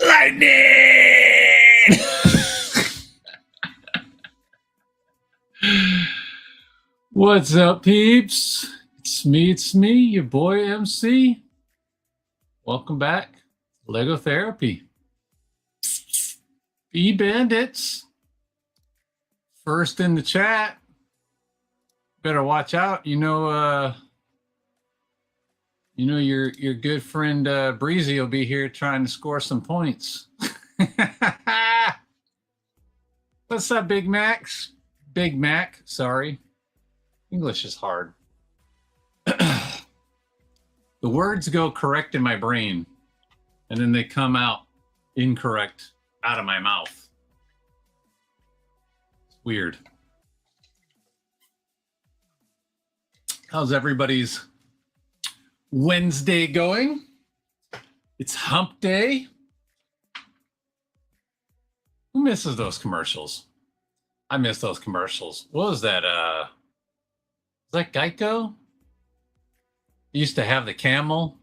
Lightning! What's up, peeps? It's me, your boy MC. Welcome back. Lego Therapy. E-Bandits. First in the chat. Better watch out. your good friend Breezy will be here trying to score some points. What's up, Big Max? Big Mac, sorry. English is hard. The words go correct in my brain, and then they come out incorrect out of my mouth. It's weird. How's everybody's Wednesday going? It's hump day. Who misses those commercials? I miss those commercials. What was that? Is that Geico? He used to have the camel.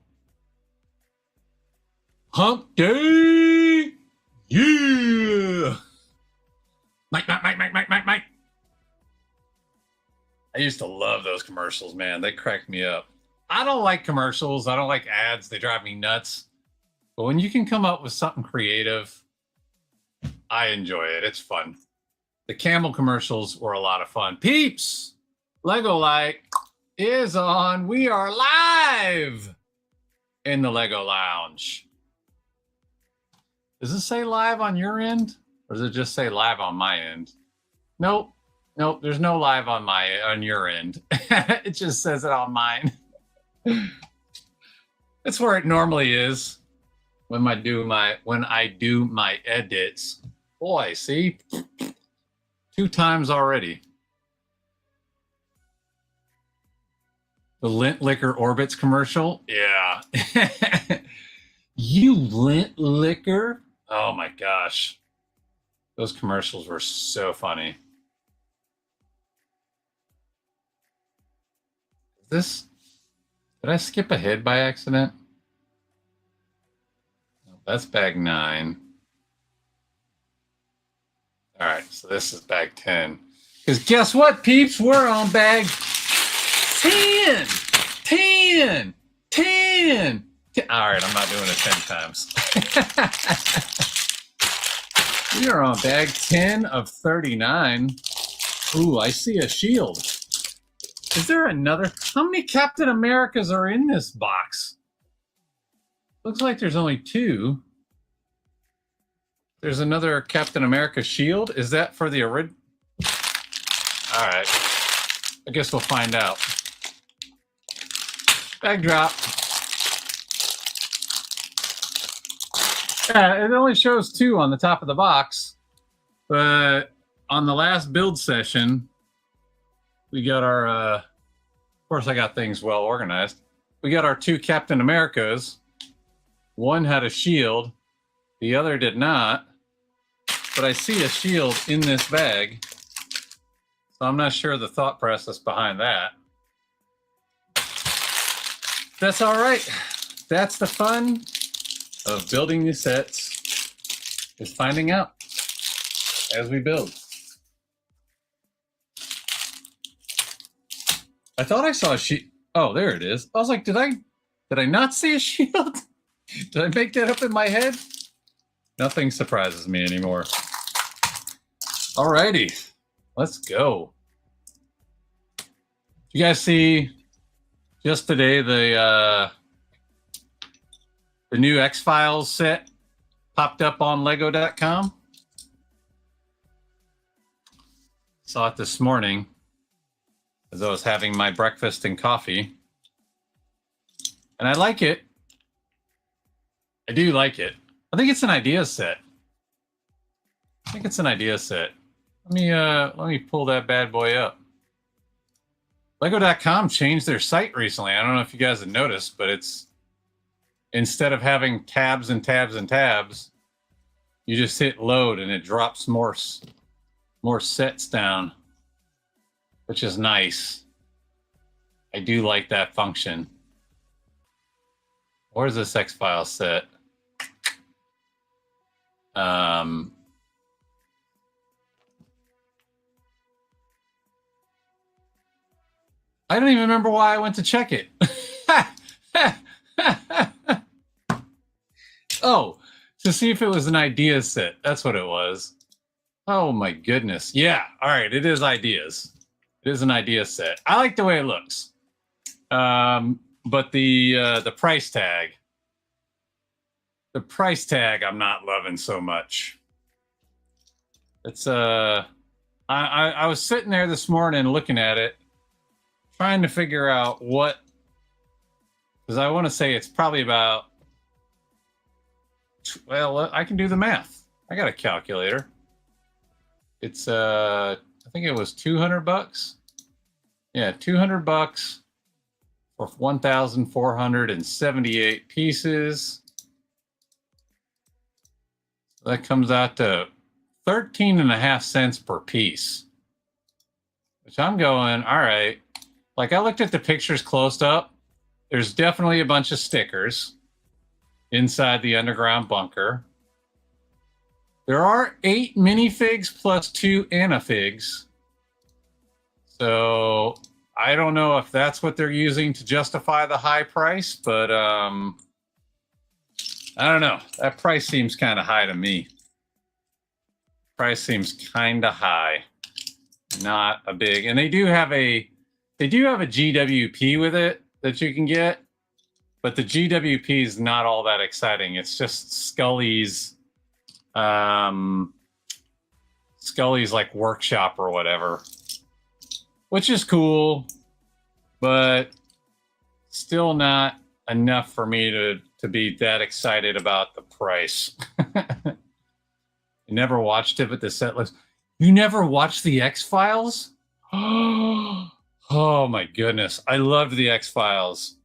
Hump day! Yeah! Mike. I used to love those commercials, man. They cracked me up. I don't like commercials. I don't like ads. They drive me nuts. But when you can come up with something creative, I enjoy it. It's fun. The camel commercials were a lot of fun. Peeps, Lego Light is on. We are live in the Lego Lounge. Does it say live on your end? Or does it just say live on my end? Nope, there's no live on your end. It just says it on mine. That's where it normally is when I do my edits. Boy, see? 2 times already. The Lint Liquor Orbits commercial? Yeah. You lint liquor? Oh my gosh. Those commercials were so funny. Did I skip ahead by accident? No, that's bag 9. All right, so this is bag 10. Because guess what, peeps? We're on bag 10. 10. 10. All right, I'm not doing it 10 times. We are on bag 10 of 39. Ooh, I see a shield. Is there another? How many Captain Americas are in this box? Looks like there's only 2. There's another Captain America shield. Is that for the original? All right. I guess we'll find out. Bag drop. Yeah, it only shows 2 on the top of the box. But on the last build session, we got our, of course I got things well organized. We got our 2 Captain Americas. One had a shield. The other did not. But I see a shield in this bag. So I'm not sure the thought process behind that. That's all right. That's the fun of building these sets, is finding out as we build. I thought I saw a shield. Oh, there it is. I was like, did I not see a shield? Did I make that up in my head? Nothing surprises me anymore. Alrighty, let's go. You guys see just today the new X-Files set popped up on Lego.com? Saw it this morning as I was having my breakfast and coffee. And I like it. I do like it. I think it's an idea set. Let me pull that bad boy up. Lego.com changed their site recently. I don't know if you guys have noticed, but it's, instead of having tabs and tabs and tabs, you just hit load and it drops more sets down, which is nice. I do like that function. Where's this X-File set? Um, I don't even remember why I went to check it. Oh, to see if it was an idea set. That's what it was. Oh my goodness. Yeah. All right. It is ideas. It is an idea set. I like the way it looks. But the price tag. The price tag I'm not loving so much. It's I was sitting there this morning looking at it, trying to figure out what, because I want to say it's probably about, well, I can do the math. I got a calculator. It's I think it was $200. Yeah, $200 for 1,478 pieces. That comes out to 13.5 cents per piece. Which I'm going, all right. Like I looked at the pictures close up. There's definitely a bunch of stickers inside the underground bunker. There are 8 minifigs plus 2 anifigs. So I don't know if that's what they're using to justify the high price, but I don't know. That price seems kind of high to me. Price seems kind of high. Not a big, and they do have a GWP with it that you can get, but the GWP is not all that exciting. It's just Scully's like workshop or whatever, which is cool, but still not enough for me to be that excited about the price. You never watched it, but the set list. You never watched the X-Files? Oh my goodness. I loved the X-Files.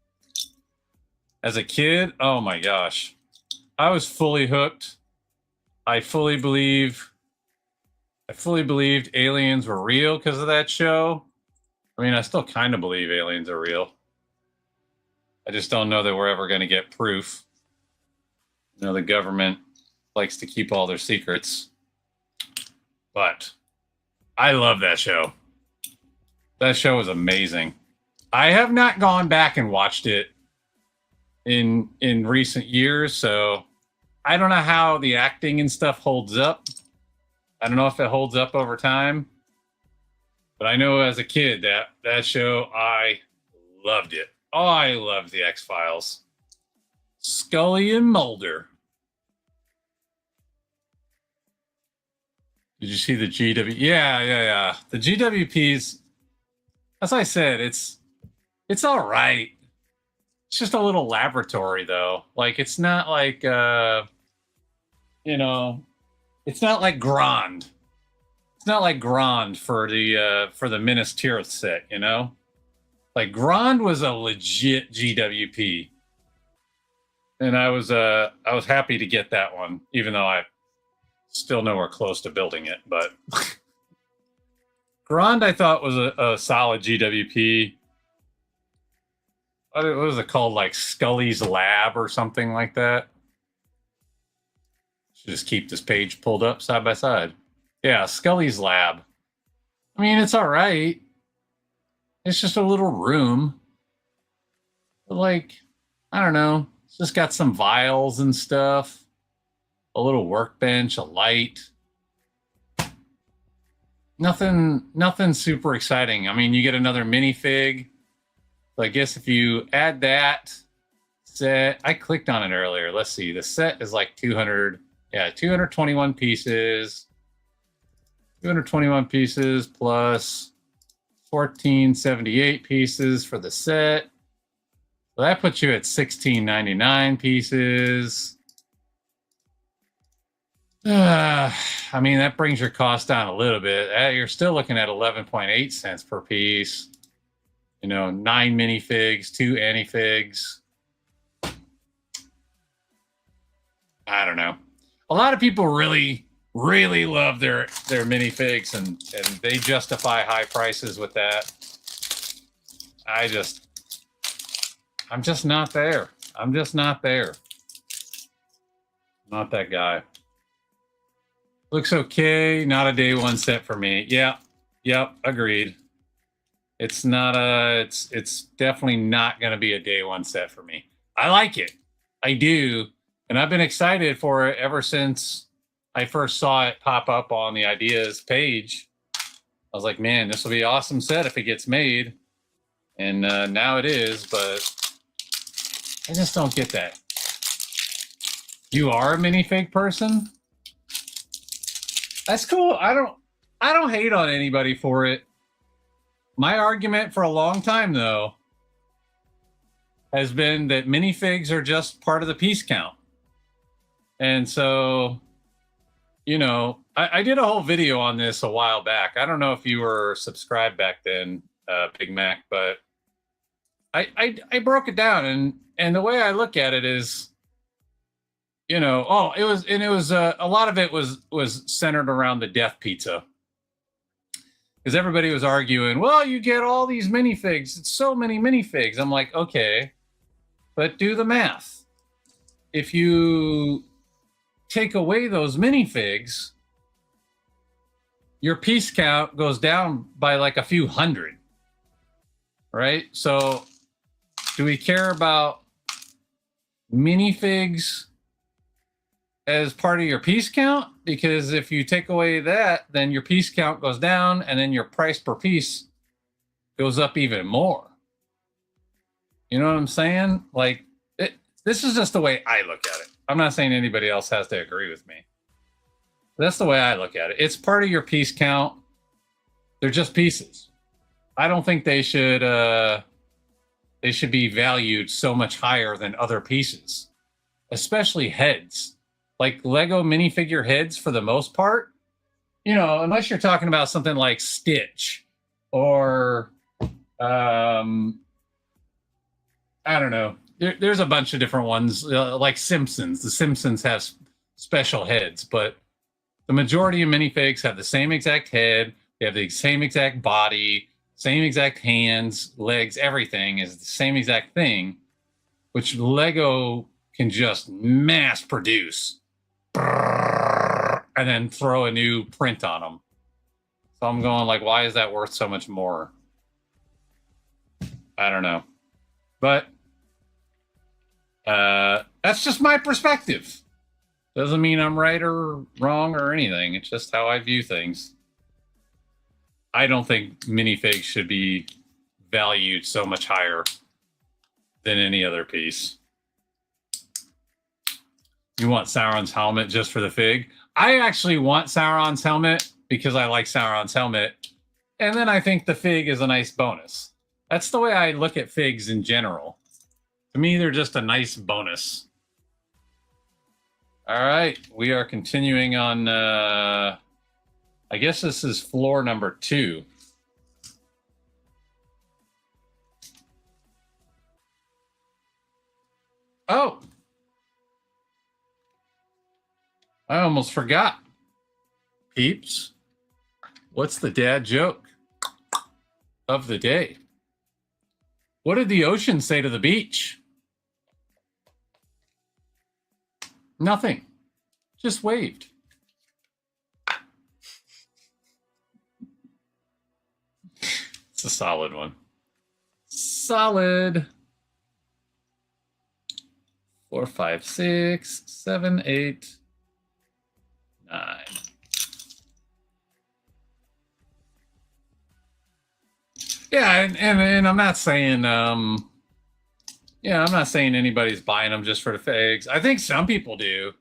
As a kid, oh my gosh. I was fully hooked. I fully believed aliens were real because of that show. I mean, I still kind of believe aliens are real. I just don't know that we're ever going to get proof. You know, the government likes to keep all their secrets. But I love that show. That show was amazing. I have not gone back and watched it in recent years, so I don't know how the acting and stuff holds up. I don't know if it holds up over time. But I know as a kid that show, I loved it. Oh, I loved the X-Files. Scully and Mulder. Did you see the GW? Yeah. The GWPs, as I said, it's all right. It's just a little laboratory, though. Like, it's not like, it's not like Grand. It's not like Grand for the Minas Tirith set, you know? Like, Grand was a legit GWP. And I was happy to get that one, even though I still nowhere close to building it, but Grand I thought was a solid GWP. What was it called? Like Scully's Lab or something like that. Should just keep this page pulled up side by side. Yeah, Scully's Lab. I mean, it's all right. It's just a little room. But like, I don't know. It's just got some vials and stuff. A little workbench, a light. Nothing super exciting. I mean, you get another minifig. So I guess if you add that set, I clicked on it earlier. Let's see. The set is like 200. Yeah, 221 pieces. 221 pieces plus 1478 pieces for the set. So that puts you at 1699 pieces. I mean, that brings your cost down a little bit. You're still looking at 11.8 cents per piece. You know, 9 minifigs, 2 anifigs. I don't know. A lot of people really love their minifigs, and they justify high prices with that. I'm just not there. I'm just not there. Not that guy. Looks okay. Not a day one set for me. Yeah. Yep. Agreed. It's not a. It's definitely not going to be a day one set for me. I like it. I do, and I've been excited for it ever since I first saw it pop up on the ideas page. I was like, man, this will be an awesome set if it gets made, and now it is. But I just don't get that. You are a minifig person? That's cool. I don't hate on anybody for it. My argument for a long time, though, has been that minifigs are just part of the piece count. And so, you know, I did a whole video on this a while back. I don't know if you were subscribed back then, Big Mac, but I broke it down, and the way I look at it is, you know, it was a lot of it was centered around the death pizza. Because everybody was arguing, well, you get all these minifigs. It's so many minifigs. I'm like, okay, but do the math. If you take away those minifigs, your piece count goes down by like a few hundred, right? So do we care about minifigs as part of your piece count? Because if you take away that, then your piece count goes down, and then your price per piece goes up even more. You know what I'm saying? Like, this is just the way I look at it. I'm not saying anybody else has to agree with me. That's the way I look at it. It's part of your piece count. They're just pieces. I don't think they should be valued so much higher than other pieces, especially heads. Like Lego minifigure heads, for the most part, you know, unless you're talking about something like Stitch or I don't know. There's a bunch of different ones, like Simpsons. The Simpsons have special heads, but the majority of minifigs have the same exact head. They have the same exact body, same exact hands, legs, everything is the same exact thing, which Lego can just mass produce and then throw a new print on them. So I'm going like, why is that worth so much more? I don't know. But that's just my perspective. Doesn't mean I'm right or wrong or anything. It's just how I view things. I don't think minifigs should be valued so much higher than any other piece. You want Sauron's helmet just for the fig? I actually want Sauron's helmet because I like Sauron's helmet. And then I think the fig is a nice bonus. That's the way I look at figs in general. To me, they're just a nice bonus. All right, we are continuing on, I guess this is floor number 2. Oh, I almost forgot. Peeps, what's the dad joke of the day? What did the ocean say to the beach? Nothing. Just waved. It's a solid one. Solid. 4, 5, 6, 7, 8, 9. Yeah, and I'm not saying I'm not saying anybody's buying them just for the figs. I think some people do.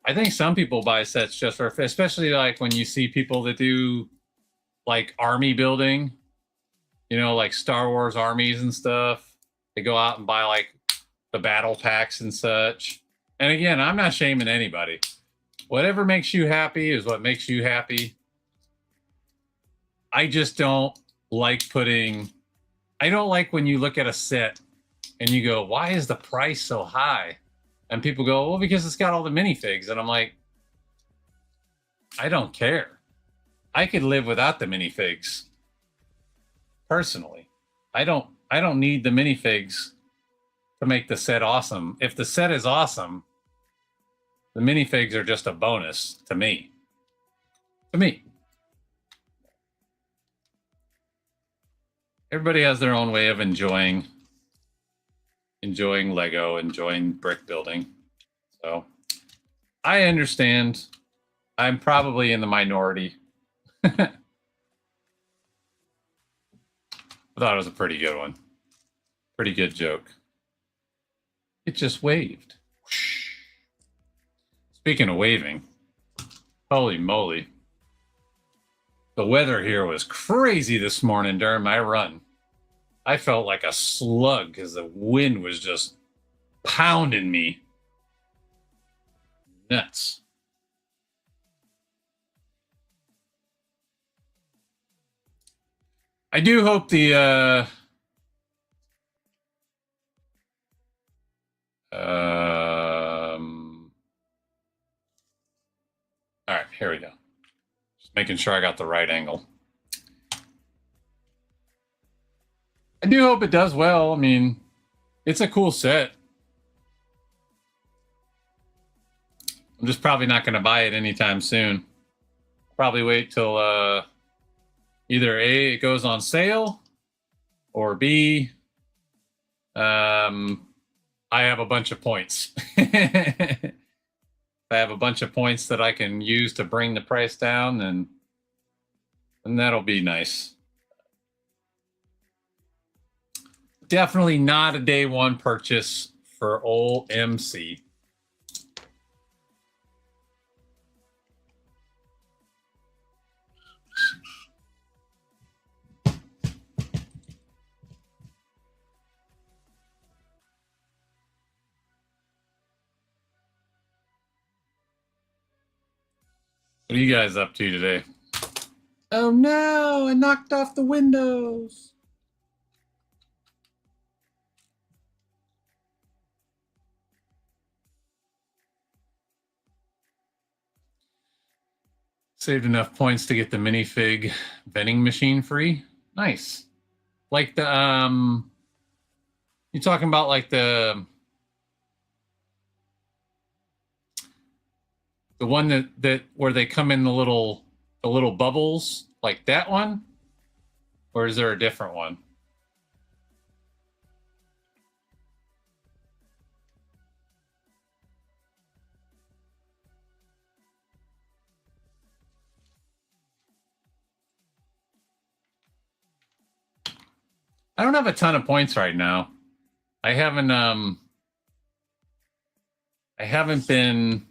I think some people buy sets just for, especially like when you see people that do like army building, you know, like Star Wars armies and stuff. They go out and buy like the battle packs and such. And again, I'm not shaming anybody. Whatever makes you happy is what makes you happy. I just don't like I don't like when you look at a set and you go, why is the price so high? And people go, well, because it's got all the minifigs. And I'm like, I don't care. I could live without the minifigs. Personally. I don't need the minifigs to make the set awesome. If the set is awesome, the minifigs are just a bonus to me. To me. Everybody has their own way of enjoying Lego, enjoying brick building. So I understand. I'm probably in the minority. I thought it was a pretty good one. Pretty good joke. It just waved. Speaking of waving, holy moly. The weather here was crazy this morning during my run. I felt like a slug because the wind was just pounding me. Nuts. I do hope the all right, here we go. Just making sure I got the right angle. I do hope it does well. I mean, it's a cool set. I'm just probably not going to buy it anytime soon. Probably wait till either A, it goes on sale, or B, I have a bunch of points. If I have a bunch of points that I can use to bring the price down, then that'll be nice. Definitely not a day one purchase for old MC. What are you guys up to today? Oh no, I knocked off the windows. Saved enough points to get the minifig vending machine free. Nice. Like the you talking about like the one that where they come in the little bubbles, like that one? Or is there a different one? I don't have a ton of points right now. I haven't been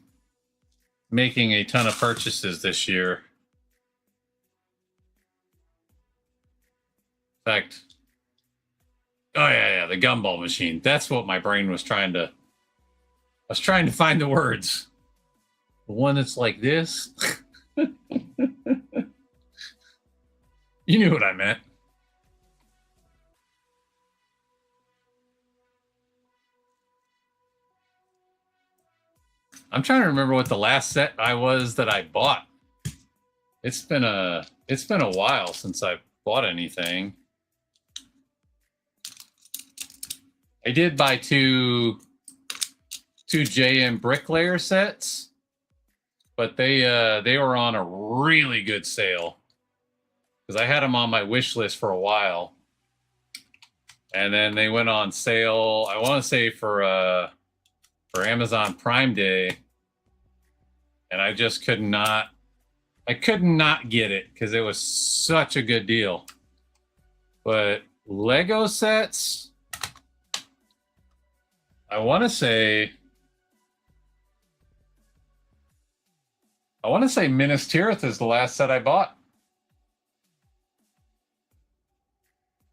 making a ton of purchases this year. In fact, oh yeah, the gumball machine. That's what my brain was trying to. I was trying to find the words. The one that's like this. You knew what I meant. I'm trying to remember what the last set that I bought. It's been a while since I bought anything. I did buy two JM bricklayer sets, but they were on a really good sale because I had them on my wish list for a while, and then they went on sale. I want to say for Amazon Prime Day, and I just could not get it because it was such a good deal. But Lego sets, I want to say Minas Tirith is the last set I bought.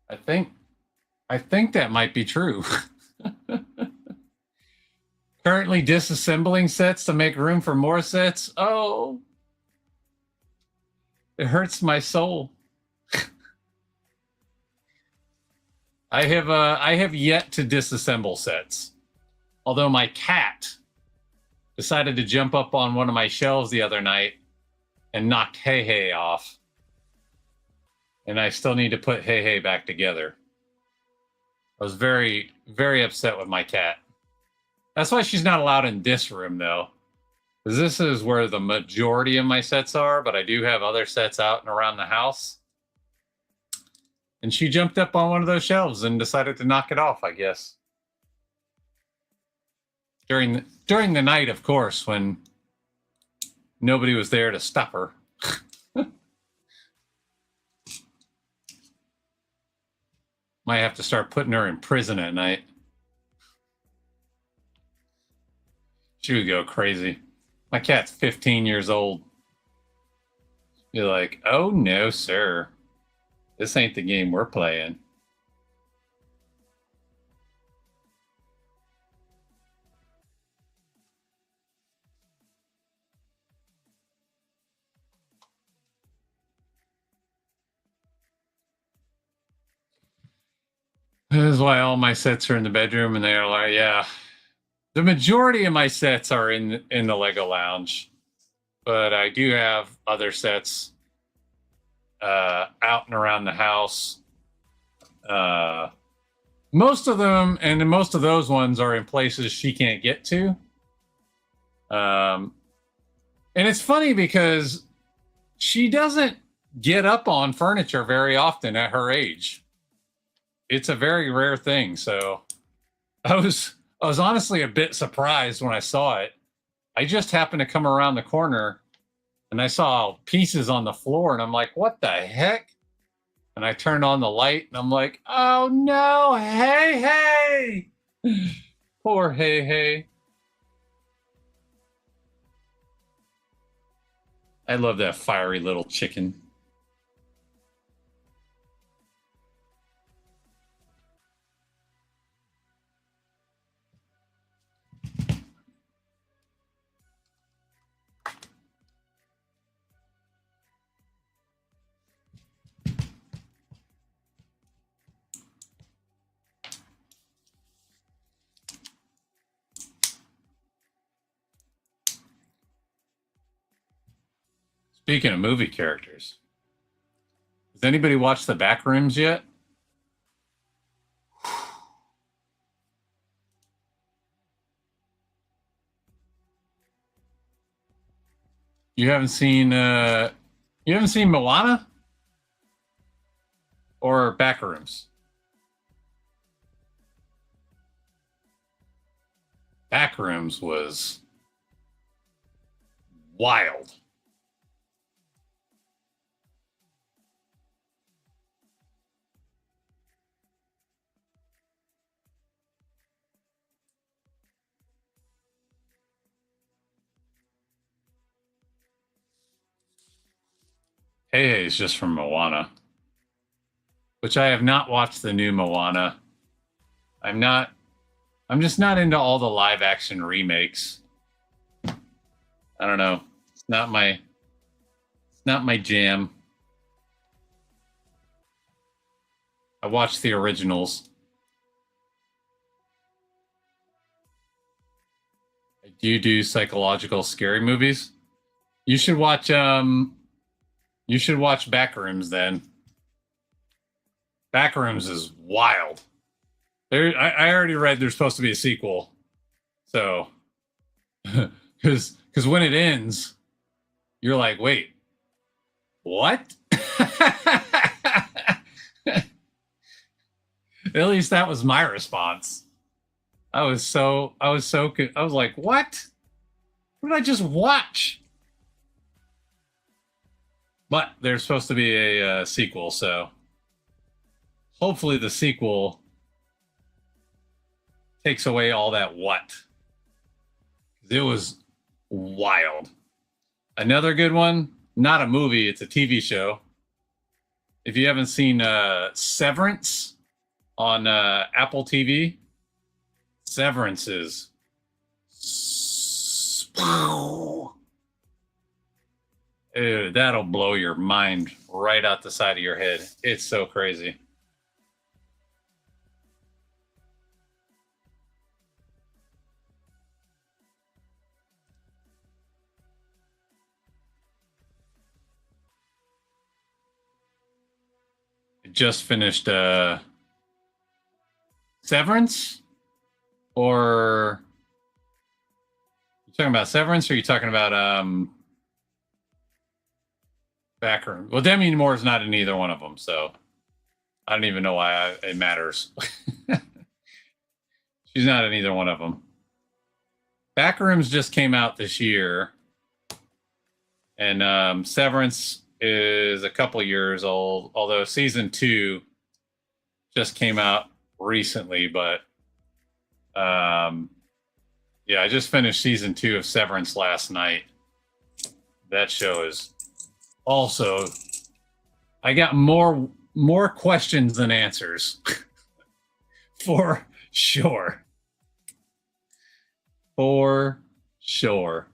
I think that might be true. Currently disassembling sets to make room for more sets. Oh, it hurts my soul. I have yet to disassemble sets. Although my cat decided to jump up on one of my shelves the other night and knocked Hey Hey off. And I still need to put Hey Hey back together. I was very, very upset with my cat. That's why she's not allowed in this room, though. This is where the majority of my sets are, but I do have other sets out and around the house. And she jumped up on one of those shelves and decided to knock it off, I guess. During the night, of course, when nobody was there to stop her. Might have to start putting her in prison at night. She would go crazy. My cat's 15 years old. Be like, oh no, sir. This ain't the game we're playing. This is why all my sets are in the bedroom, and they are like, yeah. The majority of my sets are in the Lego Lounge, but I do have other sets out and around the house. Most of them, and most of those ones are in places she can't get to. And it's funny because she doesn't get up on furniture very often at her age. It's a very rare thing. So I was honestly a bit surprised when I saw it. I just happened to come around the corner and I saw pieces on the floor and I'm like, what the heck? And I turned on the light and I'm like, oh no, hey. Poor hey. I love that fiery little chicken. Speaking of movie characters, has anybody watched The Backrooms yet? You haven't seen Moana or Backrooms? Backrooms was wild. Hey is just from Moana, which I have not watched the new Moana. I'm just not into all the live action remakes. I don't know. It's not my jam. I watched the originals. I do psychological scary movies. You should watch Backrooms then. Backrooms is wild. I already read there's supposed to be a sequel. So, because when it ends, you're like, wait, what? At least that was my response. I was like, what? What did I just watch? But there's supposed to be a sequel, so hopefully the sequel takes away all that what. It was wild. Another good one, not a movie, it's a TV show. If you haven't seen Severance on Apple TV, Severance is ew, that'll blow your mind right out the side of your head. It's so crazy. I just finished Severance, or you Talking about Severance, or are you talking about Backroom? Well, Demi Moore is not in either one of them, so I don't even know why it matters. She's not in either one of them. Backrooms just came out this year, and Severance is a couple years old, although season 2 just came out recently. But yeah, I just finished season 2 of Severance last night. That show is also, I got more questions than answers. For sure. For sure.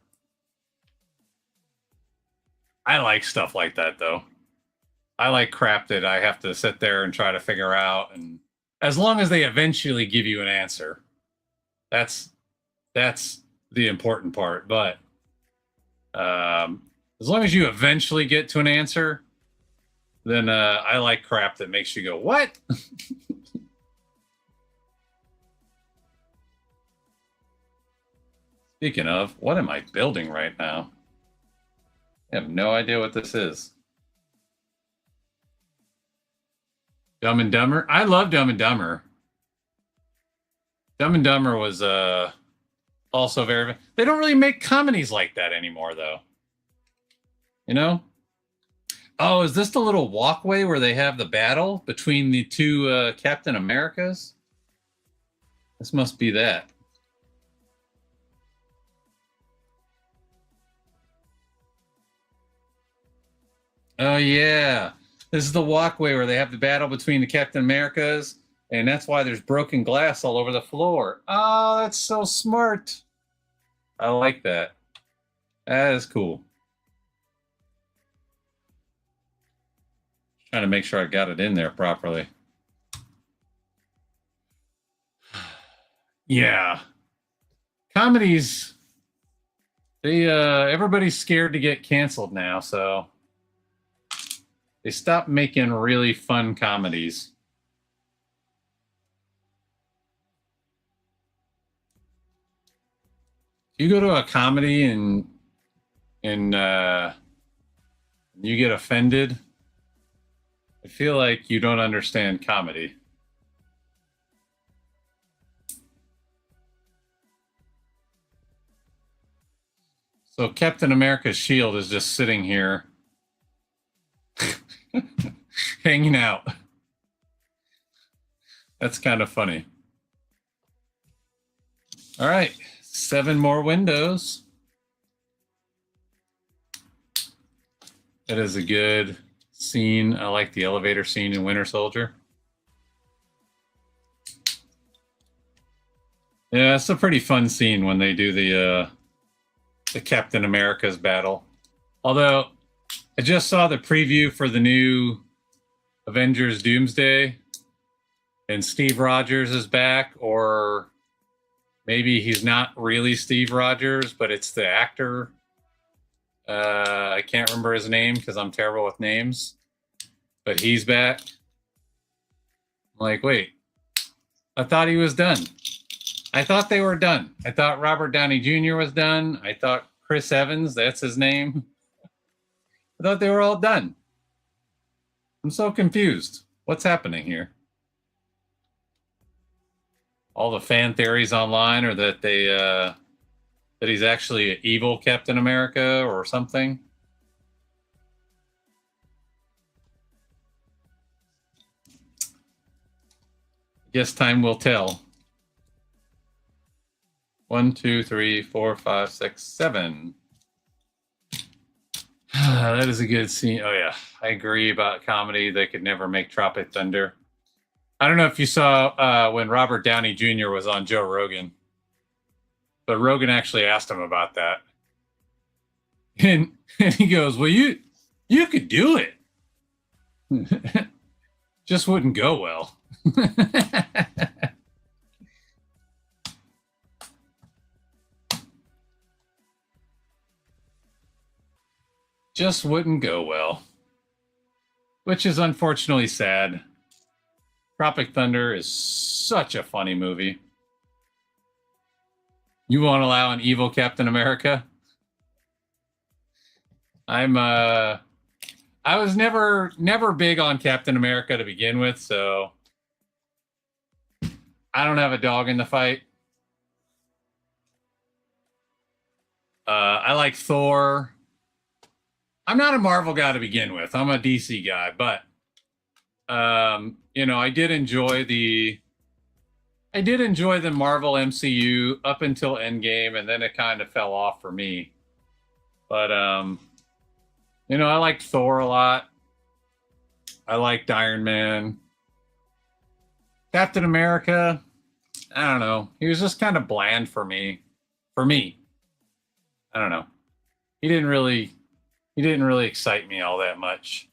I like stuff like that, though. I like crap that I have to sit there and try to figure out, and as long as they eventually give you an answer, that's the important part. But as long as you eventually get to an answer, then I like crap that makes you go, what? Speaking of, what am I building right now? I have no idea what this is. Dumb and Dumber? I love Dumb and Dumber. Dumb and Dumber was also very... They don't really make comedies like that anymore, though. You know? Oh, is this the little walkway where they have the battle between the two Captain Americas? This must be that. Oh, yeah. This is the walkway where they have the battle between the Captain Americas, and that's why there's broken glass all over the floor. Oh, that's so smart. I like that. That is cool. Trying to make sure I got it in there properly. Yeah. Comedies, they everybody's scared to get canceled now, so they stopped making really fun comedies. You go to a comedy and you get offended, I feel like you don't understand comedy. So Captain America's shield is just sitting here hanging out. That's kind of funny. All right, 7 more windows. That is a good scene. I like the elevator scene in Winter Soldier. Yeah, it's a pretty fun scene when they do the Captain America's battle. Although I just saw the preview for the new Avengers Doomsday, and Steve Rogers is back, or maybe he's not really Steve Rogers, but it's the actor. I can't remember his name because I'm terrible with names, but he's back. I'm like, wait, I thought he was done. I thought they were done. I thought Robert Downey Jr. was done. I thought Chris Evans, that's his name. I thought they were all done. I'm so confused. What's happening here? All the fan theories online are that they that he's actually an evil Captain America or something. I guess time will tell. 1, 2, 3, 4, 5, 6, 7. That is a good scene. Oh yeah, I agree about comedy. They could never make Tropic Thunder. I don't know if you saw when Robert Downey Jr. was on Joe Rogan, but Rogan actually asked him about that, and he goes, "Well, you could do it, just wouldn't go well." Just wouldn't go well, which is unfortunately sad. Tropic Thunder is such a funny movie. You won't allow an evil Captain America? I was never big on Captain America to begin with, so I don't have a dog in the fight. I like Thor. I'm not a Marvel guy to begin with. I'm a DC guy, but you know, I did enjoy the Marvel MCU up until Endgame, and then it kind of fell off for me. But you know, I liked Thor a lot. I liked Iron Man. Captain America, I don't know. He was just kind of bland for me. I don't know. He didn't really excite me all that much.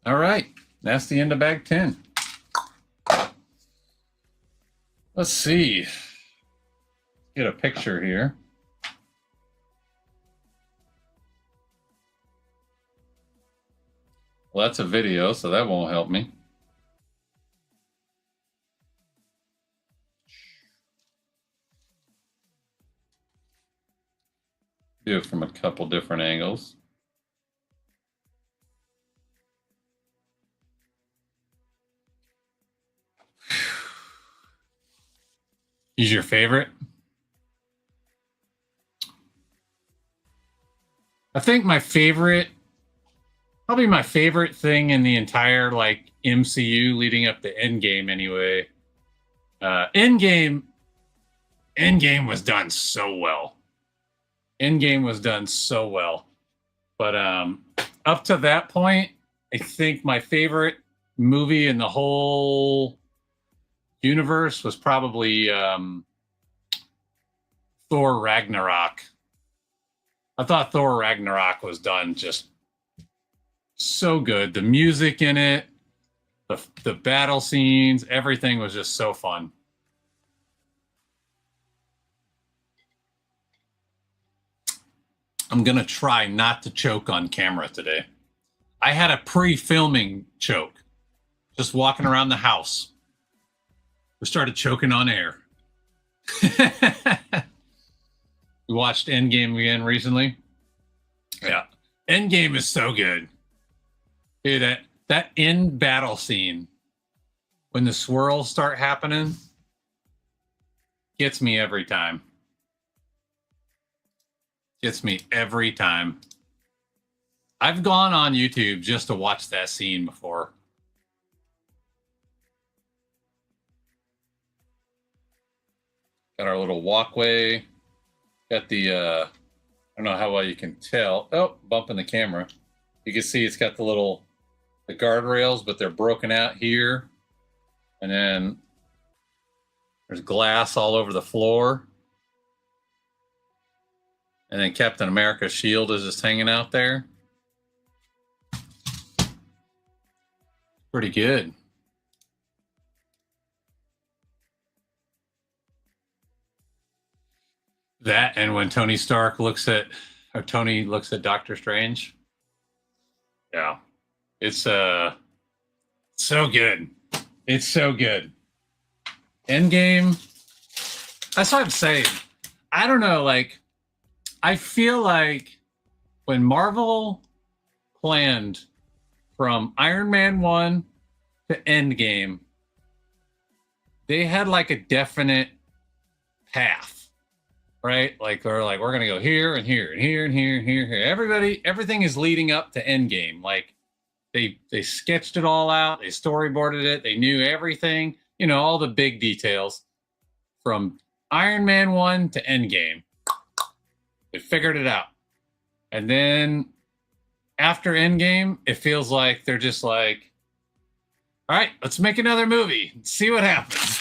All right. That's the end of bag 10. Let's see. Get a picture here. Well, that's a video, so that won't help me. Do it from a couple different angles. He's your favorite? I think probably my favorite thing in the entire like MCU leading up to Endgame anyway. Endgame was done so well. Endgame was done so well. But up to that point, I think my favorite movie in the whole universe was probably Thor Ragnarok. I thought Thor Ragnarok was done just so good. The music in it, the battle scenes, everything was just so fun. I'm going to try not to choke on camera today. I had a pre-filming choke. Just walking around the house. We started choking on air. We watched Endgame again recently. Yeah. Endgame is so good. Dude, that end battle scene, when the swirls start happening, gets me every time. Gets me every time. I've gone on YouTube just to watch that scene before. Got our little walkway. Got the, I don't know how well you can tell. Oh, bumping the camera. You can see it's got the guardrails, but they're broken out here. And then there's glass all over the floor. And then Captain America's shield is just hanging out there. Pretty good. That and when Tony looks at Doctor Strange. Yeah. It's so good. It's so good. Endgame. That's what I'm saying. I don't know, like I feel like when Marvel planned from Iron Man 1 to Endgame, they had like a definite path, right? Like they're like, we're gonna go here and here and here and here and here. Everything is leading up to Endgame. Like they sketched it all out, they storyboarded it, they knew everything, you know, all the big details from Iron Man 1 to Endgame. They figured it out. And then after Endgame, it feels like they're just like, all right, let's make another movie and see what happens.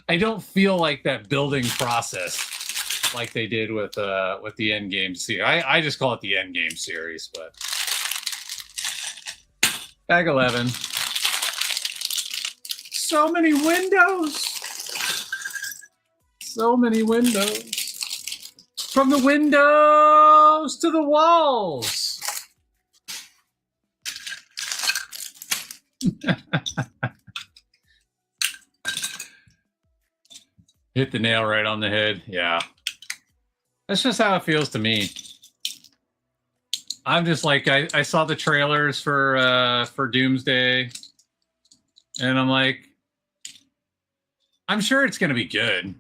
I don't feel like that building process like they did with the Endgame series. I just call it the Endgame series, but bag 11. So many windows. So many windows. From the windows to the walls. Hit the nail right on the head. Yeah. That's just how it feels to me. I'm just like, I saw the trailers for Doomsday, and I'm like, I'm sure it's going to be good.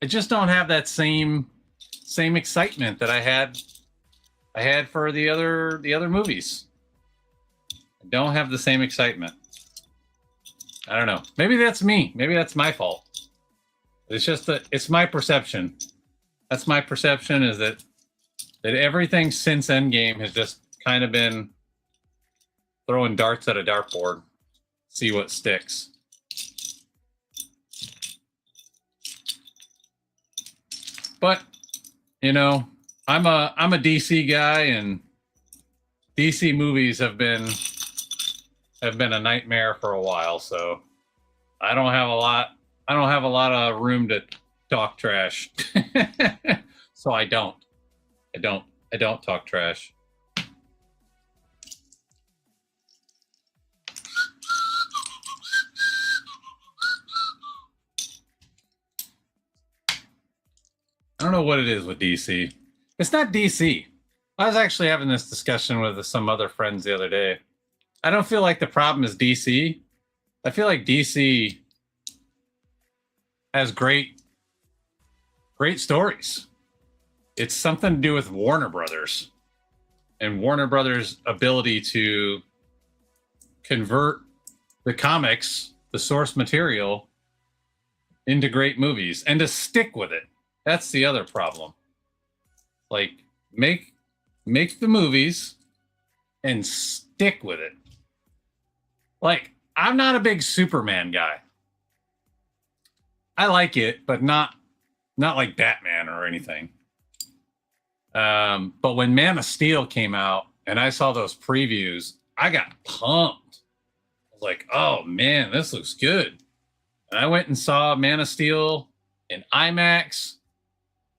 I just don't have that same excitement that I had for the other movies. I don't have the same excitement. I don't know. Maybe that's me. Maybe that's my fault. It's just that it's my perception. That's my perception, is that everything since Endgame has just kind of been throwing darts at a dartboard, see what sticks. But, you know, I'm a DC guy, and DC movies have been a nightmare for a while, so I don't have a lot of room to talk trash. So I don't talk trash. I don't know what it is with DC. It's not DC. I was actually having this discussion with some other friends the other day. I don't feel like the problem is DC. I feel like DC has great stories. It's something to do with Warner Brothers and Warner Brothers' ability to convert the comics, the source material, into great movies, and to stick with it. That's the other problem. Like, make the movies and stick with it. Like, I'm not a big Superman guy. I like it, but not like Batman or anything. But when Man of Steel came out and I saw those previews, I got pumped. I was like, oh man, this looks good. And I went and saw Man of Steel in IMAX,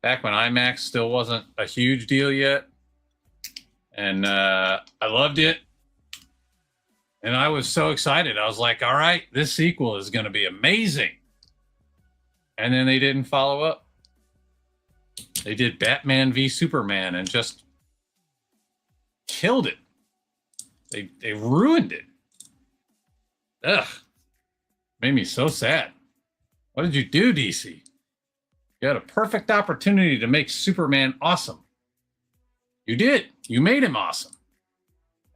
back when IMAX still wasn't a huge deal yet. And I loved it. And I was so excited. I was like, all right, this sequel is going to be amazing. And then they didn't follow up. They did Batman v Superman and just killed it. They ruined it. Ugh. Made me so sad. What did you do, DC? You had a perfect opportunity to make Superman awesome. You did. You made him awesome.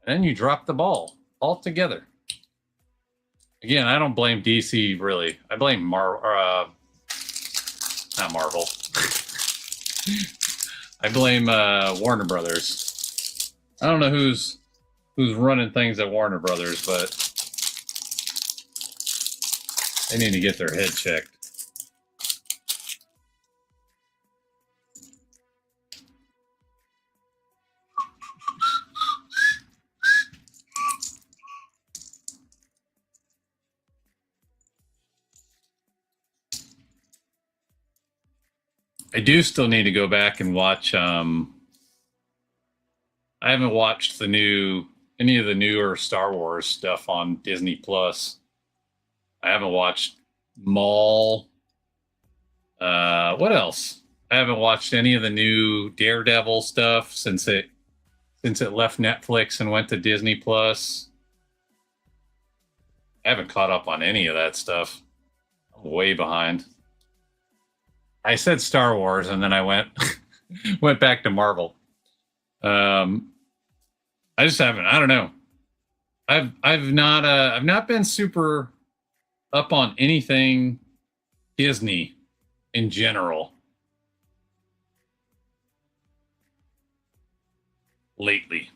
And then you dropped the ball altogether. Again, I don't blame DC, really. I blame not Marvel. I blame Warner Brothers. I don't know who's running things at Warner Brothers, but they need to get their head checked. I do still need to go back and watch. I haven't watched any of the newer Star Wars stuff on Disney Plus. I haven't watched Maul. What else? I haven't watched any of the new Daredevil stuff since it left Netflix and went to Disney Plus. I haven't caught up on any of that stuff. I'm way behind. I said Star Wars, and then I went back to Marvel. I just haven't. I don't know. I've not been super up on anything Disney in general lately.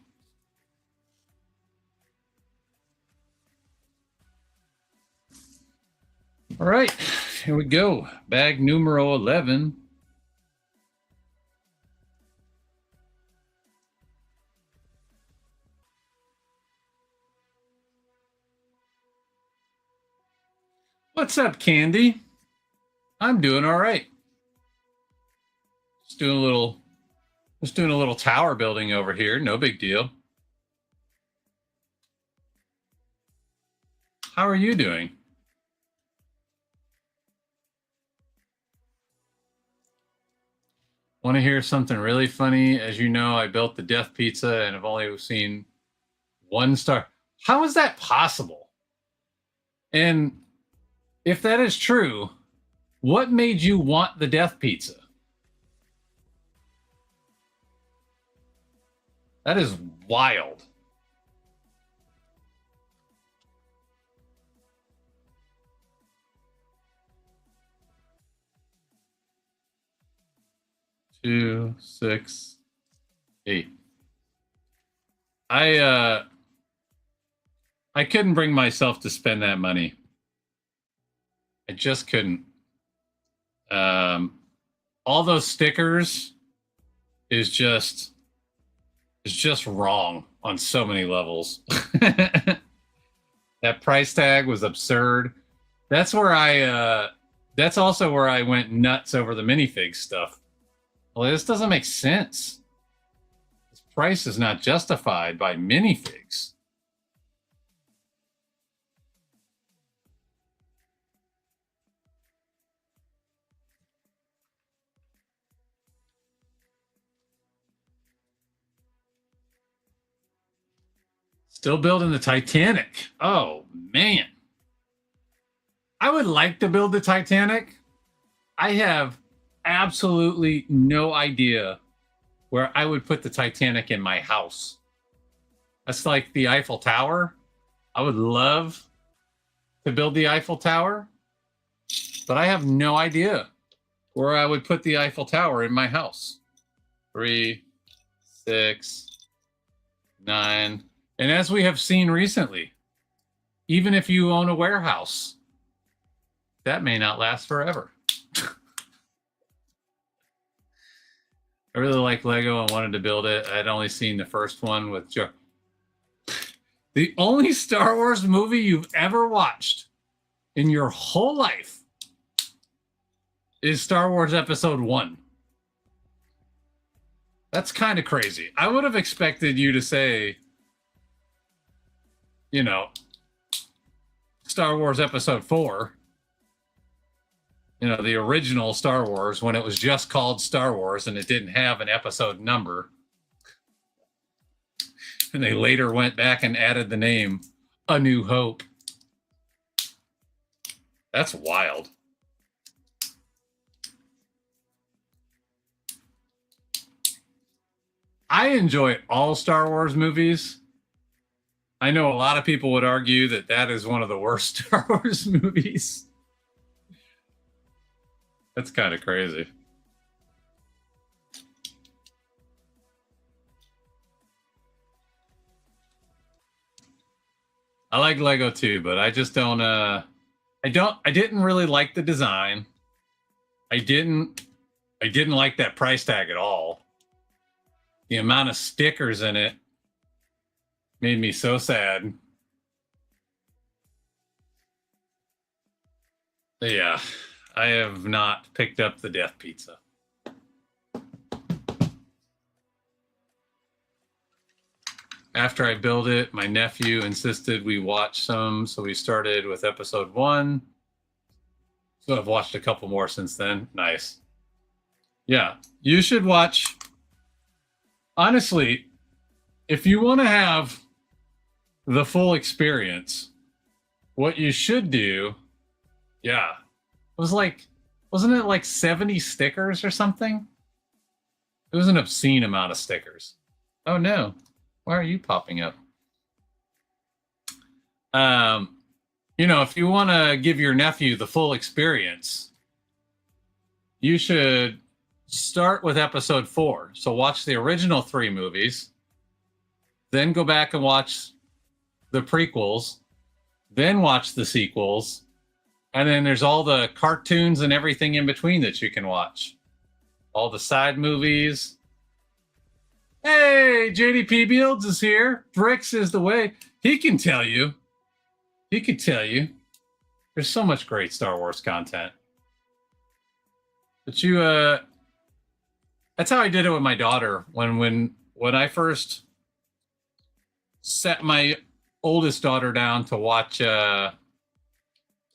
All right, here we go. Bag numero 11. What's up, Candy? I'm doing all right. Just doing a little tower building over here. No big deal. How are you doing? Want to hear something really funny? As you know, I built the Death Pizza and I've only seen 1 star. How is that possible? And if that is true, what made you want the Death Pizza? That is wild. Two, 6, 8. I couldn't bring myself to spend that money. I just couldn't. All those stickers is just wrong on so many levels. That price tag was absurd. That's also where I went nuts over the minifig stuff. Well, this doesn't make sense. This price is not justified by minifigs. Still building the Titanic. Oh, man. I would like to build the Titanic. I have absolutely no idea where I would put the Titanic in my house. That's like the Eiffel Tower. I would love to build the Eiffel Tower, but I have no idea where I would put the Eiffel Tower in my house. 3, 6, 9. And as we have seen recently, even if you own a warehouse, that may not last forever. I really like Lego and wanted to build it. I'd only seen the first one with Joe. The only Star Wars movie you've ever watched in your whole life is Star Wars Episode 1. That's kind of crazy. I would have expected you to say, you know, Star Wars Episode 4. You know, the original Star Wars when it was just called Star Wars and it didn't have an episode number. And they later went back and added the name A New Hope. That's wild. I enjoy all Star Wars movies. I know a lot of people would argue that that is one of the worst Star Wars movies. That's kind of crazy. I like Lego too, but I just don't I didn't really like the design. I didn't like that price tag at all. The amount of stickers in it made me so sad. But yeah, I have not picked up the Death Pizza. After I built it, my nephew insisted we watch some, so we started with episode 1. So I've watched a couple more since then. Nice. Yeah, you should watch. Honestly, if you want to have the full experience, what you should do, yeah, wasn't it like 70 stickers or something? It was an obscene amount of stickers. Oh no, why are you popping up? You know, if you want to give your nephew the full experience, you should start with episode 4. So watch the original 3 movies, then go back and watch the prequels, then watch the sequels, and then there's all the cartoons and everything in between that you can watch. All the side movies. Hey, JDP Beals is here. Bricks is the way. He can tell you. He could tell you. There's so much great Star Wars content. But you, that's how I did it with my daughter. When I first set my oldest daughter down to watch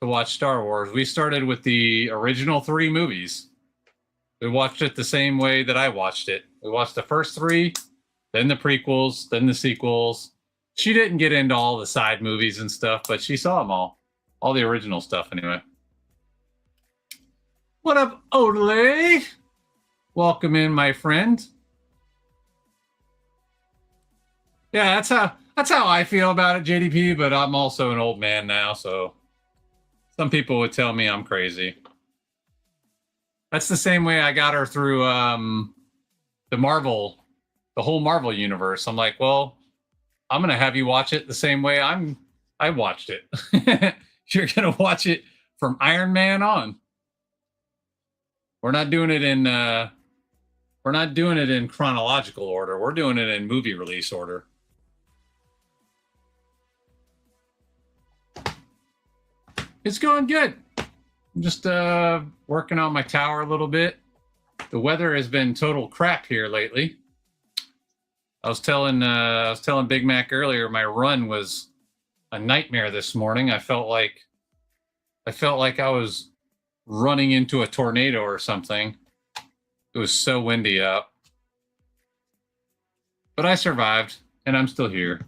to watch Star Wars. We started with the original 3 movies. We watched it the same way that I watched it. We watched the first 3, then the prequels, then the sequels. She didn't get into all the side movies and stuff, but she saw them all the original stuff anyway. What up, Odele? Welcome in, my friend. Yeah, that's how I feel about it, JDP, but I'm also an old man now, so some people would tell me I'm crazy. That's the same way I got her through the whole Marvel universe. I'm like, well, I'm going to have you watch it the same way I watched it. You're going to watch it from Iron Man on. We're not doing it in chronological order. We're doing it in movie release order. It's going good. I'm just working on my tower a little bit. The weather has been total crap here lately. I was telling Big Mac earlier, my run was a nightmare this morning. I felt like I was running into a tornado or something. It was so windy out. But I survived, and I'm still here.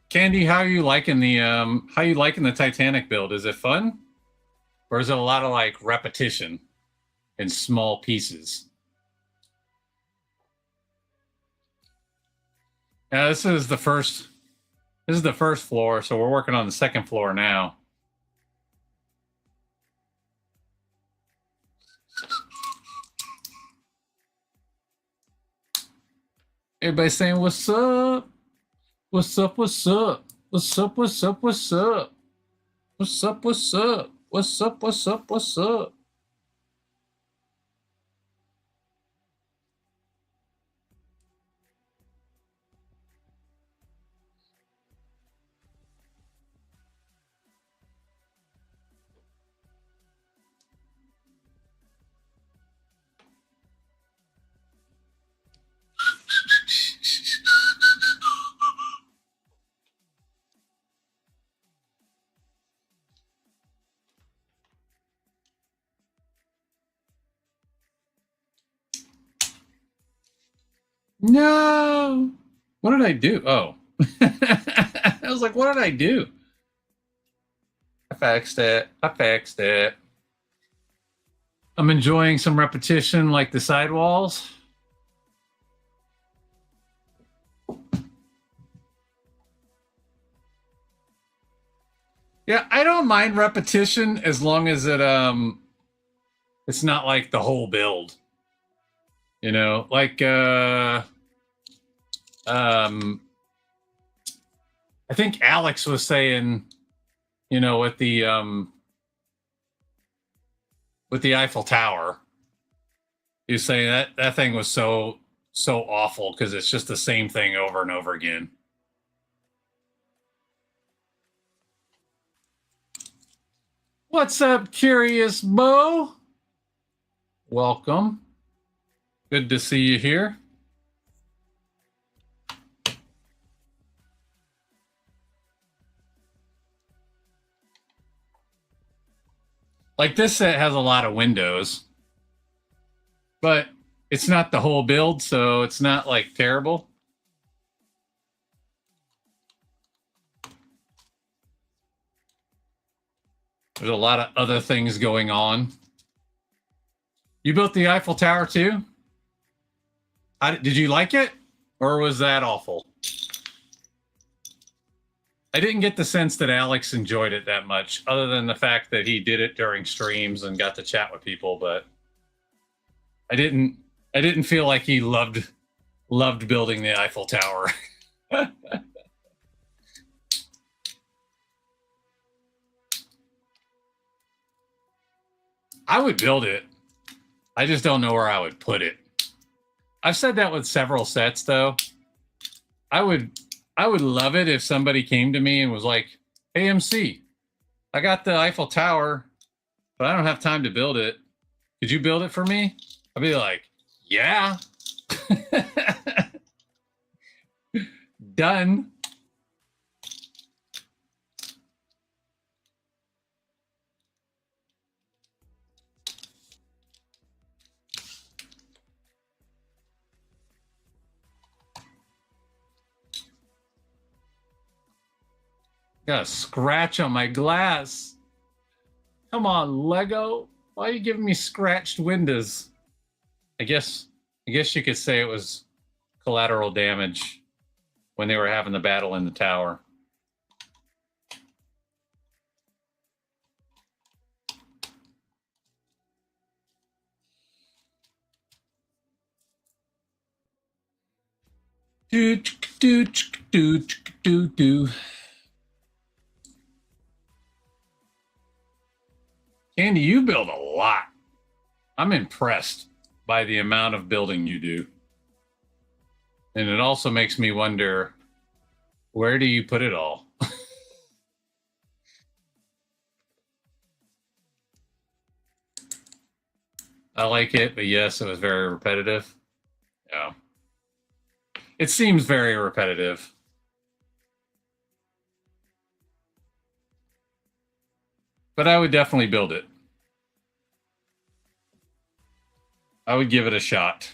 Candy, how are you liking the Titanic build? Is it fun? Or is it a lot of like repetition in small pieces? Yeah, this is the first floor, so we're working on the second floor now. Everybody saying what's up? What's up? What's up? What's up? What's up? What's up? What's up? What's up? What's up? What's up? What's up? No. What did I do? Oh. I was like, what did I do? I fixed it. I'm enjoying some repetition like the sidewalls. Yeah, I don't mind repetition as long as it's not like the whole build. You know, like I think Alex was saying, you know, with the Eiffel Tower, he was saying that thing was so awful because it's just the same thing over and over again. What's up, Curious Bo? Welcome. Good to see you here. Like this set has a lot of windows, but it's not the whole build, so it's not like terrible. There's a lot of other things going on. You built the Eiffel Tower too? Did you like it? Or was that awful? I didn't get the sense that Alex enjoyed it that much, other than the fact that he did it during streams and got to chat with people, but I didn't feel like he loved building the Eiffel Tower. I would build it. I just don't know where I would put it. I've said that with several sets, though. I would love it if somebody came to me and was like, "Hey, MC, I got the Eiffel Tower, but I don't have time to build it. Could you build it for me?" I'd be like, Yeah. Done. Got a scratch on my glass. Come on, Lego. Why are you giving me scratched windows? I guess you could say it was collateral damage when they were having the battle in the tower. Do do do do do. Candy, you build a lot. I'm impressed by the amount of building you do. And it also makes me wonder, where do you put it all? I like it, but yes, it was very repetitive. Yeah. It seems very repetitive. But I would definitely build it. I would give it a shot.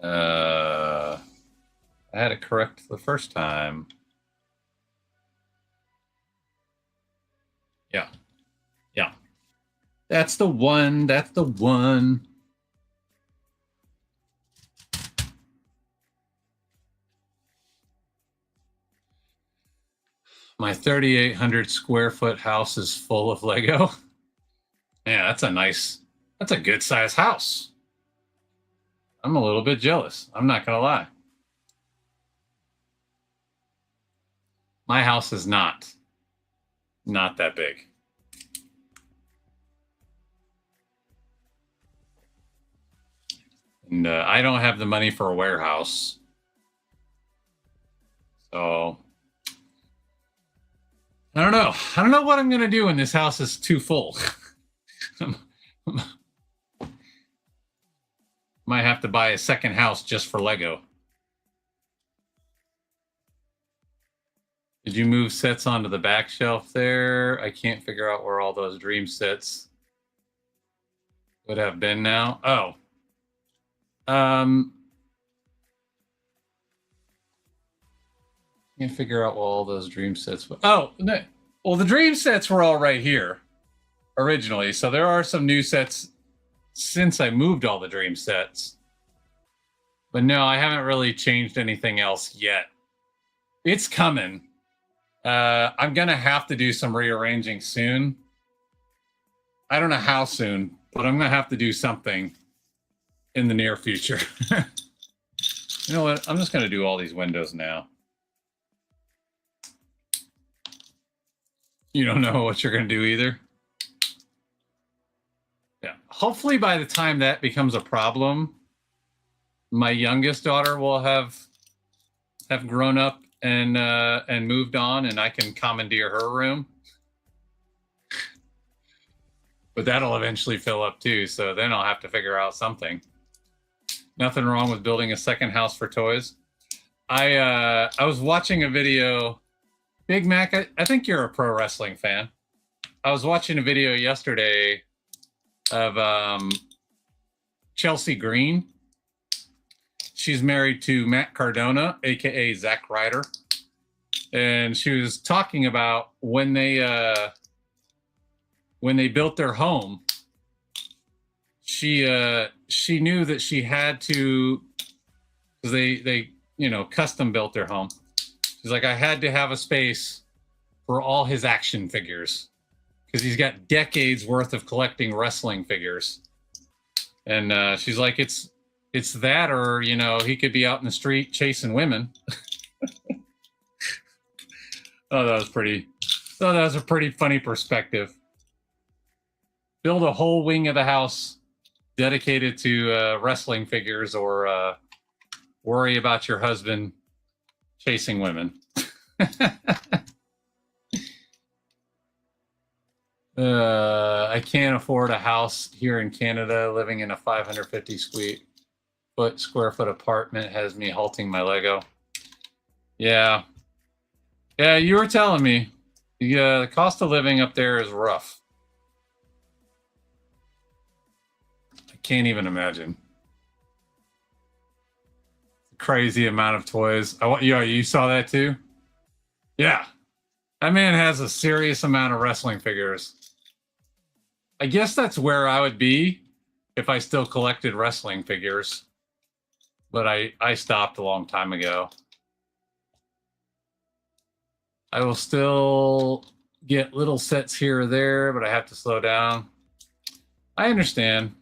I had it correct the first time. Yeah. Yeah. That's the one. That's the one. My 3,800 square foot house is full of Lego. Yeah, that's a good size house. I'm a little bit jealous. I'm not going to lie. My house is not that big. And I don't have the money for a warehouse. So I don't know. I don't know what I'm going to do when this house is too full. Might have to buy a second house just for Lego. Did you move sets onto the back shelf there? I can't figure out where all those dream sets would have been now. Oh. Can't figure out what all those dream sets were. Oh, no. Well, the dream sets were all right here originally. So there are some new sets since I moved all the dream sets. But no, I haven't really changed anything else yet. It's coming. I'm going to have to do some rearranging soon. I don't know how soon, but I'm going to have to do something in the near future. You know what? I'm just going to do all these windows now. You don't know what you're going to do either? Yeah. Hopefully by the time that becomes a problem, my youngest daughter will have grown up and moved on, and I can commandeer her room. But that'll eventually fill up too, so then I'll have to figure out something. Nothing wrong with building a second house for toys. I was watching a video. Big Mac, I think you're a pro wrestling fan. I was watching a video yesterday of Chelsea Green. She's married to Matt Cardona, aka Zack Ryder, and she was talking about when they built their home. She knew that she had to, because they custom built their home. She's like, I had to have a space for all his action figures because he's got decades worth of collecting wrestling figures. And she's like, it's that, or he could be out in the street chasing women. Oh, that was a pretty funny perspective. Build a whole wing of the house dedicated to wrestling figures, or worry about your husband chasing women. I can't afford a house here in Canada. Living in a 550 square foot apartment has me halting my Lego. Yeah. Yeah, you were telling me. The cost of living up there is rough. I can't even imagine. Crazy amount of toys. You saw that too? Yeah. That man has a serious amount of wrestling figures. I guess that's where I would be if I still collected wrestling figures. But I stopped a long time ago. I will still get little sets here or there, but I have to slow down. I understand.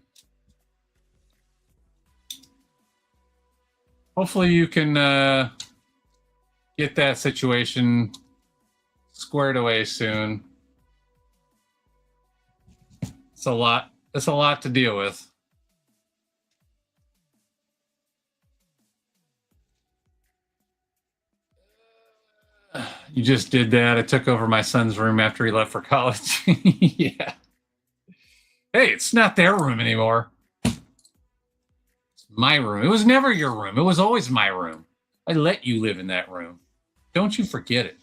Hopefully you can get that situation squared away soon. It's a lot. It's a lot to deal with. You just did that. I took over my son's room after he left for college. Yeah. Hey, it's not their room anymore. It's my room. It was never your room. It was always my room. I let you live in that room. Don't you forget it.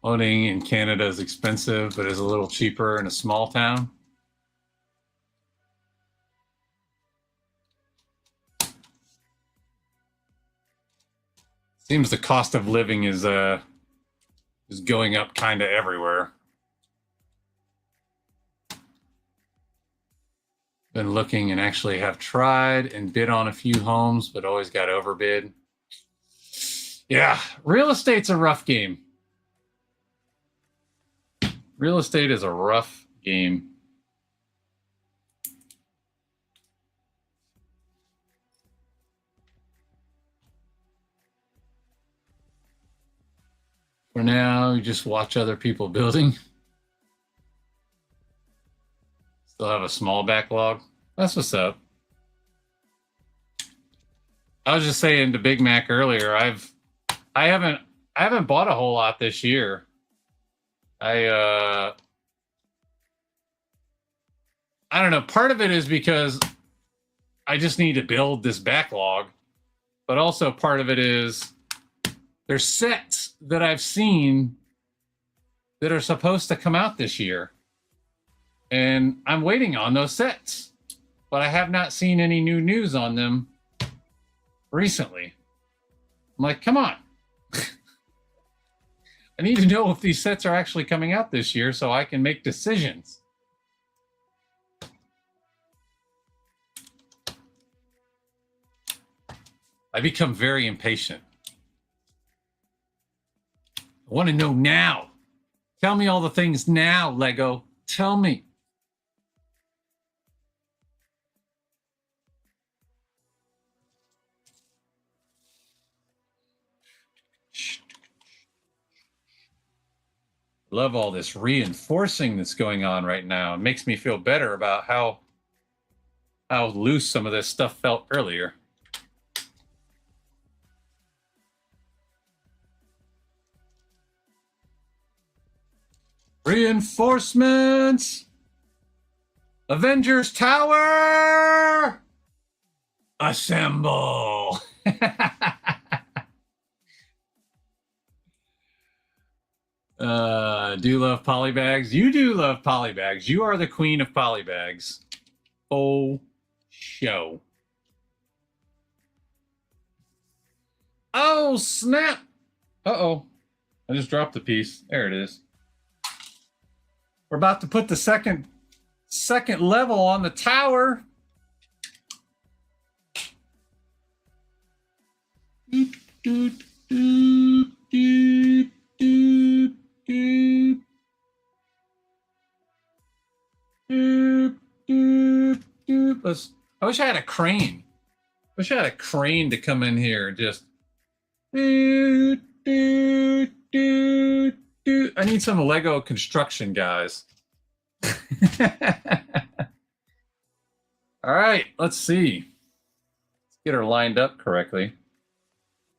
Owning in Canada is expensive, but is a little cheaper in a small town. Seems the cost of living is going up kind of everywhere. Been looking and actually have tried and bid on a few homes, but always got overbid. Yeah, real estate's a rough game. Real estate is a rough game. For now, you just watch other people building. Still have a small backlog. That's what's up. I was just saying to Big Mac earlier, I haven't bought a whole lot this year. I don't know. Part of it is because I just need to build this backlog, but also part of it is there's sets that I've seen that are supposed to come out this year, and I'm waiting on those sets, but I have not seen any new news on them recently. I'm like, come on. I need to know if these sets are actually coming out this year so I can make decisions. I become very impatient. I want to know now. Tell me all the things now, Lego. Tell me. Love all this reinforcing that's going on right now. It makes me feel better about how loose some of this stuff felt earlier. Reinforcements! Avengers Tower! Assemble! Do you love polybags? You do love polybags. You are the queen of polybags. Oh, show. Oh, snap. Uh-oh. I just dropped the piece. There it is. We're about to put the second level on the tower. Doop, doop, doop, doop, doop, doop. Doop, doop, doop. I wish I had a crane. Wish I had a crane to come in here and just doot, doot, doot, doot. I need some Lego construction guys. All right, let's see. Let's get her lined up correctly.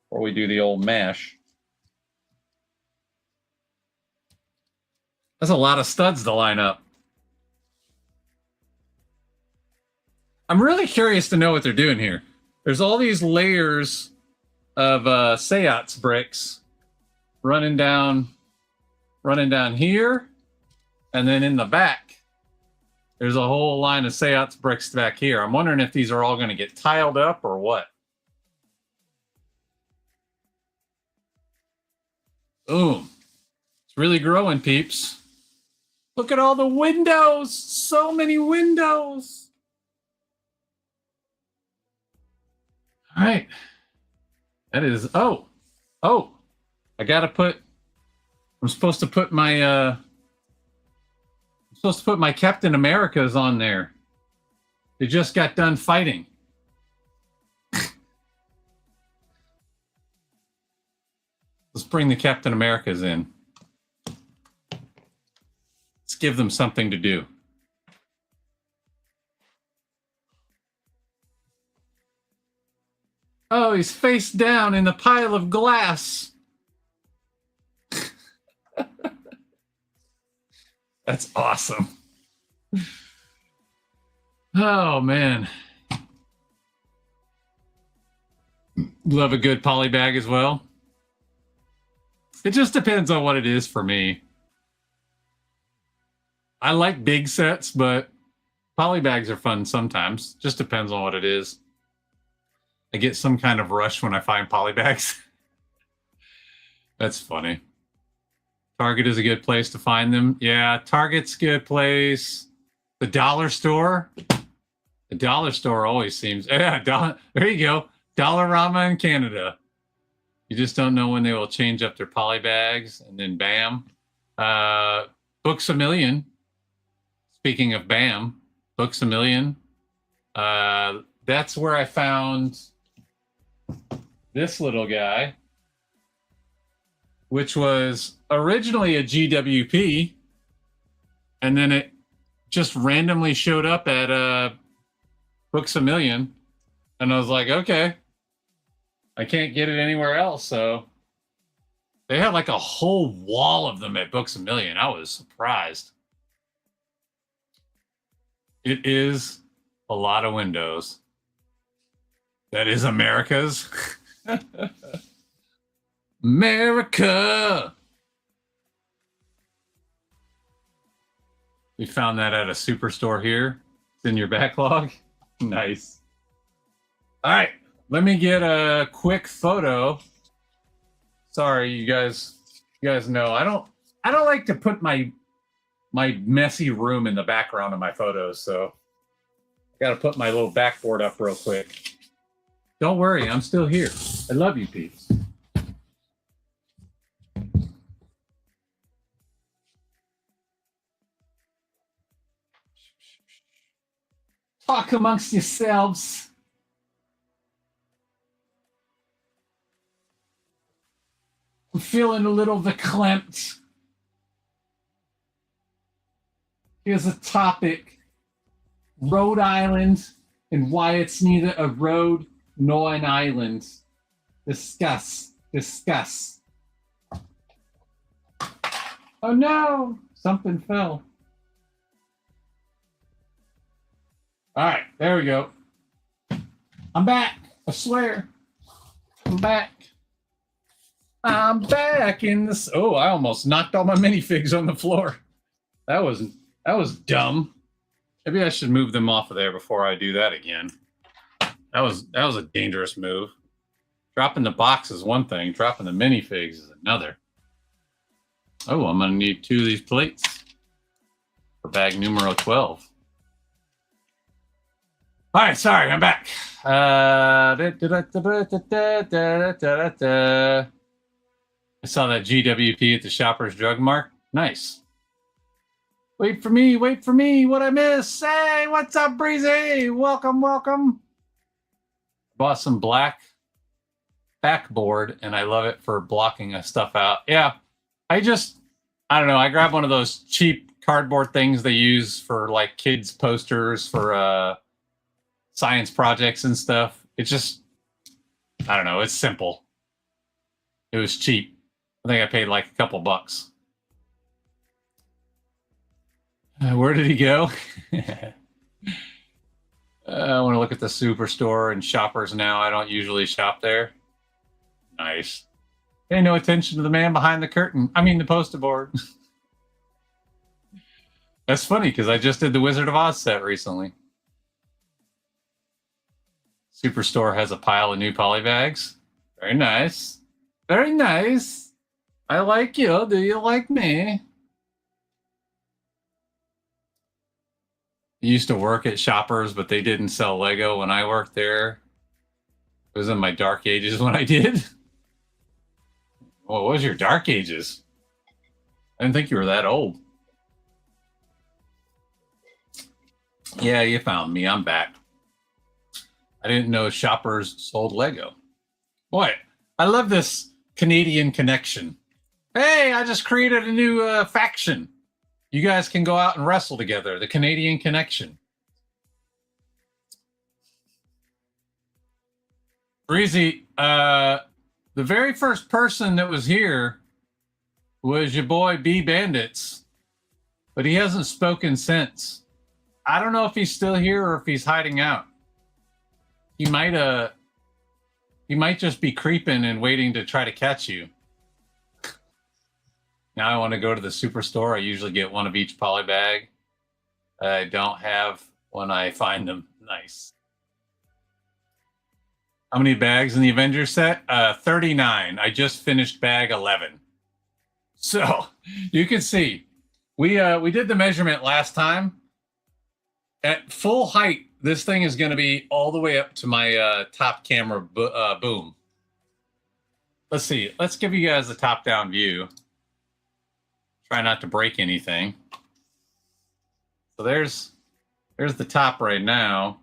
before we do the old mash. That's a lot of studs to line up. I'm really curious to know what they're doing here. There's all these layers of Seats bricks running down here, and then in the back, there's a whole line of Seats bricks back here. I'm wondering if these are all going to get tiled up or what. Boom. It's really growing, peeps. Look at all the windows. So many windows. All right. That is, oh, I got to put, I'm supposed to put my Captain Americas on there. They just got done fighting. Let's bring the Captain Americas in. Let's give them something to do. Oh, he's face down in the pile of glass. That's awesome. Oh, man. Love a good poly bag as well. It just depends on what it is for me. I like big sets, but poly bags are fun sometimes. Just depends on what it is. I get some kind of rush when I find poly bags. That's funny. Target is a good place to find them. Yeah, Target's a good place. The dollar store. The dollar store always seems... Yeah, there you go. Dollarama in Canada. You just don't know when they will change up their poly bags, and then bam. Books A Million. Speaking of bam, Books A Million. That's where I found this little guy, which was originally a GWP, and then it just randomly showed up at Books A Million, and I was like, okay, I can't get it anywhere else, so they had like a whole wall of them at Books A Million. I was surprised. It is a lot of windows. That is America's. America. We found that at a superstore here. It's in your backlog. Nice. All right, let me get a quick photo. Sorry, you guys know I don't like to put my messy room in the background of my photos, so I got to put my little backboard up real quick. Don't worry, I'm still here. I love you, peeps. Talk amongst yourselves. I'm feeling a little verklempt. Here's a topic. Rhode Island and why it's neither a road nor an island. Discuss. Oh no, something fell. All right, there we go. I'm back. I swear. I'm back. I'm back in this. Oh, I almost knocked all my minifigs on the floor. That was dumb. Maybe I should move them off of there before I do that again. That was a dangerous move. Dropping the box is one thing. Dropping the minifigs is another. Oh, I'm gonna need 2 of these plates for bag numero 12. All right, sorry, I'm back. I saw that GWP at the Shoppers Drug Mart. Nice. Wait for me, what I miss? Hey, what's up, Breezy? Welcome. Bought some black backboard, and I love it for blocking stuff out. Yeah, I don't know. I grabbed one of those cheap cardboard things they use for like kids posters for science projects and stuff. It's just, I don't know. It's simple. It was cheap. I think I paid like a couple bucks. Where did he go? I want to look at the Superstore and Shoppers now. I don't usually shop there. Nice. Pay no attention to the man behind the curtain. I mean, the poster board. That's funny because I just did the Wizard of Oz set recently. Superstore has a pile of new polybags. Very nice. Very nice. I like you. Do you like me? I used to work at Shoppers, but they didn't sell Lego when I worked there. It was in my dark ages when I did. What was your dark ages? I didn't think you were that old. Yeah, you found me. I'm back. I didn't know Shoppers sold Lego. Boy, I love this Canadian connection. Hey, I just created a new faction. You guys can go out and wrestle together. The Canadian connection. Breezy, the very first person that was here was your boy B Bandits, but he hasn't spoken since. I don't know if he's still here or if he's hiding out. He might just be creeping and waiting to try to catch you. Now I want to go to the Superstore. I usually get one of each poly bag. I don't have when I find them. Nice. How many bags in the Avengers set? 39. I just finished bag 11. So you can see we did the measurement last time. At full height, this thing is going to be all the way up to my top camera boom. Let's see. Let's give you guys a top-down view. Try not to break anything. So there's the top right now.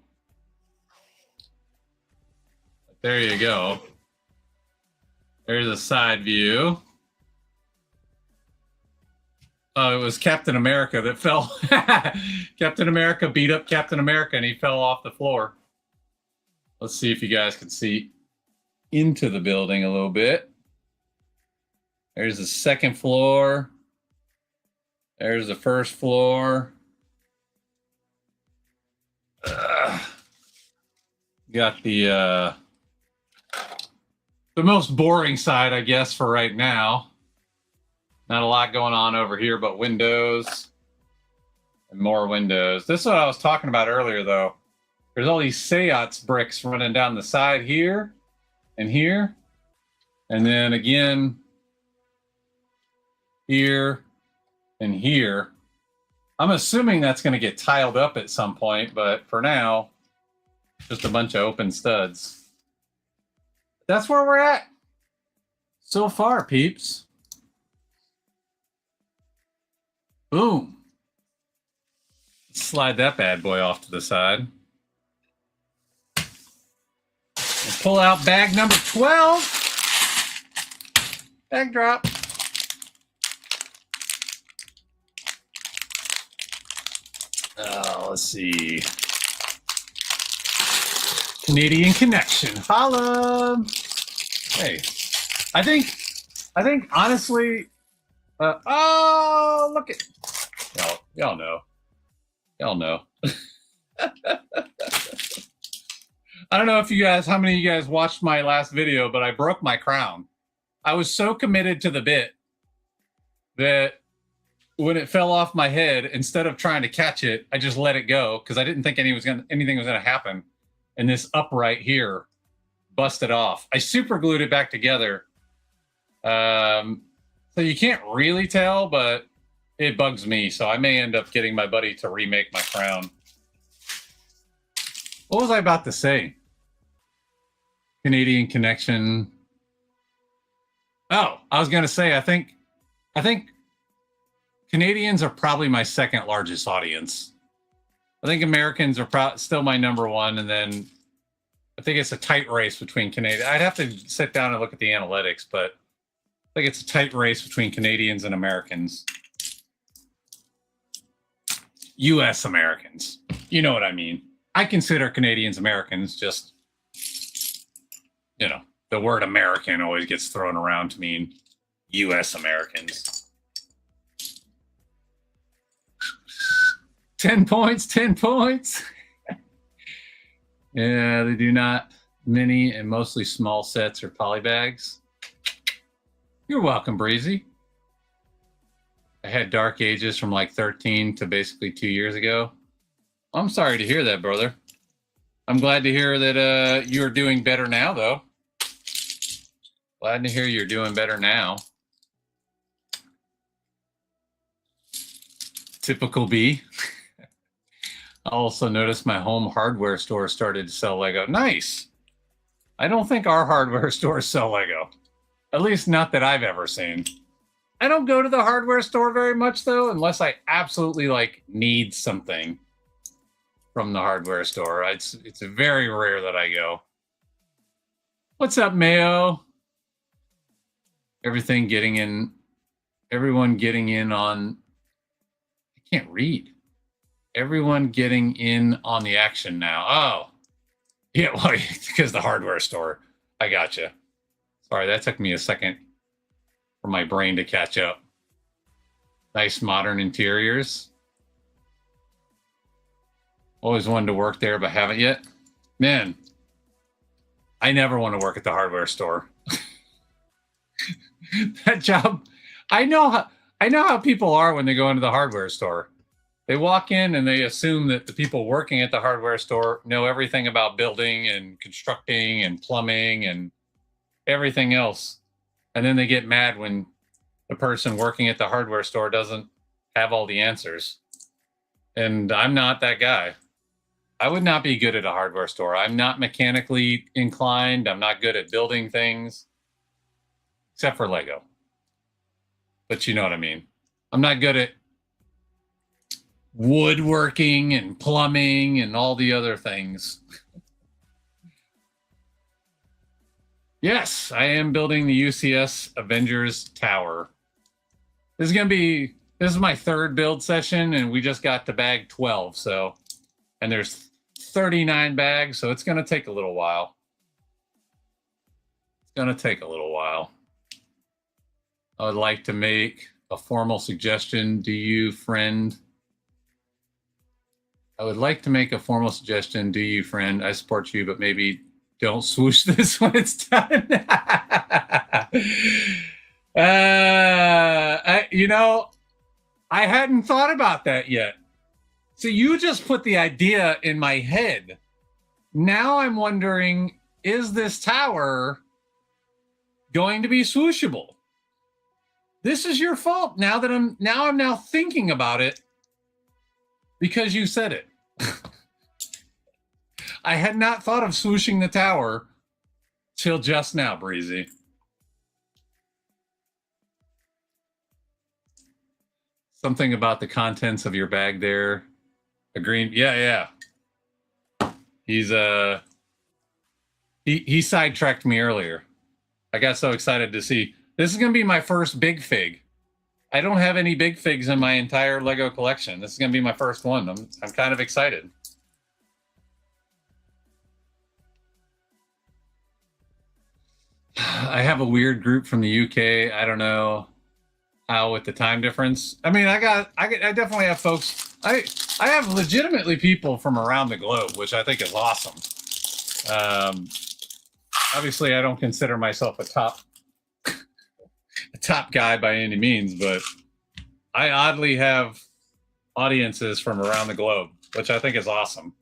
There you go. There's a side view. Oh, it was Captain America that fell. Captain America beat up Captain America and he fell off the floor. Let's see if you guys can see into the building a little bit. There's the second floor. There's the first floor. Got the most boring side, I guess, for right now. Not a lot going on over here, but windows and more windows. This is what I was talking about earlier, though. There's all these Seance bricks running down the side here and here. And then again, here and here. I'm assuming that's going to get tiled up at some point, but for now, just a bunch of open studs. That's where we're at so far, peeps. Boom. Slide that bad boy off to the side. And pull out bag number 12. Bag drop. Let's see. Canadian connection. Holla. Hey, I think honestly, oh, look at y'all know. I don't know if you guys, how many of you guys watched my last video, but I broke my crown. I was so committed to the bit that when it fell off my head, instead of trying to catch it, I just let it go because I didn't think anything was gonna happen. And this upright here busted off. I super glued it back together. So you can't really tell, but it bugs me. So I may end up getting my buddy to remake my crown. What was I about to say? Canadian connection. Oh, I was going to say, I think Canadians are probably my second largest audience. I think Americans are still my number one, and then I think it's a tight race between Canadians. I'd have to sit down and look at the analytics, but I think it's a tight race between Canadians and Americans. U.S. Americans. You know what I mean. I consider Canadians Americans, just, you know, the word American always gets thrown around to mean U.S. Americans. 10 points, 10 points. Yeah, they do not. Mini and mostly small sets or polybags. You're welcome, Breezy. I had Dark Ages from like 13 to basically 2 years ago. I'm sorry to hear that, brother. I'm glad to hear that you're doing better now, though. Glad to hear you're doing better now. Typical B. I also noticed my home hardware store started to sell Lego. Nice. I don't think our hardware stores sell Lego. At least not that I've ever seen. I don't go to the hardware store very much, though, unless I absolutely like need something from the hardware store. It's very rare that I go. What's up, Mayo? Everyone getting in on, I can't read. Everyone getting in on the action now. Oh, yeah, well, because the hardware store. I gotcha. Sorry, that took me a second for my brain to catch up. Nice modern interiors. Always wanted to work there, but haven't yet. Man, I never want to work at the hardware store. That job, I know how people are when they go into the hardware store. They walk in and they assume that the people working at the hardware store know everything about building and constructing and plumbing and everything else. And then they get mad when the person working at the hardware store doesn't have all the answers. And I'm not that guy. I would not be good at a hardware store. I'm not mechanically inclined. I'm not good at building things, except for Lego. But you know what I mean. I'm not good at woodworking and plumbing and all the other things. Yes, I am building the UCS Avengers Tower. This is my third build session, and we just got to bag 12. So, and there's 39 bags, so it's going to take a little while. It's going to take a little while. I would like to make a formal suggestion. Do you, friend? I would like to make a formal suggestion. Do you, friend? I support you, but maybe don't swoosh this when it's done. I hadn't thought about that yet. So you just put the idea in my head. Now I'm wondering, is this tower going to be swooshable? This is your fault. Now I'm now thinking about it because you said it. I had not thought of swooshing the tower till just now, Breezy. Something about the contents of your bag there. A green, yeah. He sidetracked me earlier. I got so excited to see. This is going to be my first big fig. I don't have any big figs in my entire Lego collection. This is going to be my first one. I'm kind of excited. I have a weird group from the UK. I don't know how with the time difference. I mean, I definitely have folks. I have legitimately people from around the globe, which I think is awesome. Obviously, I don't consider myself a top guy by any means, but I oddly have audiences from around the globe, which I think is awesome.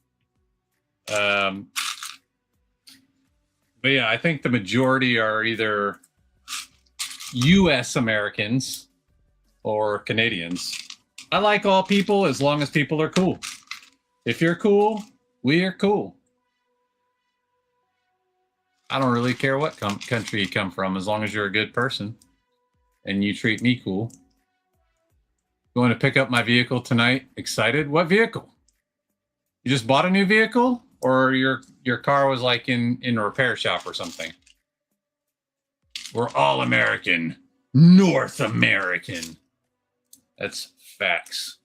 But yeah, I think the majority are either U.S. Americans or Canadians. I like all people as long as people are cool. If you're cool, we are cool. I don't really care what country you come from, as long as you're a good person and you treat me cool. Going to pick up my vehicle tonight. Excited? What vehicle? You just bought a new vehicle? Or your car was like in a repair shop or something? We're all American. North American. That's facts.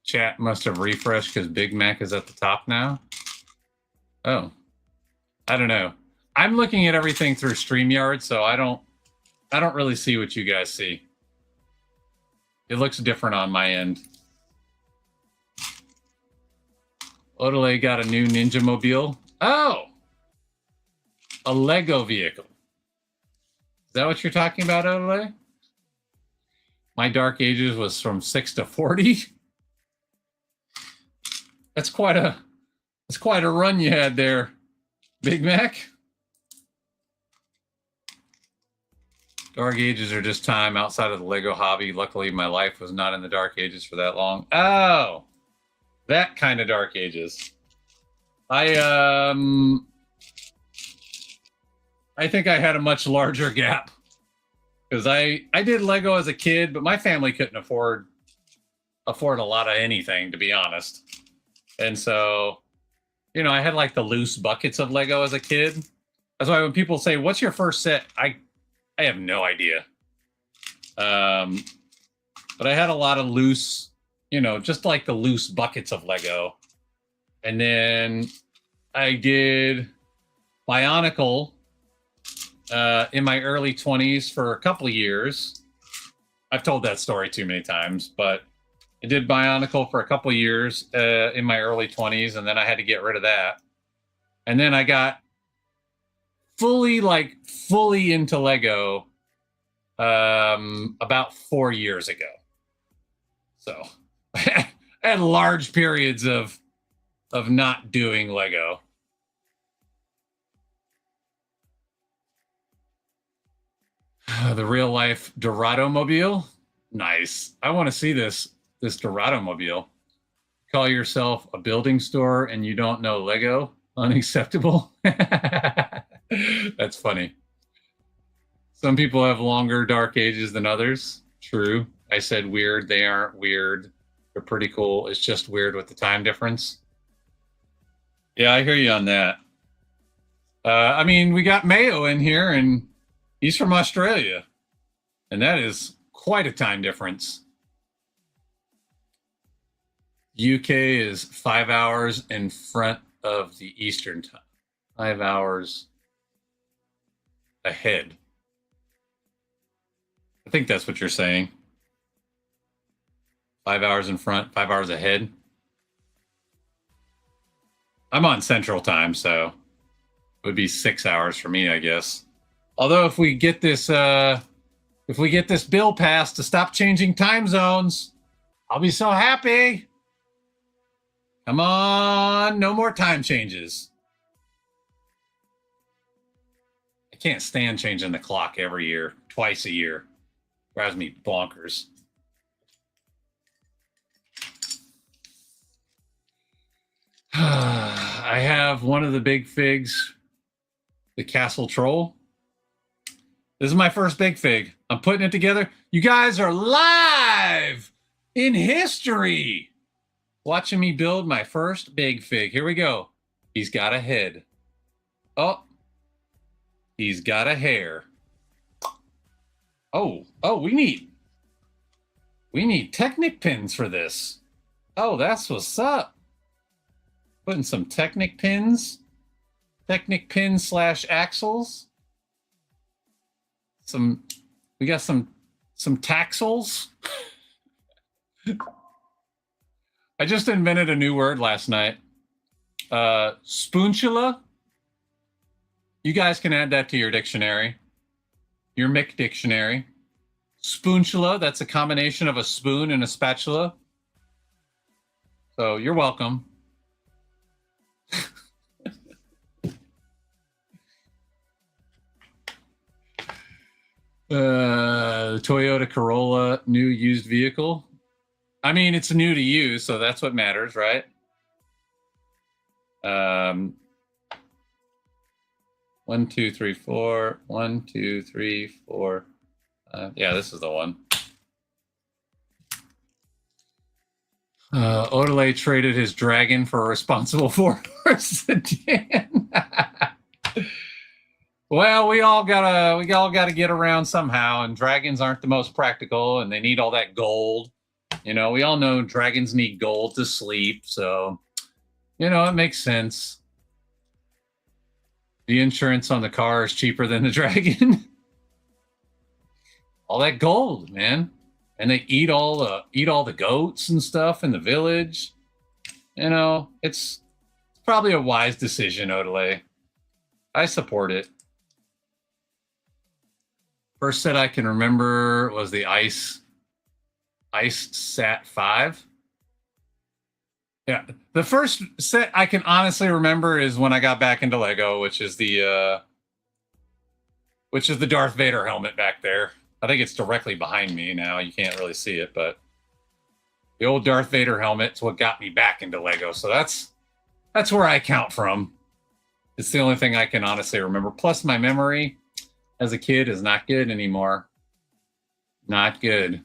Chat must have refreshed because Big Mac is at the top now. Oh, I don't know. I'm looking at everything through StreamYard, so I don't really see what you guys see. It looks different on my end. Odelay got a new Ninja Mobile. Oh, a Lego vehicle. Is that what you're talking about, Odelay? My Dark Ages was from 6 to 40. That's quite a run you had there, Big Mac. Dark Ages are just time outside of the Lego hobby. Luckily, my life was not in the Dark Ages for that long. Oh, that kind of Dark Ages. I think I had a much larger gap because I did Lego as a kid, but my family couldn't afford a lot of anything, to be honest. And so, you know, I had like the loose buckets of Lego as a kid. That's why when people say, "What's your first set?" I have no idea. But I had a lot of loose, you know, just like the loose buckets of Lego. And then I did Bionicle in my early 20s for a couple of years. I've told that story too many times, but I did Bionicle for a couple of years in my early 20s, and then I had to get rid of that. And then I got fully into Lego about 4 years ago. So I had large periods of not doing Lego. The real life Dorado Mobile. Nice. I want to see this Dorado Mobile. Call yourself a building store and you don't know Lego? Unacceptable. That's funny. Some people have longer Dark Ages than others. True. I said weird. They aren't weird. They're pretty cool. It's just weird with the time difference. Yeah, I hear you on that. I mean, we got Mayo in here, and he's from Australia. And that is quite a time difference. UK is 5 hours in front of the Eastern time. 5 hours ahead. I think that's what you're saying. 5 hours in front, 5 hours ahead. I'm on Central Time, so it would be 6 hours for me, I guess. Although if we get this bill passed to stop changing time zones, I'll be so happy. Come on, no more time changes. I can't stand changing the clock every year, twice a year. Drives me bonkers. I have one of the big figs, the Castle Troll. This is my first big fig. I'm putting it together. You guys are live in history watching me build my first big fig. Here we go. He's got a head. Oh, he's got a hair. Oh, we need Technic pins for this. Oh, that's what's up. Putting some Technic pins. Technic pins / axles. We got some taxels. I just invented a new word last night. Spoontula. You guys can add that to your dictionary. Your Mick dictionary. Spoontula, that's a combination of a spoon and a spatula. So you're welcome. Toyota Corolla, new used vehicle. I mean, it's new to you, so that's what matters, right? 1, 2, 3, 4. 1, 2, 3, 4. Yeah, this is the one. Odelay traded his dragon for a responsible 4-door sedan. Well, we all gotta get around somehow, and dragons aren't the most practical, and they need all that gold. You know, we all know dragons need gold to sleep, so you know it makes sense. The insurance on the car is cheaper than the dragon. All that gold, man. And they eat all the goats and stuff in the village. You know, it's probably a wise decision, Odelay. I support it. First set I can remember was the Ice Sat 5. Yeah, the first set I can honestly remember is when I got back into Lego, which is the Darth Vader helmet back there. I think it's directly behind me now. You can't really see it, but the old Darth Vader helmet's what got me back into Lego. So that's where I count from. It's the only thing I can honestly remember. Plus, my memory as a kid is not good anymore. Not good.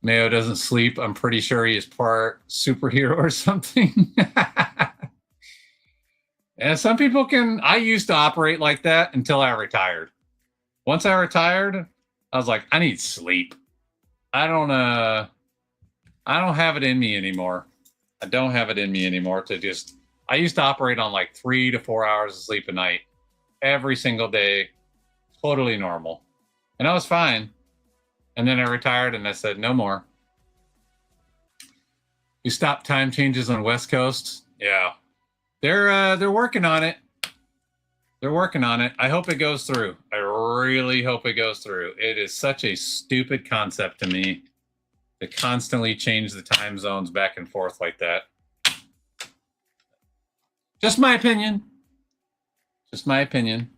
Mayo doesn't sleep. I'm pretty sure he is part superhero or something. And some people can. I used to operate like that until I retired. Once I retired, I was like, I need sleep. I don't have it in me anymore. I don't have it in me anymore to just. I used to operate on like 3 to 4 hours of sleep a night, every single day, totally normal, and I was fine. And then I retired, and I said, no more. We stopped time changes on West Coast. Yeah, they're working on it. They're working on it. I hope it goes through. I really hope it goes through. It is such a stupid concept to me to constantly change the time zones back and forth like that. Just my opinion. Just my opinion.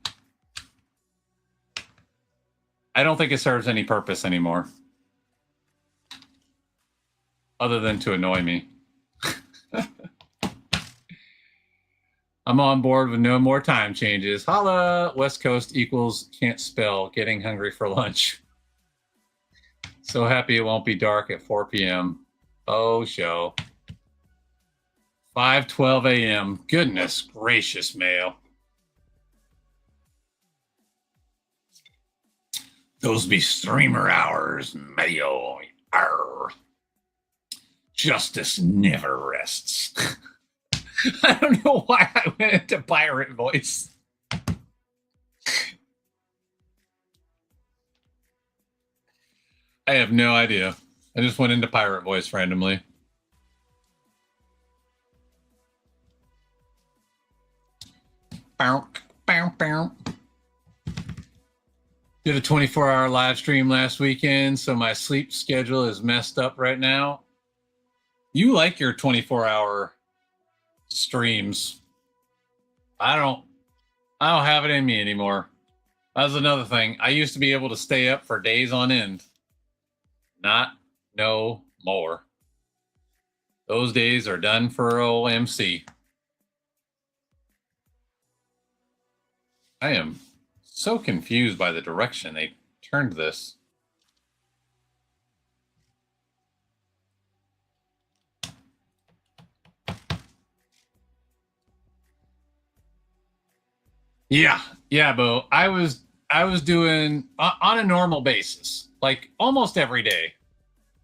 I don't think it serves any purpose anymore. Other than to annoy me. I'm on board with no more time changes. Holla, West Coast equals can't spell, getting hungry for lunch. So happy it won't be dark at 4 p.m. Oh, show. 5:12 a.m. Goodness gracious, Mayo. Those be streamer hours, Mayo. Arr. Justice never rests. I don't know why I went into pirate voice. I have no idea. I just went into pirate voice randomly. Bow, bow, bow. Did a 24-hour live stream last weekend, so my sleep schedule is messed up right now. You like your 24-hour streams. I don't have it in me anymore. That was another thing. I used to be able to stay up for days on end. Not no more. Those days are done for old MC. I am so confused by the direction they turned this. Yeah, Bo. I was doing on a normal basis, like almost every day.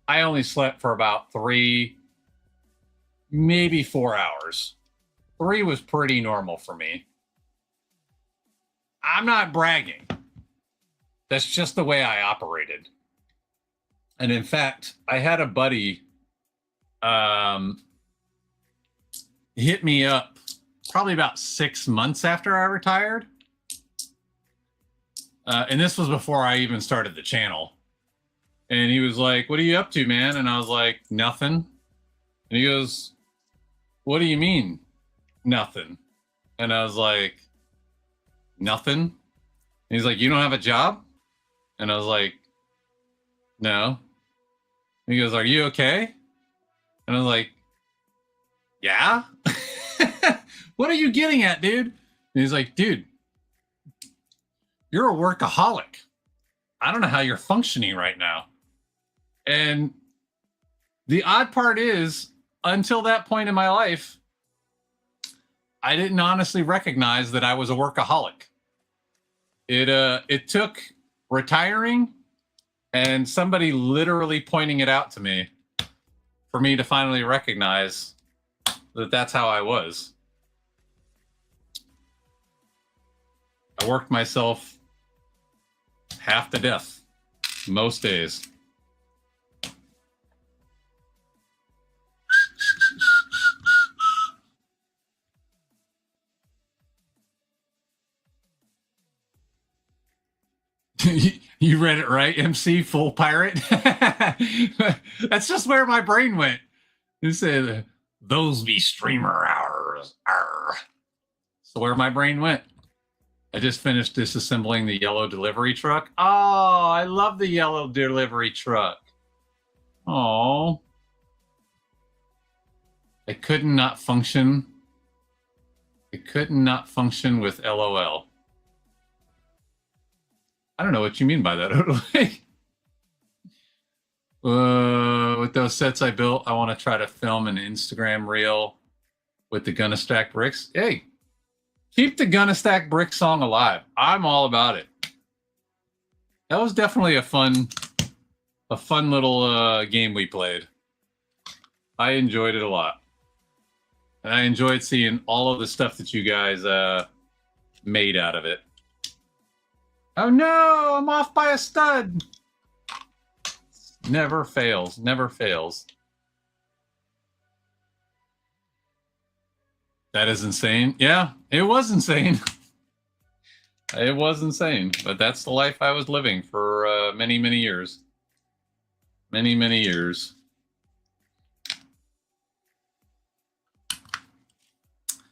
I only slept for about 3, maybe 4 hours. 3 was pretty normal for me. I'm not bragging. That's just the way I operated. And in fact, I had a buddy hit me up probably about 6 months after I retired. And this was before I even started the channel. And he was like, what are you up to, man? And I was like, nothing. And he goes, what do you mean, nothing? And I was like, nothing. And he's like, you don't have a job? And I was like, no. And he goes, are you okay? And I was like, yeah. What are you getting at, dude? And he's like, dude, you're a workaholic. I don't know how you're functioning right now. And the odd part is, until that point in my life, I didn't honestly recognize that I was a workaholic. It took retiring and somebody literally pointing it out to me for me to finally recognize that that's how I was. I worked myself half to death most days. You read it right, MC, full pirate. That's just where my brain went. You said, those be streamer hours. Arr. So where my brain went. I just finished disassembling the yellow delivery truck. Oh, I love the yellow delivery truck. Oh. It could not function. It could not function with LOL. I don't know what you mean by that. With those sets I built, I want to try to film an Instagram reel with the Gonna Stack Bricks. Hey, keep the Gonna Stack Brick song alive. I'm all about it. That was definitely a fun little game we played. I enjoyed it a lot. And I enjoyed seeing all of the stuff that you guys made out of it. Oh no, I'm off by a stud. Never fails, never fails. That is insane. Yeah, it was insane. It was insane, but that's the life I was living for many, many years. Many, many years.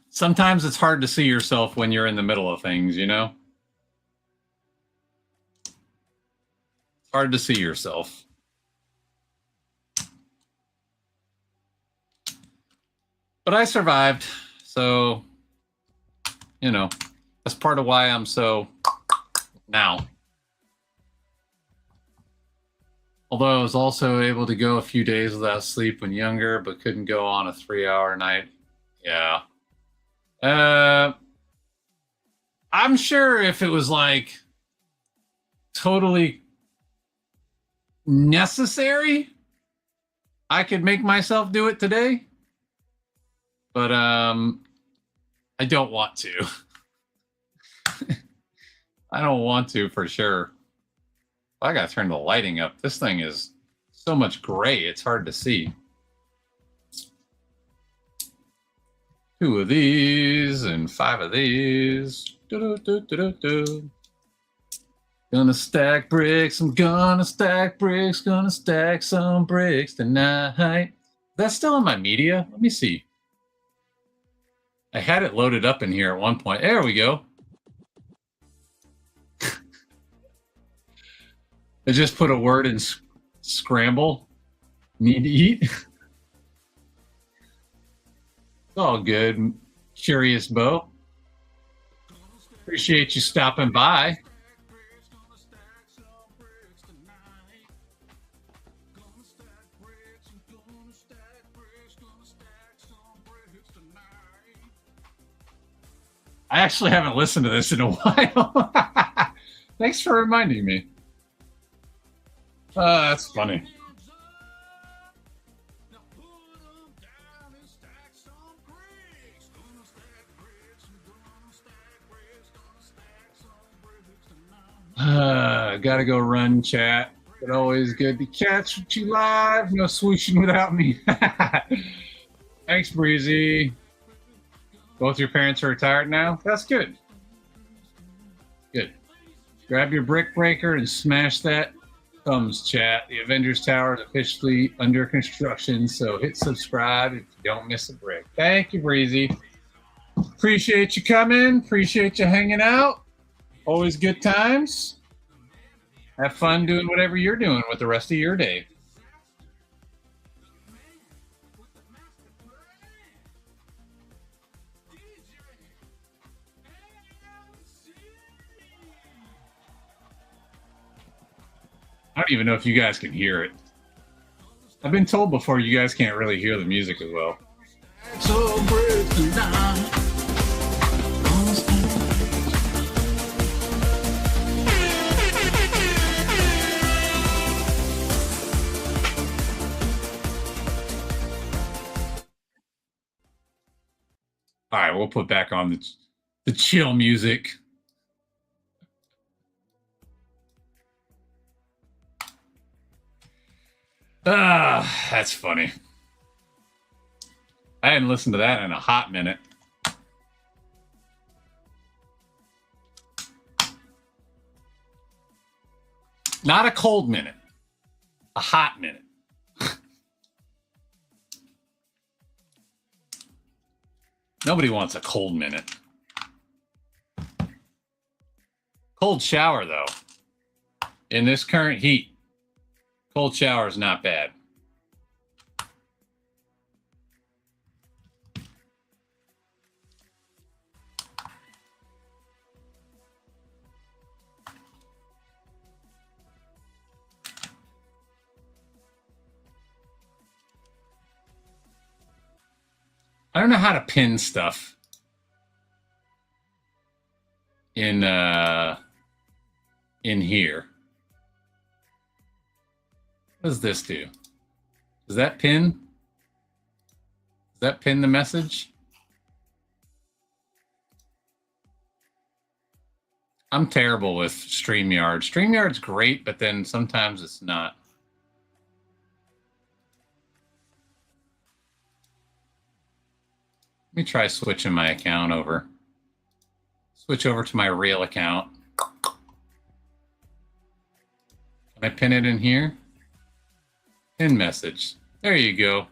Sometimes it's hard to see yourself when you're in the middle of things, you know? It's hard to see yourself. But I survived, so, you know, that's part of why I'm so now. Although I was also able to go a few days without sleep when younger, but couldn't go on a 3-hour night. Yeah. I'm sure if it was like totally necessary, I could make myself do it today. But I don't want to. I don't want to for sure. I gotta turn the lighting up. This thing is so much gray, it's hard to see. 2 of these and 5 of these. Gonna stack bricks. I'm gonna stack bricks. Gonna stack some bricks tonight. That's still in my media. Let me see. I had it loaded up in here at one point. There we go. I just put a word in scramble. Need to eat. It's all good. Curious Bo. Appreciate you stopping by. I actually haven't listened to this in a while. Thanks for reminding me. That's funny. Gotta go run, chat. But always good to catch you live. No swooshing without me. Thanks, Breezy. Both your parents are retired now? That's good. Good. Grab your brick breaker and smash that thumbs, chat. The Avengers Tower is officially under construction, so hit subscribe if you don't miss a brick. Thank you, Breezy. Appreciate you coming. Appreciate you hanging out. Always good times. Have fun doing whatever you're doing with the rest of your day. I don't even know if you guys can hear it. I've been told before you guys can't really hear the music as well. All right, we'll put back on the chill music. Ah, that's funny. I hadn't listened to that in a hot minute. Not a cold minute, a hot minute. Nobody wants a cold minute. Cold shower, though. In this current heat, cold shower is not bad. I don't know how to pin stuff in here. What does this do? Does that pin? Does that pin the message? I'm terrible with StreamYard. StreamYard's great, but then sometimes it's not. Let me try switching my account over. Switch over to my real account. Can I pin it in here? Pin message. There you go.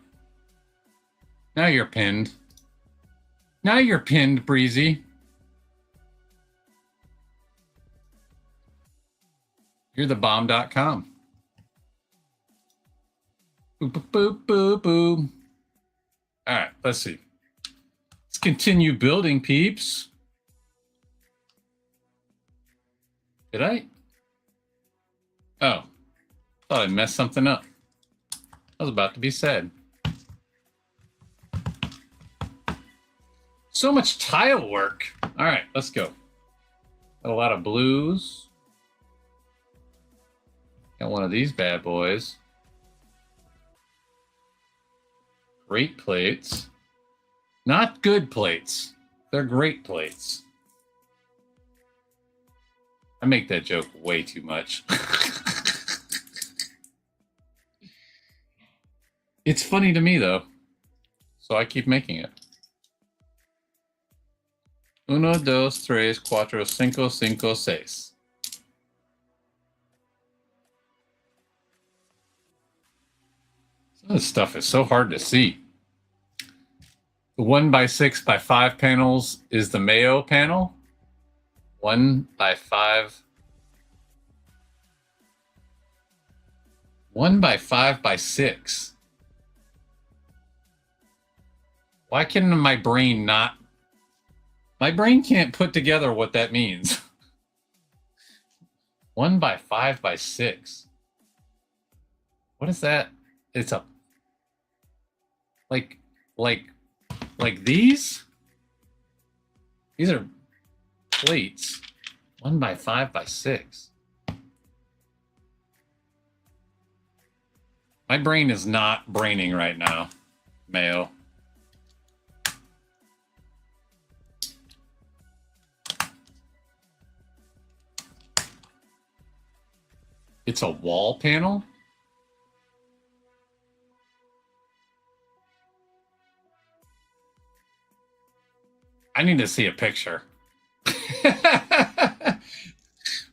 Now you're pinned. Now you're pinned, Breezy. You're the bomb.com. Boop, boop, boop, boop, boop. All right, let's see. Let's continue building, peeps. Did I? Oh, thought I messed something up. I was about to be sad. So much tile work. All right, let's go. Got a lot of blues. Got one of these bad boys. Great plates. Not good plates. They're great plates. I make that joke way too much. It's funny to me, though. So I keep making it. Uno, dos, tres, cuatro, cinco, cinco, seis. Some of this stuff is so hard to see. The 1x6x5 panels is the Mayo panel. 1x5. 1x5x6. Why can my brain not? My brain can't put together what that means. 1x5x6. What is that? It's a like these? These are plates. 1x5x6. My brain is not braining right now, Mayo. It's a wall panel? I need to see a picture.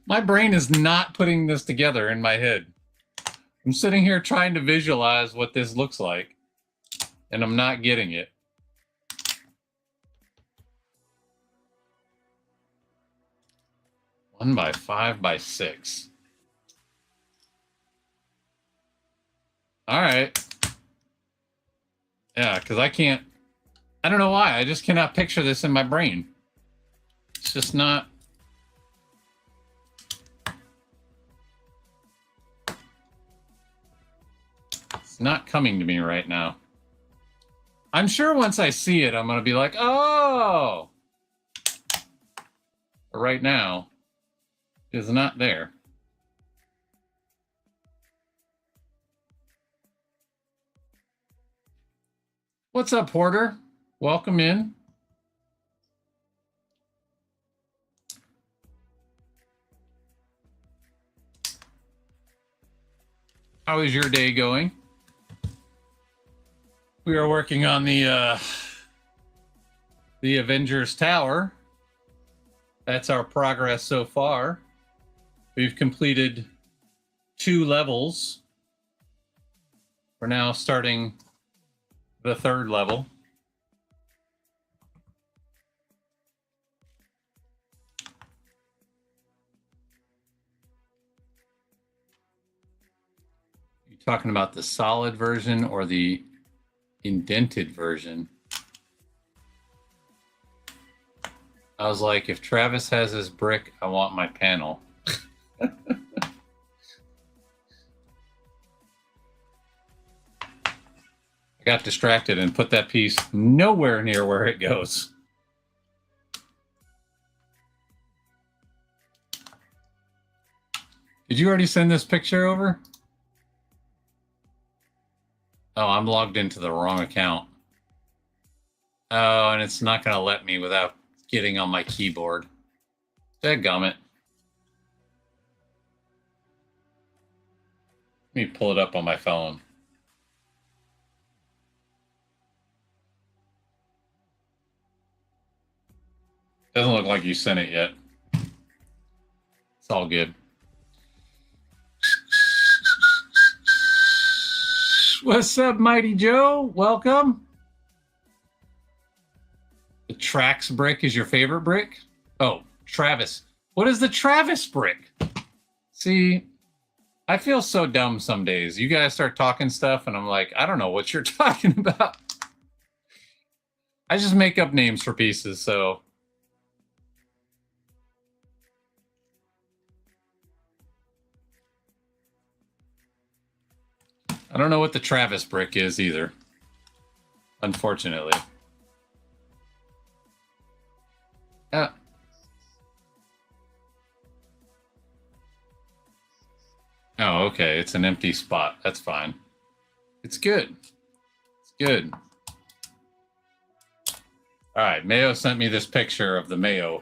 My brain is not putting this together in my head. I'm sitting here trying to visualize what this looks like, and I'm not getting it. One by 5x6. All right. Yeah, because I don't know why. I just cannot picture this in my brain. It's just not. It's not coming to me right now. I'm sure once I see it, I'm going to be like, oh. But right now, it's not there. What's up, Porter? Welcome in. How is your day going? We are working on the Avengers Tower. That's our progress so far. We've completed 2 levels. We're now starting the 3rd level. You talking about the solid version or the indented version? I was like, if Travis has his brick, I want my panel. I got distracted and put that piece nowhere near where it goes. Did you already send this picture over? Oh, I'm logged into the wrong account. Oh, and it's not going to let me without getting on my keyboard. Dadgummit. Let me pull it up on my phone. Doesn't look like you sent it yet. It's all good. What's up, Mighty Joe? Welcome. The Trax brick is your favorite brick? Oh, Travis. What is the Travis brick? See, I feel so dumb some days. You guys start talking stuff, and I'm like, I don't know what you're talking about. I just make up names for pieces, so... I don't know what the Travis brick is either, unfortunately. Oh, okay. It's an empty spot. That's fine. It's good. It's good. All right. Mayo sent me this picture of the Mayo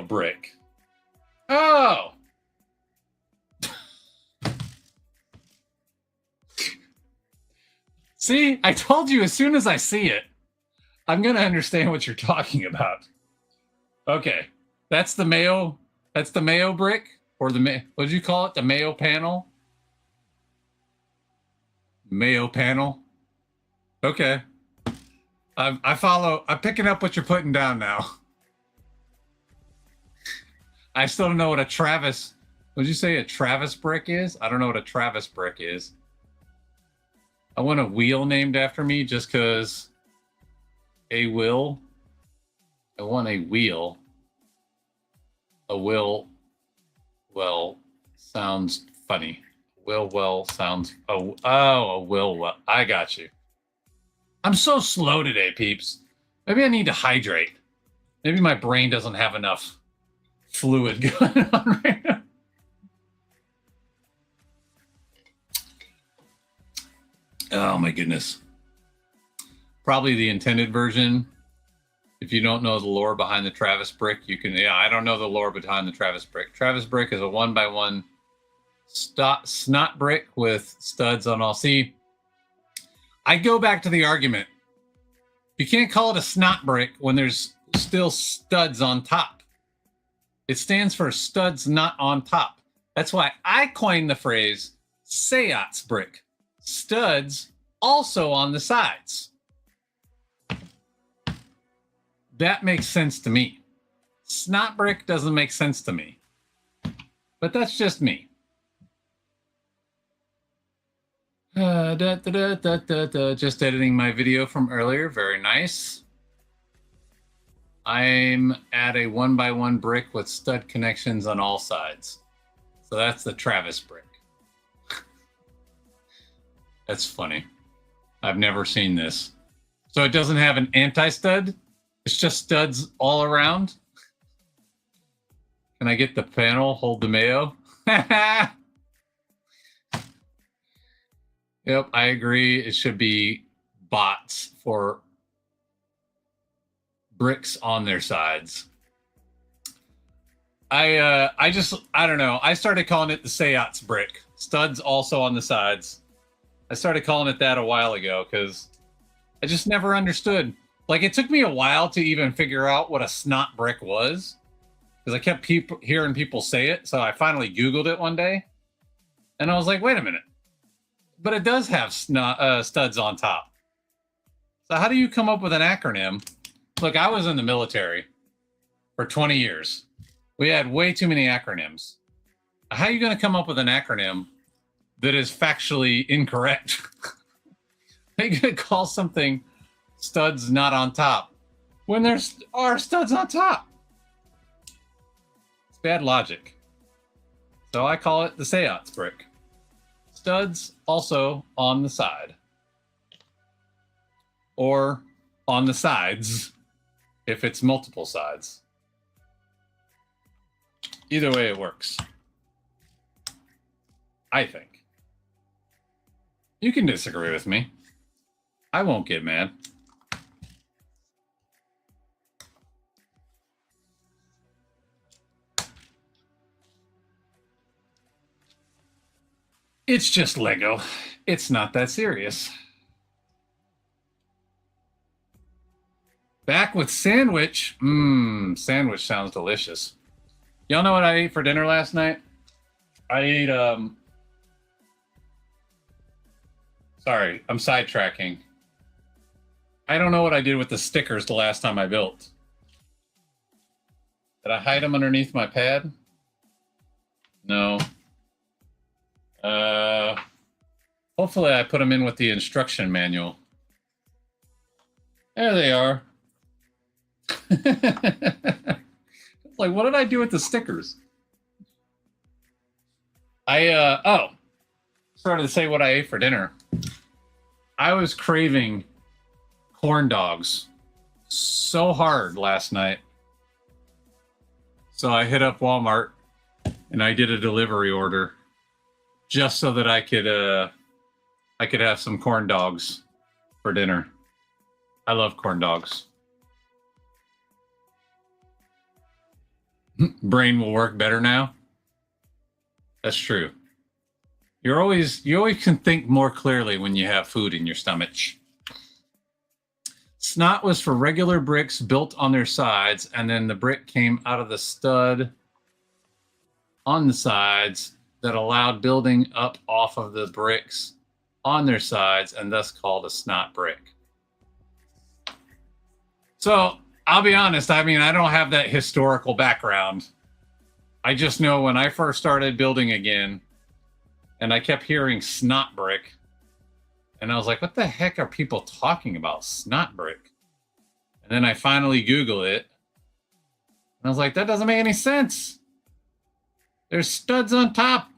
brick. Oh! See, I told you as soon as I see it, I'm going to understand what you're talking about. Okay. That's the Mayo brick, or what did you call it? The Mayo panel? Mayo panel. Okay. I follow. I'm picking up what you're putting down now. I still don't know what a Travis. Would you say a Travis brick is? I don't know what a Travis brick is. I want a wheel named after me just because a will. I want a wheel. A will, well, sounds funny. Will, well, sounds, a will, well. I got you. I'm so slow today, peeps. Maybe I need to hydrate. Maybe my brain doesn't have enough fluid going on right now. Oh my goodness. Probably the intended version. If you don't know the lore behind the Travis brick, you can, I don't know the lore behind the Travis brick. Travis brick is a 1x1 snot brick with studs on all. See, I go back to the argument. You can't call it a snot brick when there's still studs on top. It stands for studs not on top. That's why I coined the phrase seance brick. Studs also on the sides. That makes sense to me. Snot brick doesn't make sense to me. But that's just me. Just editing my video from earlier. Very nice. I'm at a 1x1 brick with stud connections on all sides. So that's the Travis brick. That's funny. I've never seen this. So it doesn't have an anti-stud? It's just studs all around? Can I get the panel? Hold the Mayo? Yep, I agree. It should be bots for bricks on their sides. I don't know. I started calling it the seance brick. Studs also on the sides. I started calling it that a while ago because I just never understood. Like, it took me a while to even figure out what a snot brick was because I kept hearing people say it. So I finally Googled it one day, and I was like, wait a minute. But it does have studs on top. So how do you come up with an acronym? Look, I was in the military for 20 years. We had way too many acronyms. How are you going to come up with an acronym that is factually incorrect? How are you going to call something studs not on top when there are studs on top? It's bad logic. So I call it the seance brick. Studs also on the side. Or on the sides if it's multiple sides. Either way it works, I think. You can disagree with me. I won't get mad. It's just Lego. It's not that serious. Back with sandwich. Sandwich sounds delicious. Y'all know what I ate for dinner last night? I ate, sorry, I'm sidetracking. I don't know what I did with the stickers the last time I built. Did I hide them underneath my pad? No. Hopefully I put them in with the instruction manual. There they are. Like, what did I do with the stickers? Started to say what I ate for dinner. I was craving corn dogs so hard last night. So I hit up Walmart and I did a delivery order just so that I could have some corn dogs for dinner. I love corn dogs. Brain will work better now. That's true. You always can think more clearly when you have food in your stomach. Snot was for regular bricks built on their sides, and then the brick came out of the stud on the sides that allowed building up off of the bricks on their sides, and thus called a snot brick. So I'll be honest, I mean, I don't have that historical background. I just know when I first started building again, and I kept hearing snot brick, and I was like, what the heck are people talking about, snot brick? And then I finally Google it, and I was like, that doesn't make any sense. There's studs on top.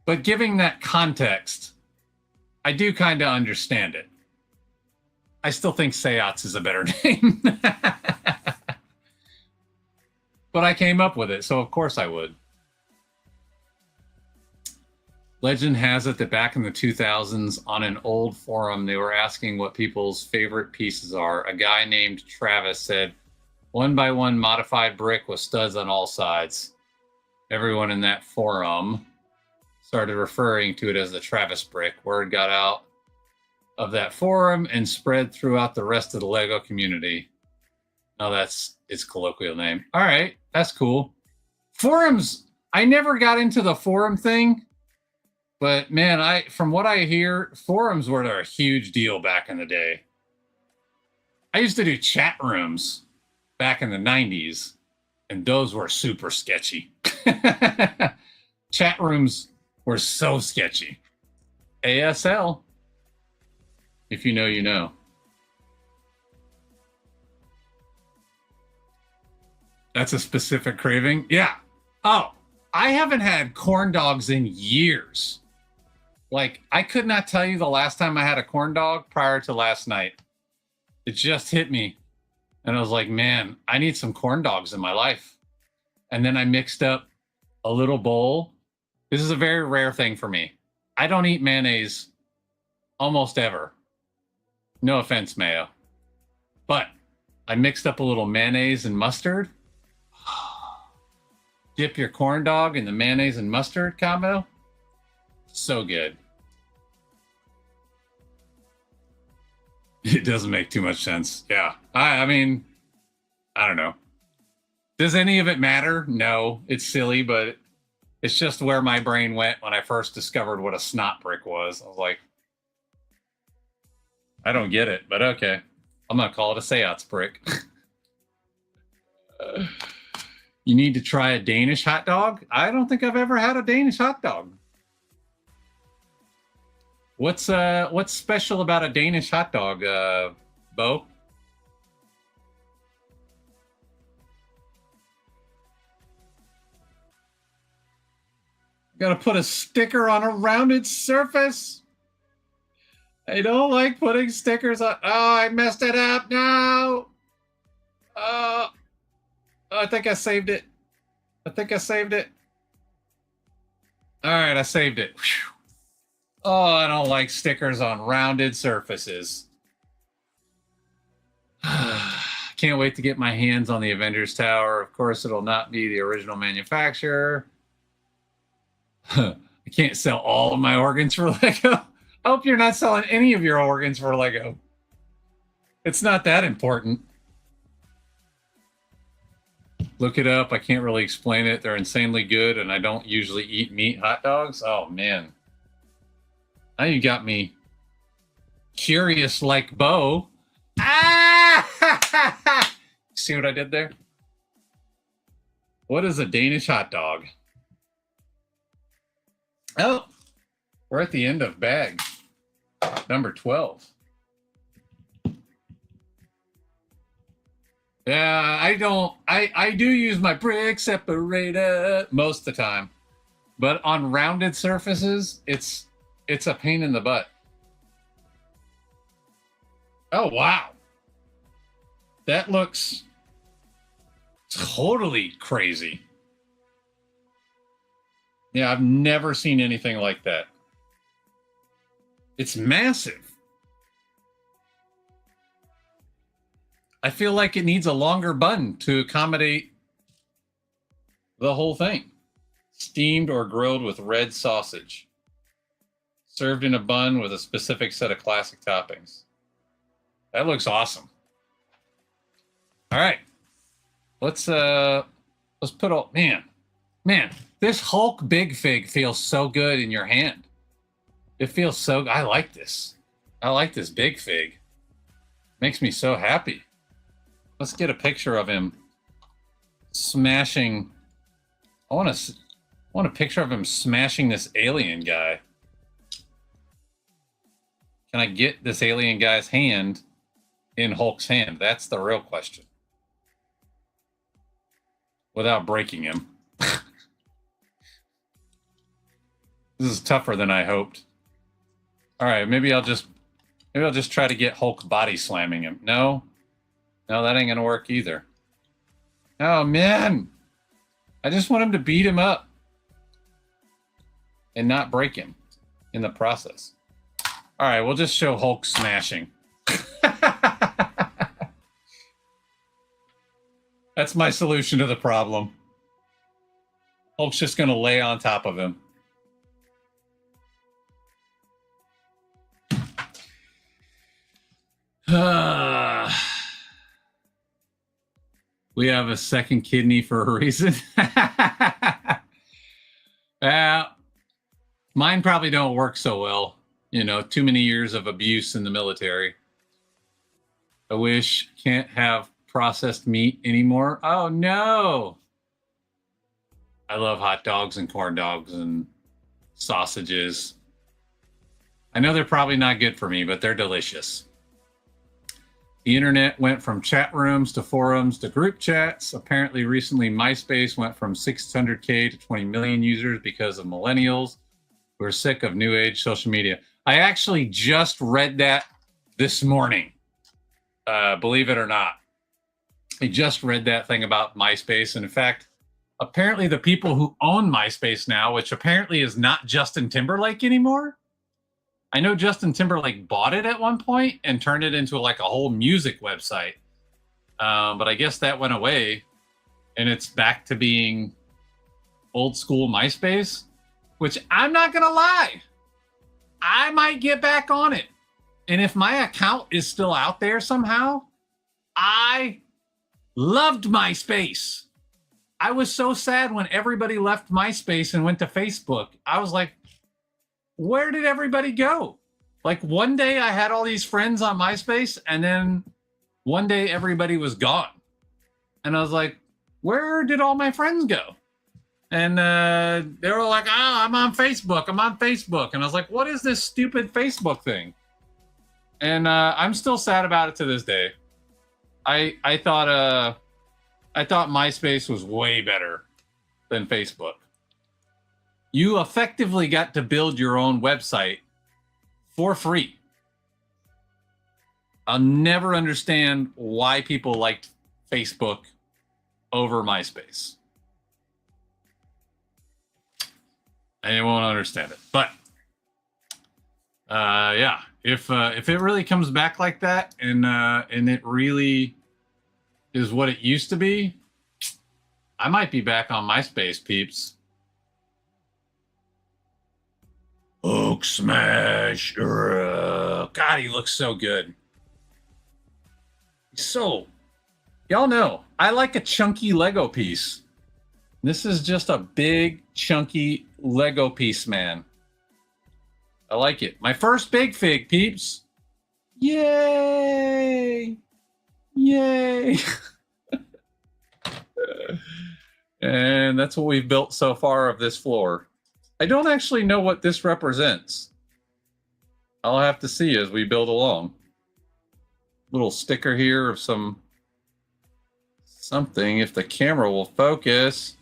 But giving that context, I do kind of understand it. I still think Seance is a better name. But I came up with it, so of course I would. Legend has it that back in the 2000s, on an old forum, they were asking what people's favorite pieces are. A guy named Travis said, 1x1 modified brick with studs on all sides. Everyone in that forum started referring to it as the Travis brick. Word got out of that forum and spread throughout the rest of the Lego community. No, that's its colloquial name. All right, that's cool. Forums, I never got into the forum thing, but man, from what I hear, forums were a huge deal back in the day. I used to do chat rooms back in the 90s, and those were super sketchy. Chat rooms were so sketchy. ASL. If you know, you know. That's a specific craving? Yeah. Oh, I haven't had corn dogs in years. Like, I could not tell you the last time I had a corn dog prior to last night. It just hit me. And I was like, man, I need some corn dogs in my life. And then I mixed up a little bowl. This is a very rare thing for me. I don't eat mayonnaise almost ever. No offense, mayo. But I mixed up a little mayonnaise and mustard. Dip your corn dog in the mayonnaise and mustard combo. So good. It doesn't make too much sense. Yeah. I mean, I don't know. Does any of it matter? No, it's silly, but it's just where my brain went when I first discovered what a snot brick was. I was like, I don't get it, but okay. I'm going to call it a seance brick. You need to try a Danish hot dog? I don't think I've ever had a Danish hot dog. What's special about a Danish hot dog, Bo? Gotta put a sticker on a rounded surface. I don't like putting stickers on. Oh, I messed it up. No. I think I saved it. All right, I saved it. Whew. Oh, I don't like stickers on rounded surfaces. Can't wait to get my hands on the Avengers Tower. Of course, it'll not be the original manufacturer. I can't sell all of my organs for Lego. I hope you're not selling any of your organs for Lego. It's not that important. Look it up. I can't really explain it. They're insanely good, and I don't usually eat meat hot dogs. Oh, man. Now you got me curious like Bo. Ah! See what I did there? What is a Danish hot dog? Oh, we're at the end of bag number 12. Yeah, I do use my brick separator most of the time, but on rounded surfaces, it's a pain in the butt. Oh, wow. That looks totally crazy. Yeah, I've never seen anything like that. It's massive. I feel like it needs a longer bun to accommodate the whole thing. Steamed or grilled with red sausage. Served in a bun with a specific set of classic toppings. That looks awesome. All right. Let's put all, man, this Hulk Big Fig feels so good in your hand. It feels so, I like this. I like this Big Fig. Makes me so happy. Let's get a picture of him smashing. I want a picture of him smashing this alien guy. Can I get this alien guy's hand in Hulk's hand? That's the real question. Without breaking him. This is tougher than I hoped. All right, maybe I'll just try to get Hulk body slamming him. No, that ain't gonna work either. Oh man, I just want him to beat him up and not break him in the process. All right, we'll just show Hulk smashing. That's my solution to the problem. Hulk's just gonna lay on top of him. We have a second kidney for a reason. Mine probably don't work so well. You know, too many years of abuse in the military. I wish can't have processed meat anymore. Oh no. I love hot dogs and corn dogs and sausages. I know they're probably not good for me, but they're delicious. The internet went from chat rooms to forums to group chats. Apparently, recently, MySpace went from 600K to 20 million users because of millennials who are sick of new age social media. I actually just read that this morning, believe it or not. I just read that thing about MySpace. And in fact, apparently the people who own MySpace now, which apparently is not Justin Timberlake anymore. I know Justin Timberlake bought it at one point and turned it into like a whole music website. But I guess that went away and it's back to being old school MySpace. which I'm not going to lie, I might get back on it. And if my account is still out there somehow, I loved MySpace. I was so sad when everybody left MySpace and went to Facebook. I was like, where did everybody go? Like one day I had all these friends on MySpace, and then one day everybody was gone. And I was like, where did all my friends go? And they were like, I'm on Facebook. I'm on Facebook. And I was like, what is this stupid Facebook thing? And I'm still sad about it to this day. I thought MySpace was way better than Facebook. You effectively got to build your own website for free. I'll never understand why people liked Facebook over MySpace. I won't understand it. But yeah, if it really comes back like that, and it really is what it used to be, I might be back on MySpace, peeps. Hulk smash! God, he looks so good. So, y'all know I like a chunky Lego piece. This is just a big, chunky Lego piece, man. I like it. My first big fig, peeps. Yay! Yay! And that's what we've built so far of this floor. I don't actually know what this represents. I'll have to see as we build along. Little sticker here of something, if the camera will focus.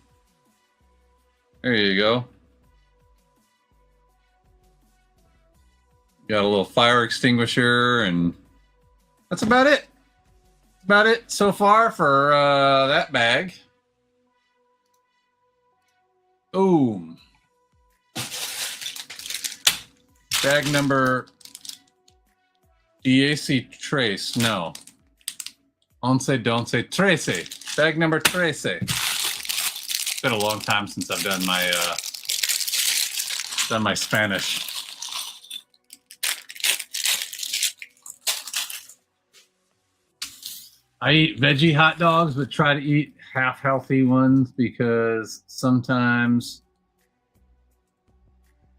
There you go. Got a little fire extinguisher, and that's about it. About it so far for that bag. Boom. Bag number DAC Trace. No. Once don't say Trace. Bag number Trace. It's been a long time since I've done my Spanish. I eat veggie hot dogs, but try to eat half healthy ones because sometimes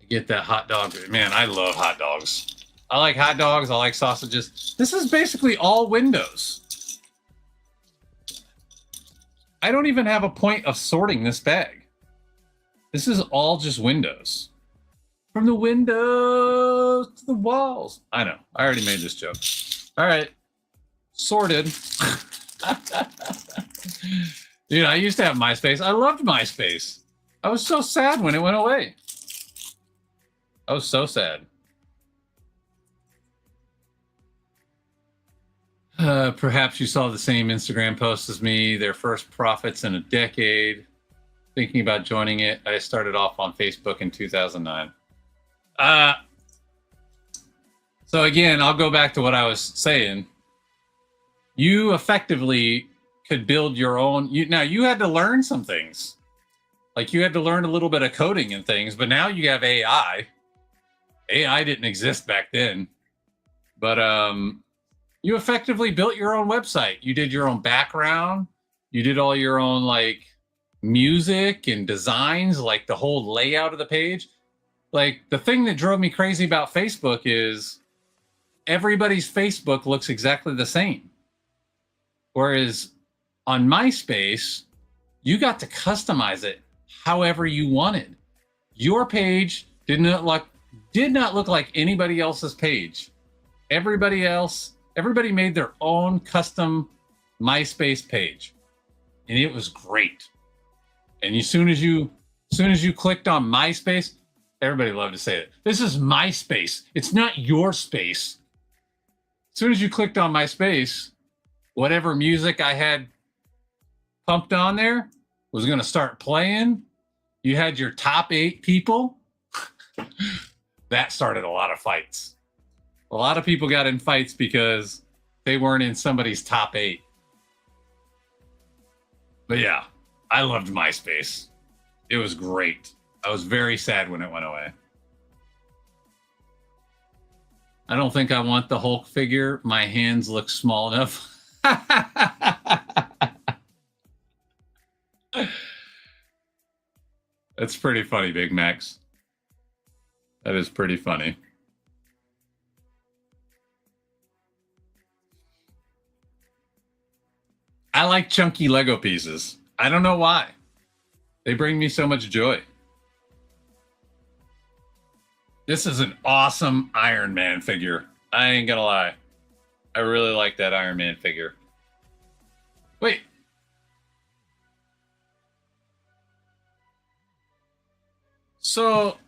I get that hot dog. Man, I love hot dogs. I like hot dogs. I like sausages. This is basically all windows. I don't even have a point of sorting this bag. This is all just windows. From the windows to the walls. I know. I already made this joke. All right. Sorted. Dude, I used to have MySpace. I loved MySpace. I was so sad when it went away. I was so sad. Perhaps you saw the same Instagram post as me. Their first profits in a decade. Thinking about joining it. I started off on Facebook in 2009. So again, I'll go back to what I was saying. You effectively could build your own. Now you had to learn some things. Like you had to learn a little bit of coding and things, but now you have AI. AI didn't exist back then. But you effectively built your own website. You did your own background. You did all your own like music and designs, like the whole layout of the page. Like the thing that drove me crazy about Facebook is everybody's Facebook looks exactly the same. Whereas on MySpace, you got to customize it however you wanted. Your page did not look like anybody else's page. Everybody made their own custom MySpace page. And it was great. And as soon as you clicked on MySpace, everybody loved to say it. This is MySpace. It's not your space. As soon as you clicked on MySpace, whatever music I had pumped on there was going to start playing. You had your top 8 people. That started a lot of fights. A lot of people got in fights because they weren't in somebody's top 8. But yeah, I loved MySpace. It was great. I was very sad when it went away. I don't think I want the Hulk figure. My hands look small enough. That's pretty funny, Big Max. That is pretty funny. I like chunky Lego pieces. I don't know why. They bring me so much joy. This is an awesome Iron Man figure. I ain't gonna lie. I really like that Iron Man figure. Wait. So,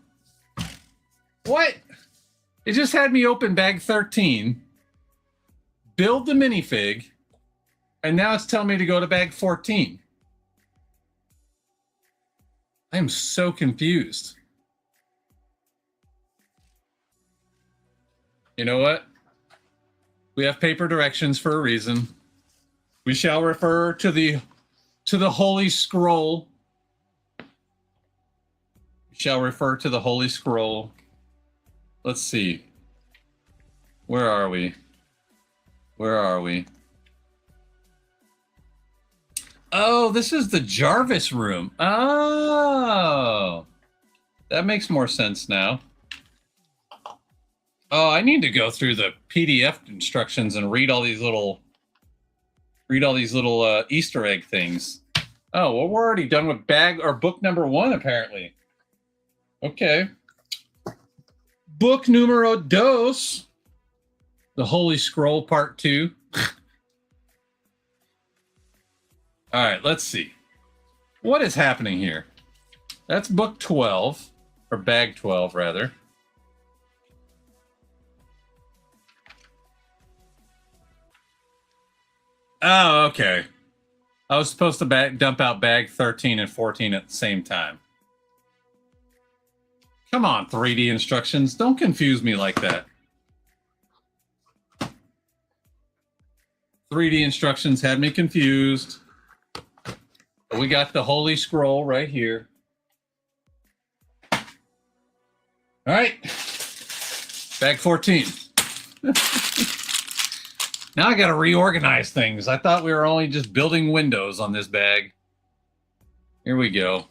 what? It just had me open bag 13, build the minifig, and now it's telling me to go to bag 14. I am so confused. You know what? We have paper directions for a reason. We shall refer to the Holy Scroll. We shall refer to the Holy Scroll. Let's see. Where are we? Where are we? Oh, this is the Jarvis room. Oh, that makes more sense now. Oh, I need to go through the PDF instructions and read all these little Easter egg things. Oh, well, we're already done with bag or book number 1, apparently. Okay. Book numero dos. The Holy Scroll Part 2. All right, let's see. What is happening here? That's book 12, or bag 12, rather. Oh, okay. I was supposed to dump out bag 13 and 14 at the same time. Come on, 3D instructions. Don't confuse me like that. 3D instructions had me confused. But we got the Holy Scroll right here. All right. Bag 14. Now I got to reorganize things. I thought we were only just building windows on this bag. Here we go.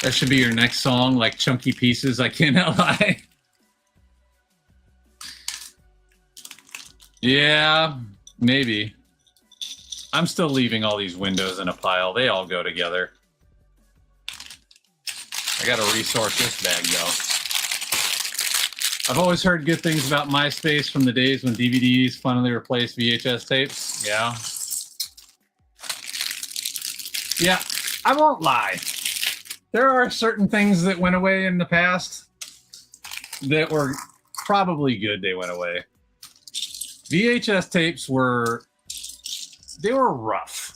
That should be your next song, like Chunky Pieces. I cannot lie. Yeah, maybe. I'm still leaving all these windows in a pile. They all go together. I got to resort this bag, though. I've always heard good things about MySpace from the days when DVDs finally replaced VHS tapes. Yeah. Yeah, I won't lie. There are certain things that went away in the past that were probably good they went away. VHS tapes were rough.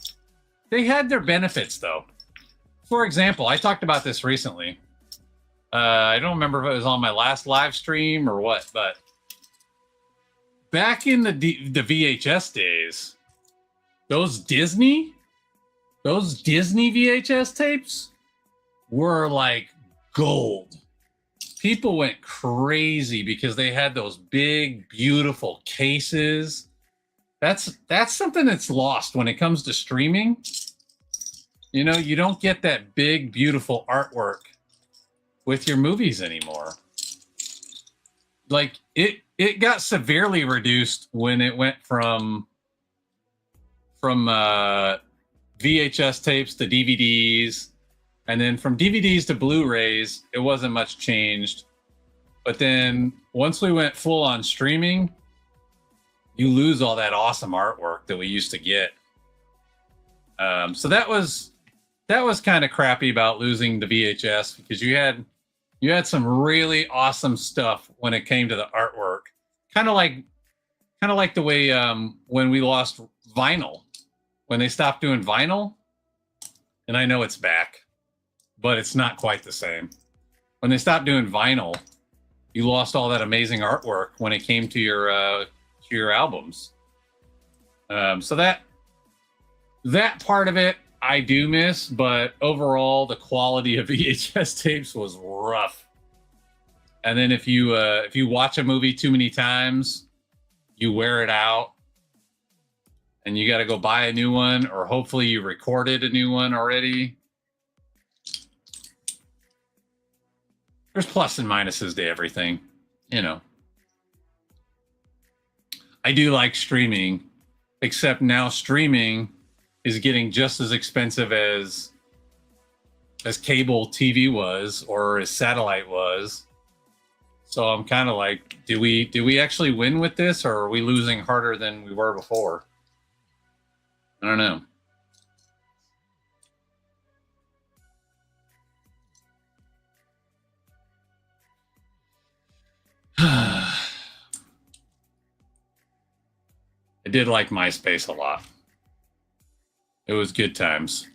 They had their benefits, though. For example, I talked about this recently. I don't remember if it was on my last live stream or what, but back in the VHS days, those Disney VHS tapes were like gold. People went crazy because they had those big, beautiful cases. That's something that's lost when it comes to streaming. You know, you don't get that big, beautiful artwork with your movies anymore. Like it got severely reduced when it went from VHS tapes to DVDs, and then from DVDs to Blu-rays, it wasn't much changed. But then once we went full on streaming, you lose all that awesome artwork that we used to get. So that was kind of crappy about losing the VHS, because you had some really awesome stuff when it came to the artwork. Kind of like the way when we lost vinyl, when they stopped doing vinyl. And I know it's back, but it's not quite the same. When they stopped doing vinyl, you lost all that amazing artwork when it came to your albums. So that part of it I do miss, but overall the quality of VHS tapes was rough. And then if you watch a movie too many times, you wear it out, and you got to go buy a new one, or hopefully you recorded a new one already. There's plus and minuses to everything, you know. I do like streaming, except now streaming is getting just as expensive as cable TV was or as satellite was. So I'm kind of like, do we actually win with this, or are we losing harder than we were before? I don't know. I did like MySpace a lot. It was good times.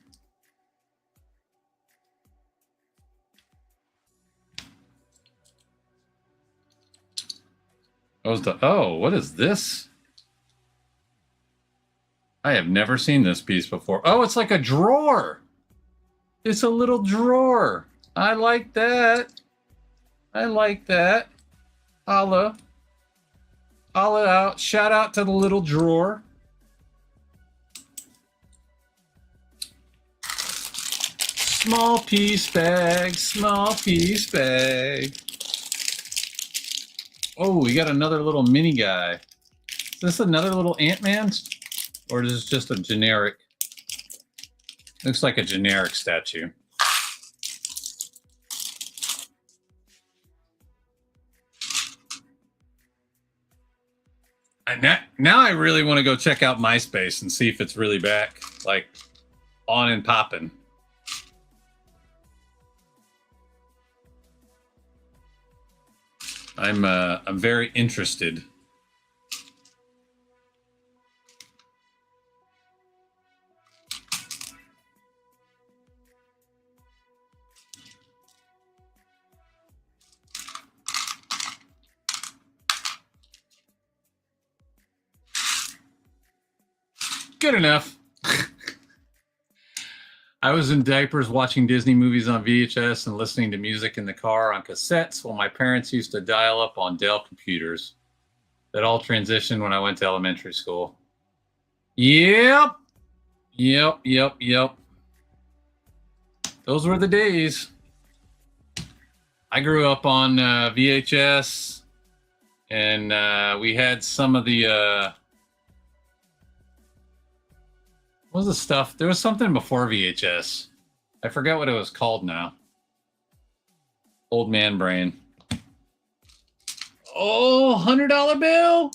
What is this? I have never seen this piece before. Oh, it's like a drawer. It's a little drawer. I like that. I like that. Holla. Holla out. Shout out to the little drawer. Small piece bag. Small piece bag. Oh, we got another little mini guy. Is this another little Ant-Man? Or is this just a generic? Looks like a generic statue. Now I really want to go check out MySpace and see if it's really back, like on and popping. I'm very interested. Good enough. I was in diapers watching Disney movies on VHS and listening to music in the car on cassettes while my parents used to dial up on Dell computers. That all transitioned when I went to elementary school. Yep. Those were the days. I grew up on VHS, and we had some of the... what was the stuff? There was something before VHS. I forget what it was called now. Old man brain. Oh, $100 bill.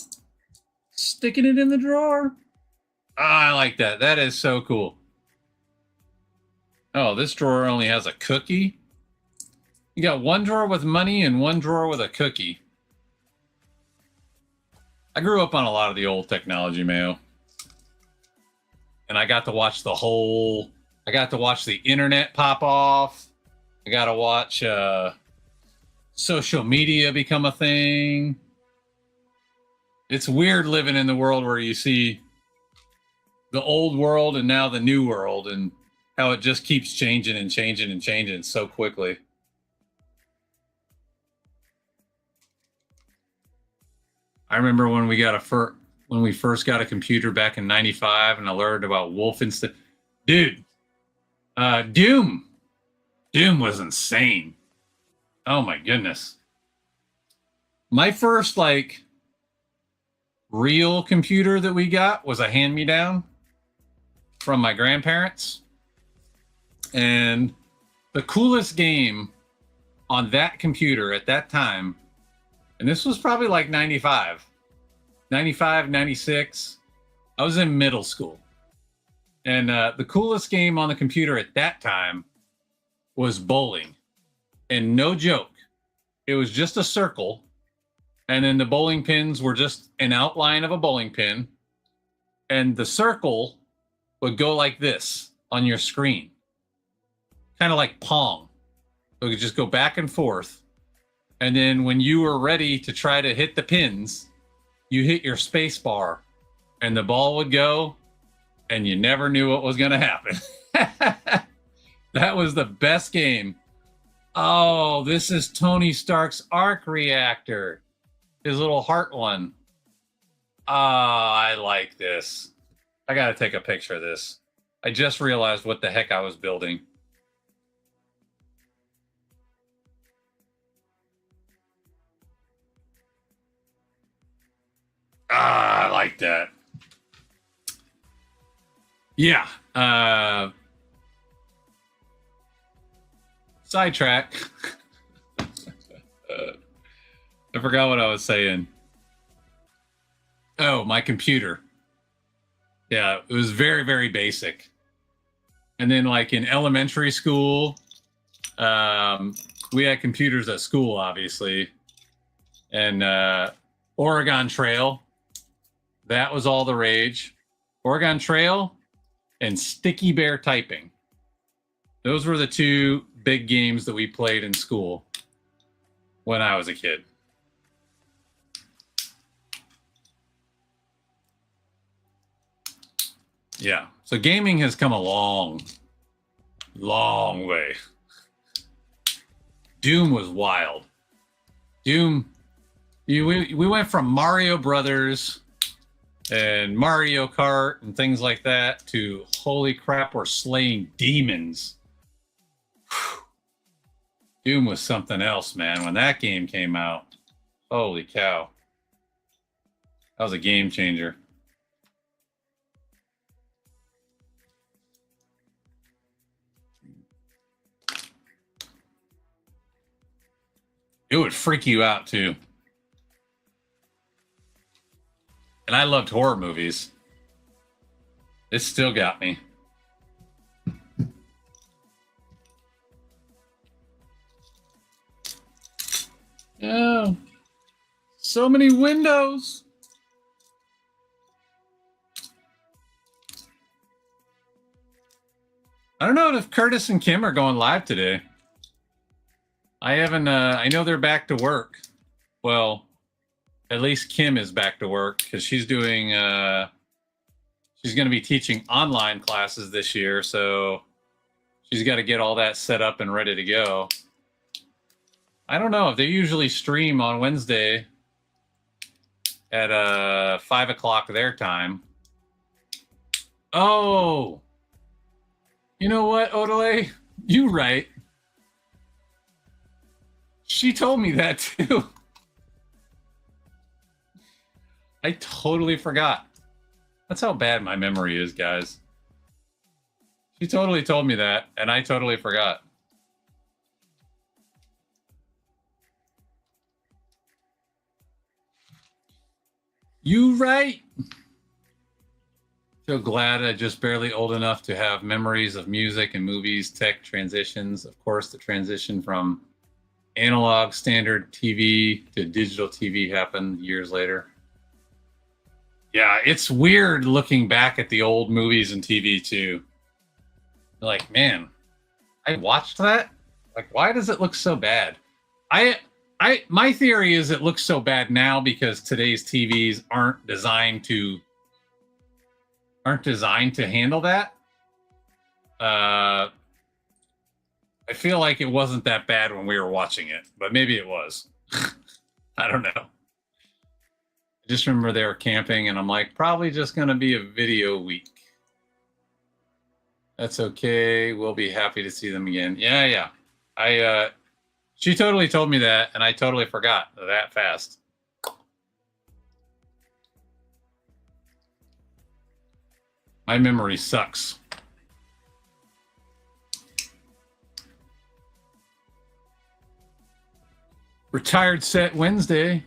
Sticking it in the drawer. Ah, I like that. That is so cool. Oh, this drawer only has a cookie. You got one drawer with money and one drawer with a cookie. I grew up on a lot of the old technology, Mayo. And I got to watch I got to watch the internet pop off. I got to watch social media become a thing. It's weird living in the world where you see the old world and now the new world, and how it just keeps changing and changing and changing so quickly. I remember when we first got a computer back in '95, and I learned about Wolfenstein. Dude, Doom was insane. Oh my goodness. My first real computer that we got was a hand-me-down from my grandparents. And the coolest game on that computer at that time, and this was probably like 95, 96. I was in middle school. And the coolest game on the computer at that time was bowling. And no joke, it was just a circle. And then the bowling pins were just an outline of a bowling pin. And the circle would go like this on your screen. Kind of like Pong. It would just go back and forth. And then when you were ready to try to hit the pins, you hit your space bar and the ball would go, and you never knew what was going to happen. That was the best game. Oh, this is Tony Stark's arc reactor. His little heart one. Oh, I like this. I gotta take a picture of this. I just realized what the heck I was building. Ah, I like that. Yeah. Sidetrack. I forgot what I was saying. Oh, my computer. Yeah, it was very, very basic. And then, like in elementary school, we had computers at school, obviously. And Oregon Trail, that was all the rage. Oregon Trail and Sticky Bear Typing. Those were the two big games that we played in school when I was a kid. Yeah. So gaming has come a long, long way. Doom was wild. Doom, we went from Mario Brothers and Mario Kart and things like that to holy crap, we're slaying demons. Doom was something else, man. When that game came out, holy cow. That was a game changer. It would freak you out too. And I loved horror movies. It still got me. Oh, so many windows. I don't know if Curtis and Kim are going live today. I haven't, I know they're back to work. Well, at least Kim is back to work because she's doing, she's going to be teaching online classes this year. So she's got to get all that set up and ready to go. I don't know if they usually stream on Wednesday at 5 o'clock their time. Oh, you know what, Odelay? You right. She told me that too. I totally forgot. That's how bad my memory is, guys. She totally told me that, and I totally forgot. You right. So glad I just barely old enough to have memories of music and movies, tech transitions. Of course, the transition from analog standard TV to digital TV happened years later. Yeah, it's weird looking back at the old movies and TV too. Like, man, I watched that. Like, why does it look so bad? My theory is it looks so bad now because today's TVs aren't designed to handle that. I feel like it wasn't that bad when we were watching it, but maybe it was. I don't know. I just remember they were camping, and I'm like, probably just going to be a video week. That's okay. We'll be happy to see them again. Yeah. She totally told me that, and I totally forgot that fast. My memory sucks. Retired set Wednesday.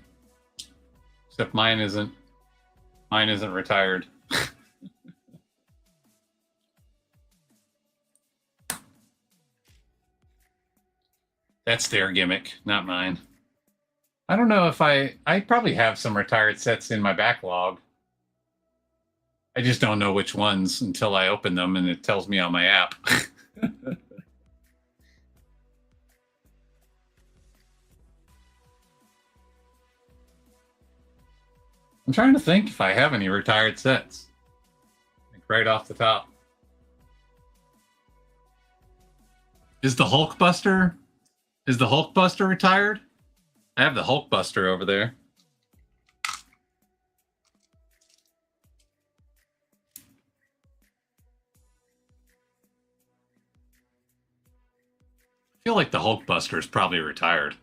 Except mine isn't. Mine isn't retired. That's their gimmick, not mine. I don't know if I probably have some retired sets in my backlog. I just don't know which ones until I open them and it tells me on my app. I'm trying to think if I have any retired sets. Like right off the top. Is the Hulkbuster? Is the Hulkbuster retired? I have the Hulkbuster over there. I feel like the Hulkbuster is probably retired.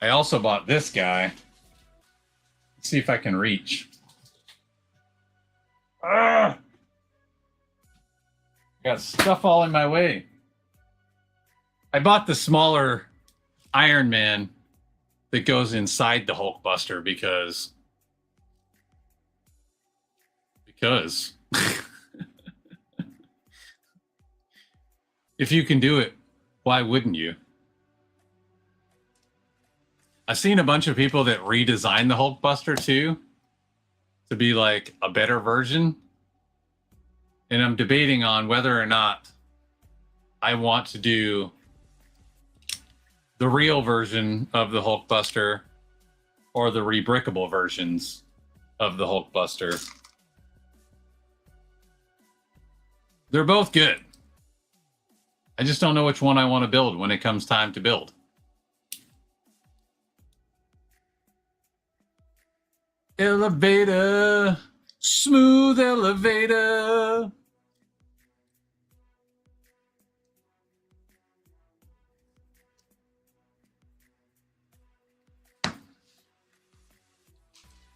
I also bought this guy. Let's see if I can reach. Ah! Got stuff all in my way. I bought the smaller Iron Man that goes inside the Hulkbuster because if you can do it, why wouldn't you? I've seen a bunch of people that redesign the Hulkbuster too to be like a better version. And I'm debating on whether or not I want to do the real version of the Hulkbuster or the rebrickable versions of the Hulkbuster. They're both good. I just don't know which one I want to build when it comes time to build. Elevator, smooth elevator.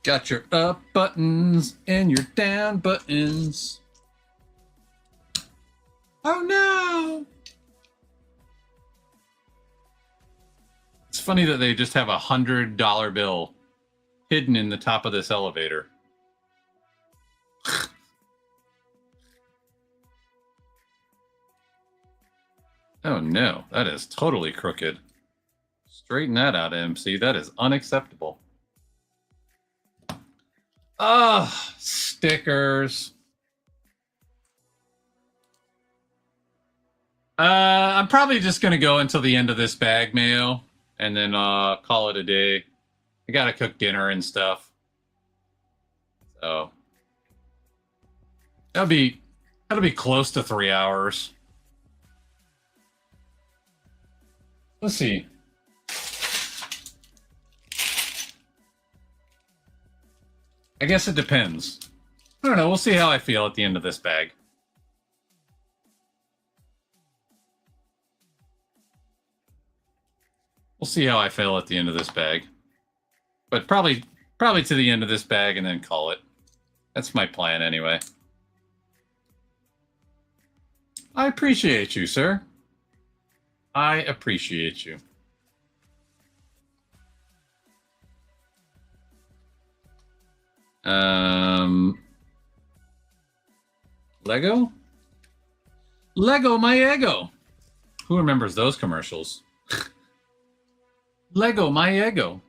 Got your up buttons and your down buttons. Oh no! It's funny that they just have $100 bill hidden in the top of this elevator. Oh no, that is totally crooked. Straighten that out, MC. That is unacceptable. Ah, stickers. I'm probably just gonna go until the end of this bag, Mayo, and then call it a day. I gotta cook dinner and stuff, so that'll be close to 3 hours. Let's see. I guess it depends. I don't know. We'll see how I feel at the end of this bag. We'll see how I feel at the end of this bag. But probably to the end of this bag and then call it. That's my plan anyway. I appreciate you, sir. I appreciate you. Lego? Lego my ego. Who remembers those commercials? Lego my ego.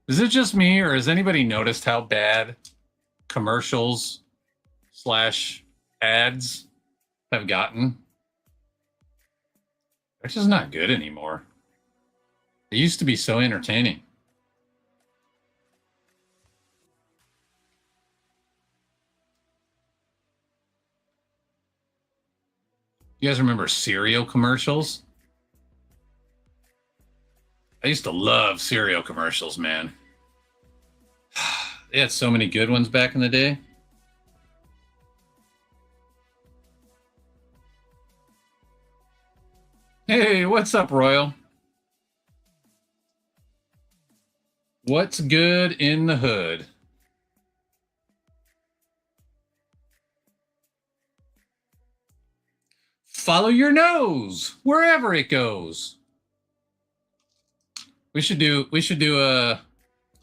Is it just me, or has anybody noticed how bad commercials / ads have gotten? They're just not good anymore. They used to be so entertaining. You guys remember cereal commercials? I used to love cereal commercials, man. They had so many good ones back in the day. Hey, what's up, Royal? What's good in the hood? Follow your nose wherever it goes. We should do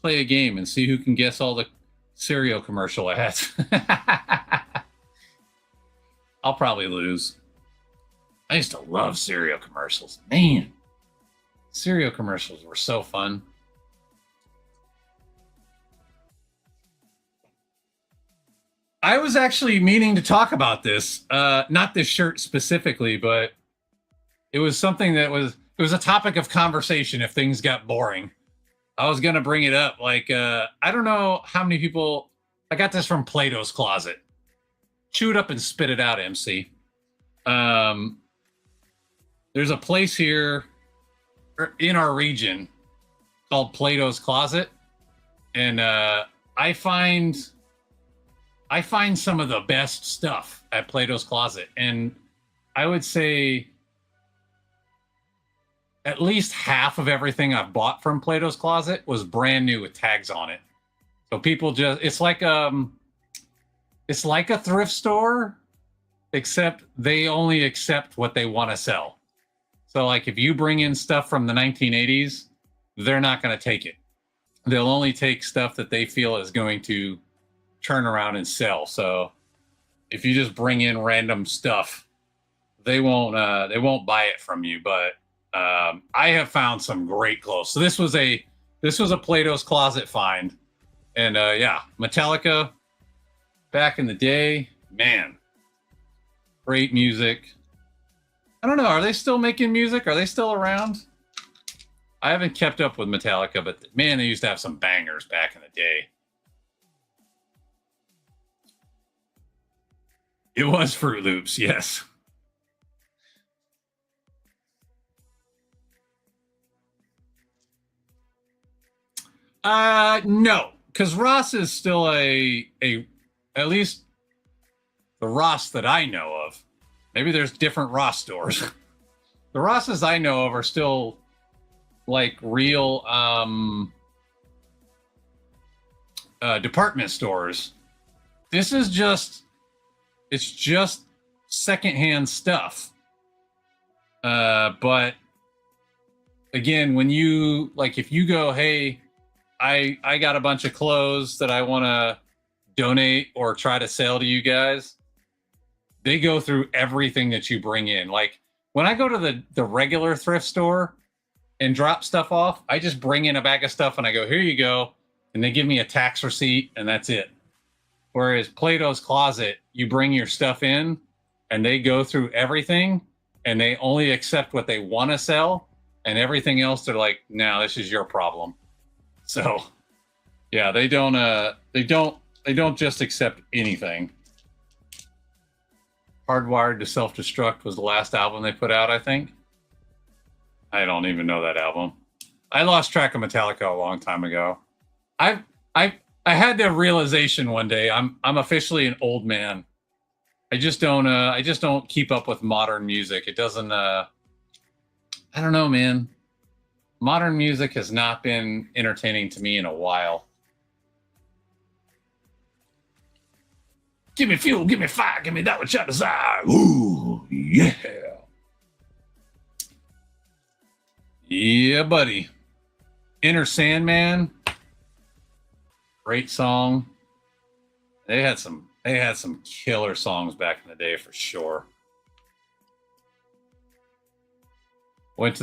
play a game and see who can guess all the cereal commercial ads. I'll probably lose. I used to love cereal commercials. Man, cereal commercials were so fun. I was actually meaning to talk about this. Not this shirt specifically, but it was something that was a topic of conversation if things got boring. I was gonna bring it up. Like, I don't know how many people. I got this from Plato's Closet. Chew it up and spit it out, MC. There's a place here in our region called Plato's Closet, and I find some of the best stuff at Plato's Closet, and I would say at least half of everything I've bought from Plato's Closet was brand new with tags on it. So people just it's like a thrift store, except they only accept what they want to sell. So like if you bring in stuff from the 1980s, they're not going to take it. They'll only take stuff that they feel is going to turn around and sell. So if you just bring in random stuff, they won't buy it from you. But I have found some great clothes. So this was a Plato's Closet find, and yeah, Metallica back in the day, man, great music. I don't know, are they still making music? Are they still around? I haven't kept up with Metallica, but man, they used to have some bangers back in the day. It was Fruit Loops, yes. No, because Ross is still a at least the Ross that I know of. Maybe there's different Ross stores. The Rosses I know of are still like real department stores. This is it's just secondhand stuff. But again, when you if you go, hey, I got a bunch of clothes that I want to donate or try to sell to you guys, they go through everything that you bring in. Like when I go to the regular thrift store and drop stuff off, I just bring in a bag of stuff and I go, here you go. And they give me a tax receipt and that's it. Whereas Plato's Closet, you bring your stuff in and they go through everything and they only accept what they want to sell, and everything else they're like, no, this is your problem. So yeah, they don't just accept anything. Hardwired to Self-Destruct was the last album they put out, I think. I don't even know that album. I lost track of Metallica a long time ago. I had the realization one day I'm officially an old man. I just don't keep up with modern music. It doesn't I don't know, man. Modern music has not been entertaining to me in a while. Give me fuel, give me fire, give me that which I desire. Ooh, yeah. Yeah, buddy. Inner Sandman. Great song. They had some killer songs back in the day for sure. I went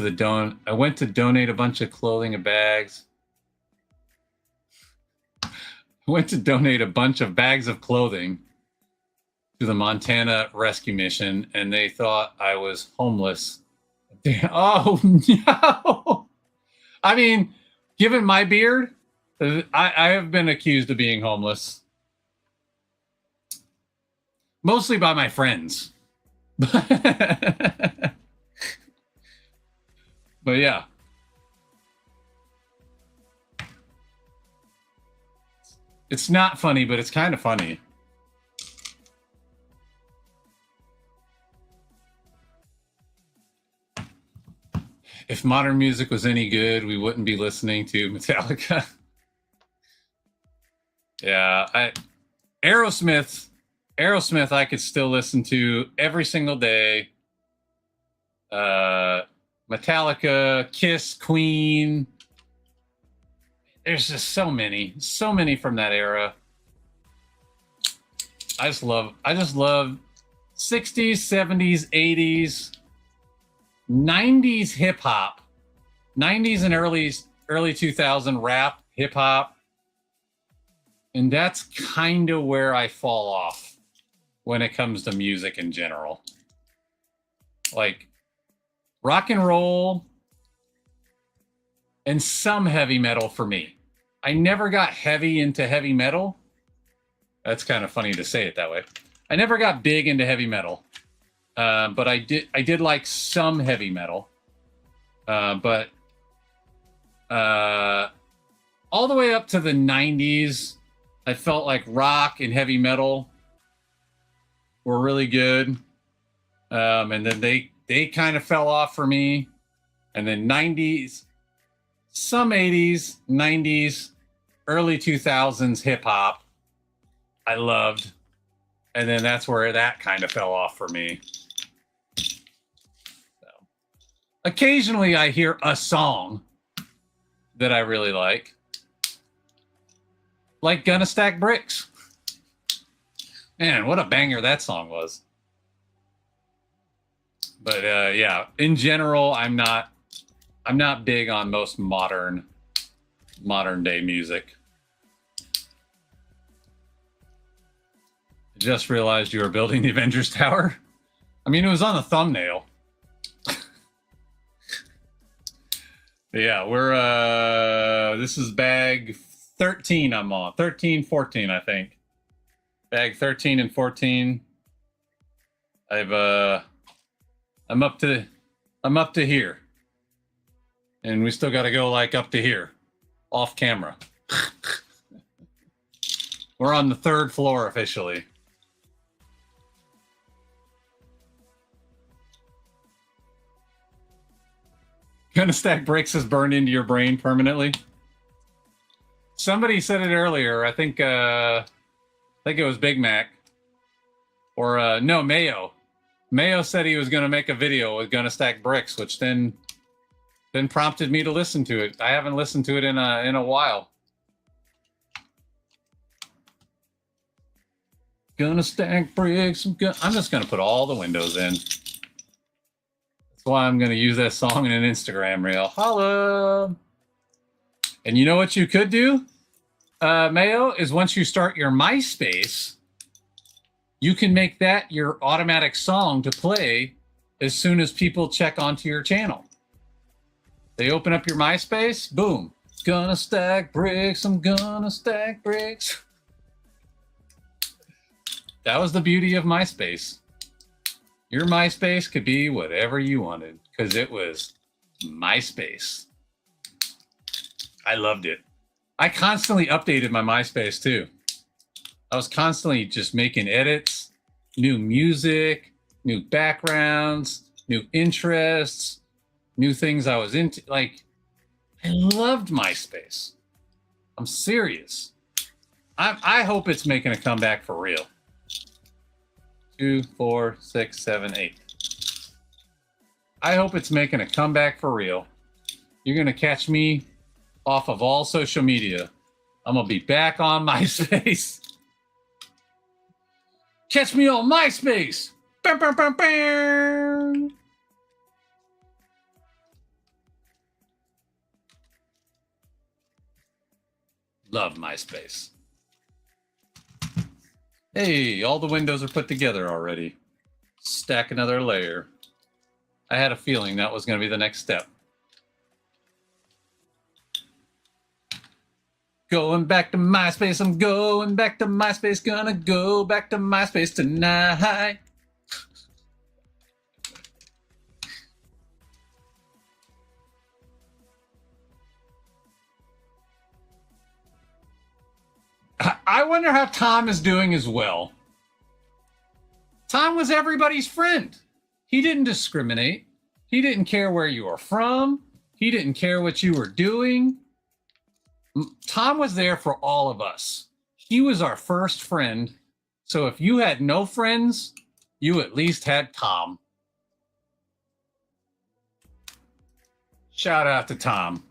to donate a bunch of clothing and bags. I went to donate a bunch of bags of clothing to the Montana Rescue Mission, and they thought I was homeless. Damn. Oh no! I mean, given my beard, I have been accused of being homeless, mostly by my friends. But yeah. It's not funny, but it's kind of funny. If modern music was any good, we wouldn't be listening to Metallica. Yeah, Aerosmith I could still listen to every single day. Metallica, Kiss, Queen. There's just so many from that era. I just love 60s, 70s, 80s, 90s hip hop, 90s and early 2000 rap, hip hop. And that's kind of where I fall off when it comes to music in general. Like rock and roll and some heavy metal for me. I never got heavy into heavy metal. That's kind of funny to say it that way. I never got big into heavy metal, but I did like some heavy metal. But all the way up to the 90s, I felt like rock and heavy metal were really good. And then they kind of fell off for me. And then 90s, some 80s, 90s, early 2000s hip hop, I loved. And then that's where that kind of fell off for me. So, occasionally I hear a song that I really like Gonna Stack Bricks. Man, what a banger that song was. But yeah, in general, I'm not big on most modern day music. I just realized you were building the Avengers Tower. I mean, it was on the thumbnail. Yeah, we're this is bag 13 I'm on. 13, 14, I think. Bag 13 and 14. I'm up to here. And we still got to go like up to here off camera. We're on the 3rd floor officially. Gonna Stack Bricks is burned into your brain permanently. Somebody said it earlier. I think it was Big Mac. Or no, Mayo. Mayo said he was going to make a video with Gonna Stack Bricks, which then prompted me to listen to it. I haven't listened to it in a while. Gonna stack bricks. I'm just going to put all the windows in. That's why I'm going to use that song in an Instagram reel. Holla! And you know what you could do, Mayo, is once you start your MySpace, you can make that your automatic song to play as soon as people check onto your channel. They open up your MySpace, boom. Gonna stack bricks, I'm gonna stack bricks. That was the beauty of MySpace. Your MySpace could be whatever you wanted because it was MySpace. I loved it. I constantly updated my MySpace too. I was constantly just making edits, new music, new backgrounds, new interests, new things I was into. Like, I loved MySpace. I'm serious. I hope it's making a comeback for real. 2, 4, 6, 7, 8. I hope it's making a comeback for real. You're going to catch me off of all social media. I'm going to be back on MySpace. Catch me on MySpace. Bam, bam, bam, bam. Love MySpace. Hey, all the windows are put together already. Stack another layer. I had a feeling that was going to be the next step. Going back to MySpace, I'm going back to MySpace, gonna go back to MySpace tonight. I wonder how Tom is doing as well. Tom was everybody's friend. He didn't discriminate. He didn't care where you were from. He didn't care what you were doing. Tom was there for all of us. He was our first friend. So if you had no friends, you at least had Tom. Shout out to Tom.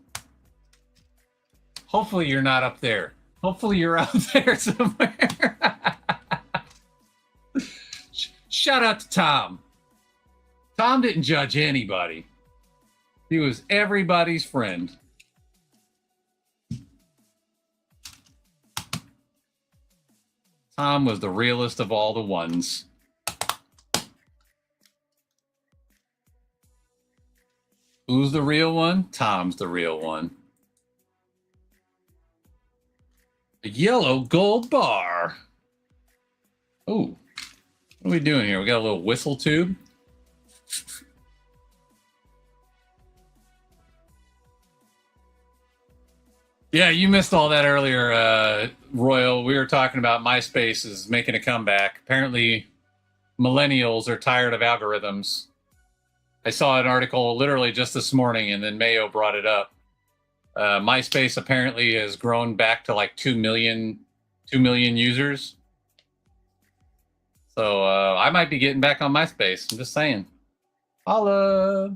Hopefully you're not up there. Hopefully you're out there somewhere. Shout out to Tom. Tom didn't judge anybody. He was everybody's friend. Tom was the realest of all the ones. Who's the real one? Tom's the real one. A yellow gold bar. Oh, what are we doing here? We got a little whistle tube. Yeah, you missed all that earlier, Royal. We were talking about MySpace is making a comeback. Apparently, millennials are tired of algorithms. I saw an article literally just this morning, and then Mayo brought it up. MySpace apparently has grown back to like 2 million users. So I might be getting back on MySpace. I'm just saying. Holla.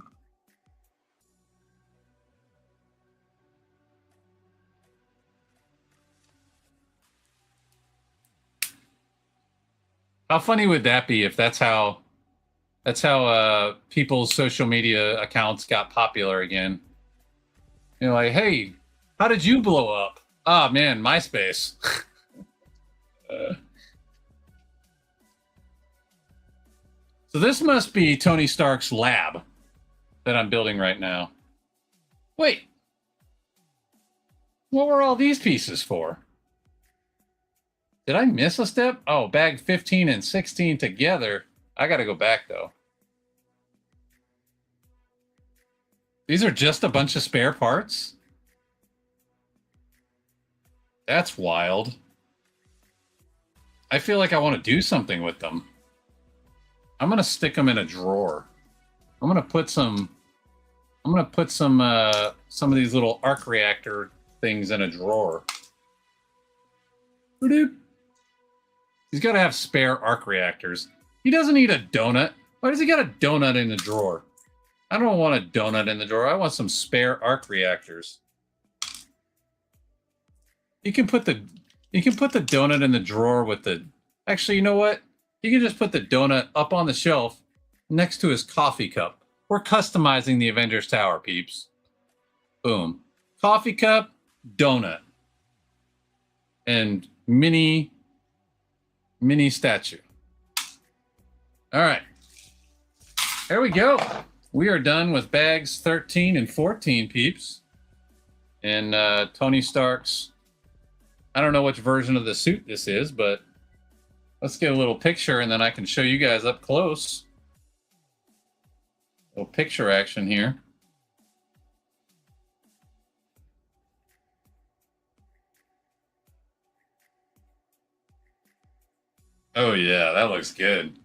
How funny would that be if that's how people's social media accounts got popular again? You know, like, hey, how did you blow up? Ah, man, MySpace. So this must be Tony Stark's lab that I'm building right now. Wait, what were all these pieces for? Did I miss a step? Oh, bag 15 and 16 together. I got to go back, though. These are just a bunch of spare parts? That's wild. I feel like I want to do something with them. I'm going to stick them in a drawer. I'm going to put some of these little arc reactor things in a drawer. He's got to have spare arc reactors. He doesn't need a donut. Why does he got a donut in the drawer? I don't want a donut in the drawer. I want some spare arc reactors. You can put the donut in the drawer with the... Actually, you know what? You can just put the donut up on the shelf next to his coffee cup. We're customizing the Avengers Tower, peeps. Boom. Coffee cup, donut. And mini statue. All right. There we go. We are done with bags 13 and 14, peeps. And Tony Stark's... I don't know which version of the suit this is, but let's get a little picture, and then I can show you guys up close. A little picture action here. Oh, yeah, that looks good.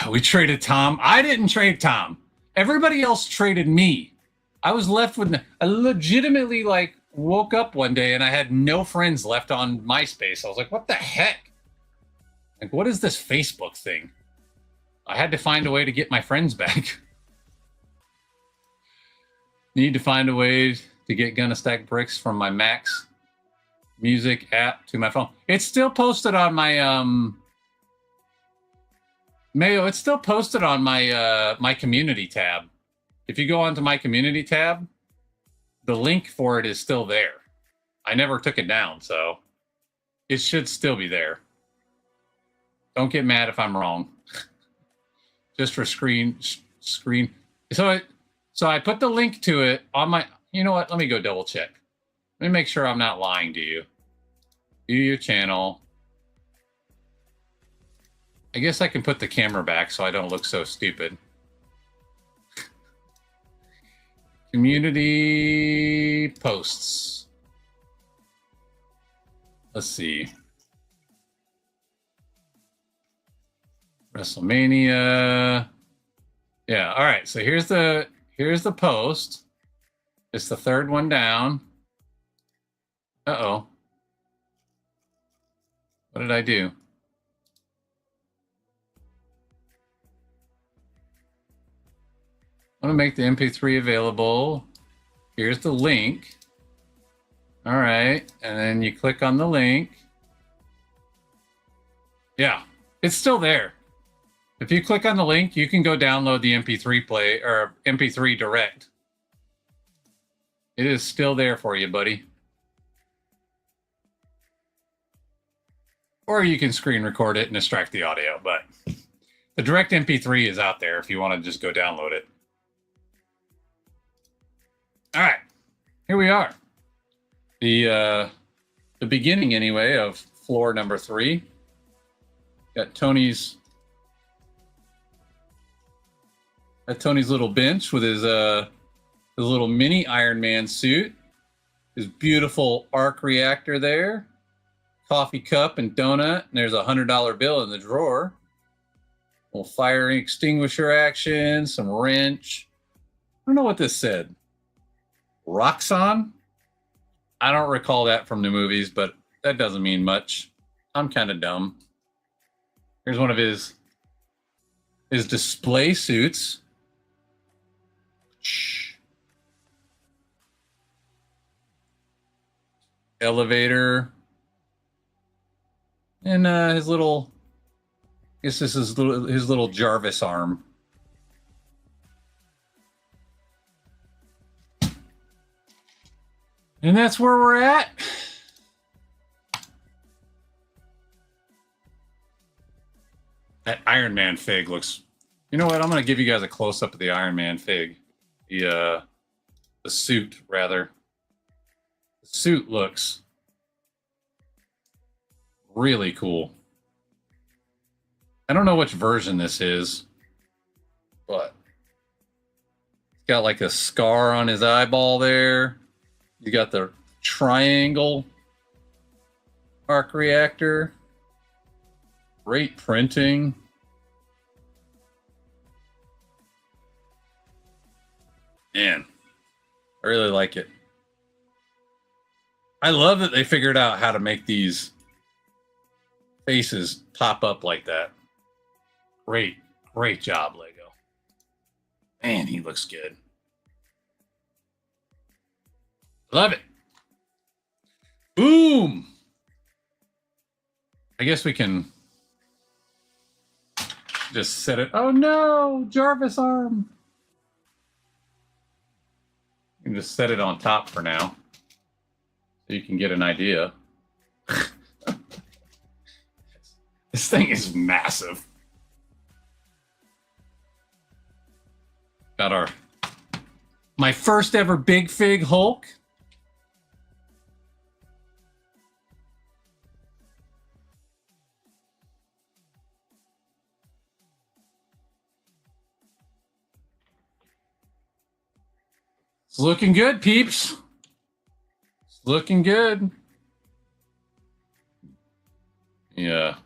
We traded Tom. I didn't trade Tom. Everybody else traded me. I was left with... I legitimately, woke up one day and I had no friends left on MySpace. I was like, what the heck? Like, what is this Facebook thing? I had to find a way to get my friends back. Need to find a way to get Gonna Stack Bricks from my Max music app to my phone. It's still posted on my Mayo. It's still posted on my my community tab. If you go onto my community tab, the link for it is still there. I never took it down, so it should still be there. Don't get mad if I'm wrong. Just for screen. So I put the link to it on my... You know what? Let me go double check. Let me make sure I'm not lying to you. View your channel. I guess I can put the camera back so I don't look so stupid. Community posts. Let's see. WrestleMania. Yeah, all right. So here's the post. It's the third one down. Uh-oh. What did I do? I want to make the MP3 available. Here's the link. All right. And then you click on the link. Yeah, it's still there. If you click on the link, you can go download the MP3 play or MP3 direct. It is still there for you, buddy. or you can screen record it and extract the audio. But the direct MP3 is out there if you want to just go download it. All right, here we are. The beginning, anyway, of floor number 3. Got Tony's little bench with his little mini Iron Man suit, his beautiful arc reactor there, coffee cup and donut, and there's a $100 bill in the drawer. Little fire extinguisher action, some wrench. I don't know what this said. Roxxon? I don't recall that from the movies, but that doesn't mean much. I'm kind of dumb. Here's one of his display suits. Elevator. And his little, I guess this is his little Jarvis arm. And that's where we're at. That Iron Man fig looks... You know what? I'm going to give you guys a close-up of the Iron Man fig. The suit, rather. The suit looks really cool. I don't know which version this is, but it's got like a scar on his eyeball there. You got the triangle arc reactor. Great printing. Man, I really like it. I love that they figured out how to make these faces pop up like that. Great job, Lego. Man, he looks good. Love it. Boom. I guess we can just set it. Oh no, Jarvis arm. You can just set it on top for now, so you can get an idea. This thing is massive. Got my first ever Big Fig Hulk. It's looking good, peeps. It's looking good. Yeah.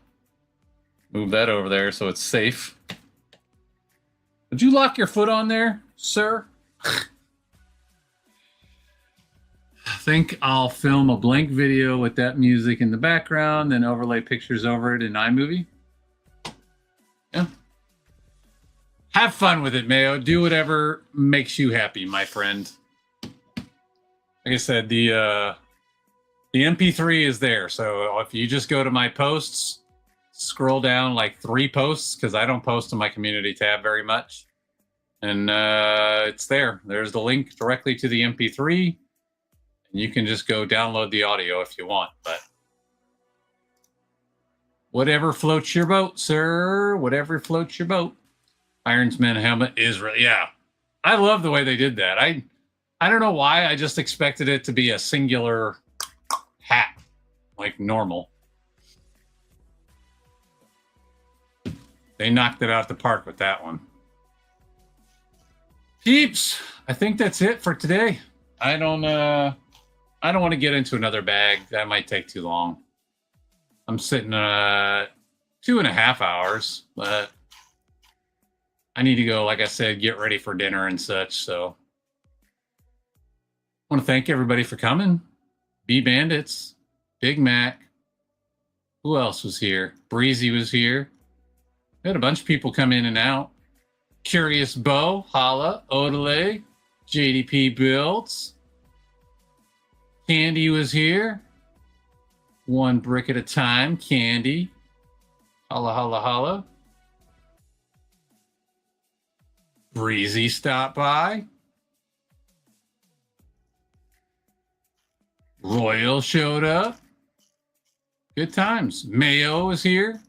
Move that over there so it's safe. Would you lock your foot on there, sir? I think I'll film a blank video with that music in the background, then overlay pictures over it in iMovie. Yeah. Have fun with it, Mayo. Do whatever makes you happy, my friend. Like I said, the MP3 is there. So if you just go to my posts, scroll down like 3 posts, because I don't post to my community tab very much. And it's there. There's the link directly to the MP3. And you can just go download the audio if you want. But whatever floats your boat, sir. Whatever floats your boat. Iron Man helmet is really... Yeah. I love the way they did that. I don't know why. I just expected it to be a singular hat, like normal. They knocked it out the park with that one. Peeps, I think that's it for today. I don't want to get into another bag. That might take too long. I'm sitting 2.5 hours, but I need to go, like I said, get ready for dinner and such. So I want to thank everybody for coming. B Bandits, Big Mac. Who else was here? Breezy was here. We had a bunch of people come in and out. Curious Bo, Holla, Odele, JDP Builds. Candy was here. One brick at a time, Candy. Holla, holla, holla. Breezy stopped by. Royal showed up. Good times. Mayo is here.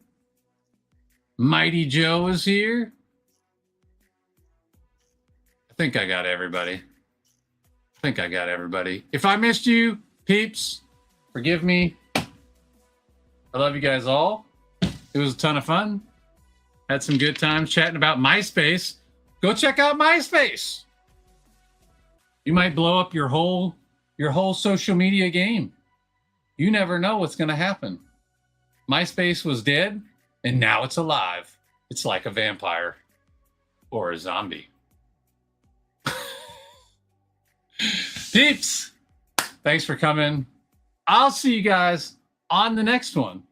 Mighty Joe is here. I think I got everybody. If I missed you, peeps, forgive me. I love you guys all. It was a ton of fun. Had some good times chatting about MySpace. Go check out MySpace. You might blow up your whole social media game. You never know what's going to happen. MySpace was dead, and now it's alive. It's like a vampire or a zombie. Peeps, thanks for coming. I'll see you guys on the next one.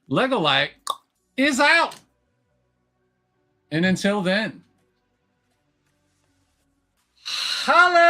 Lego Light is out. And until then, holla!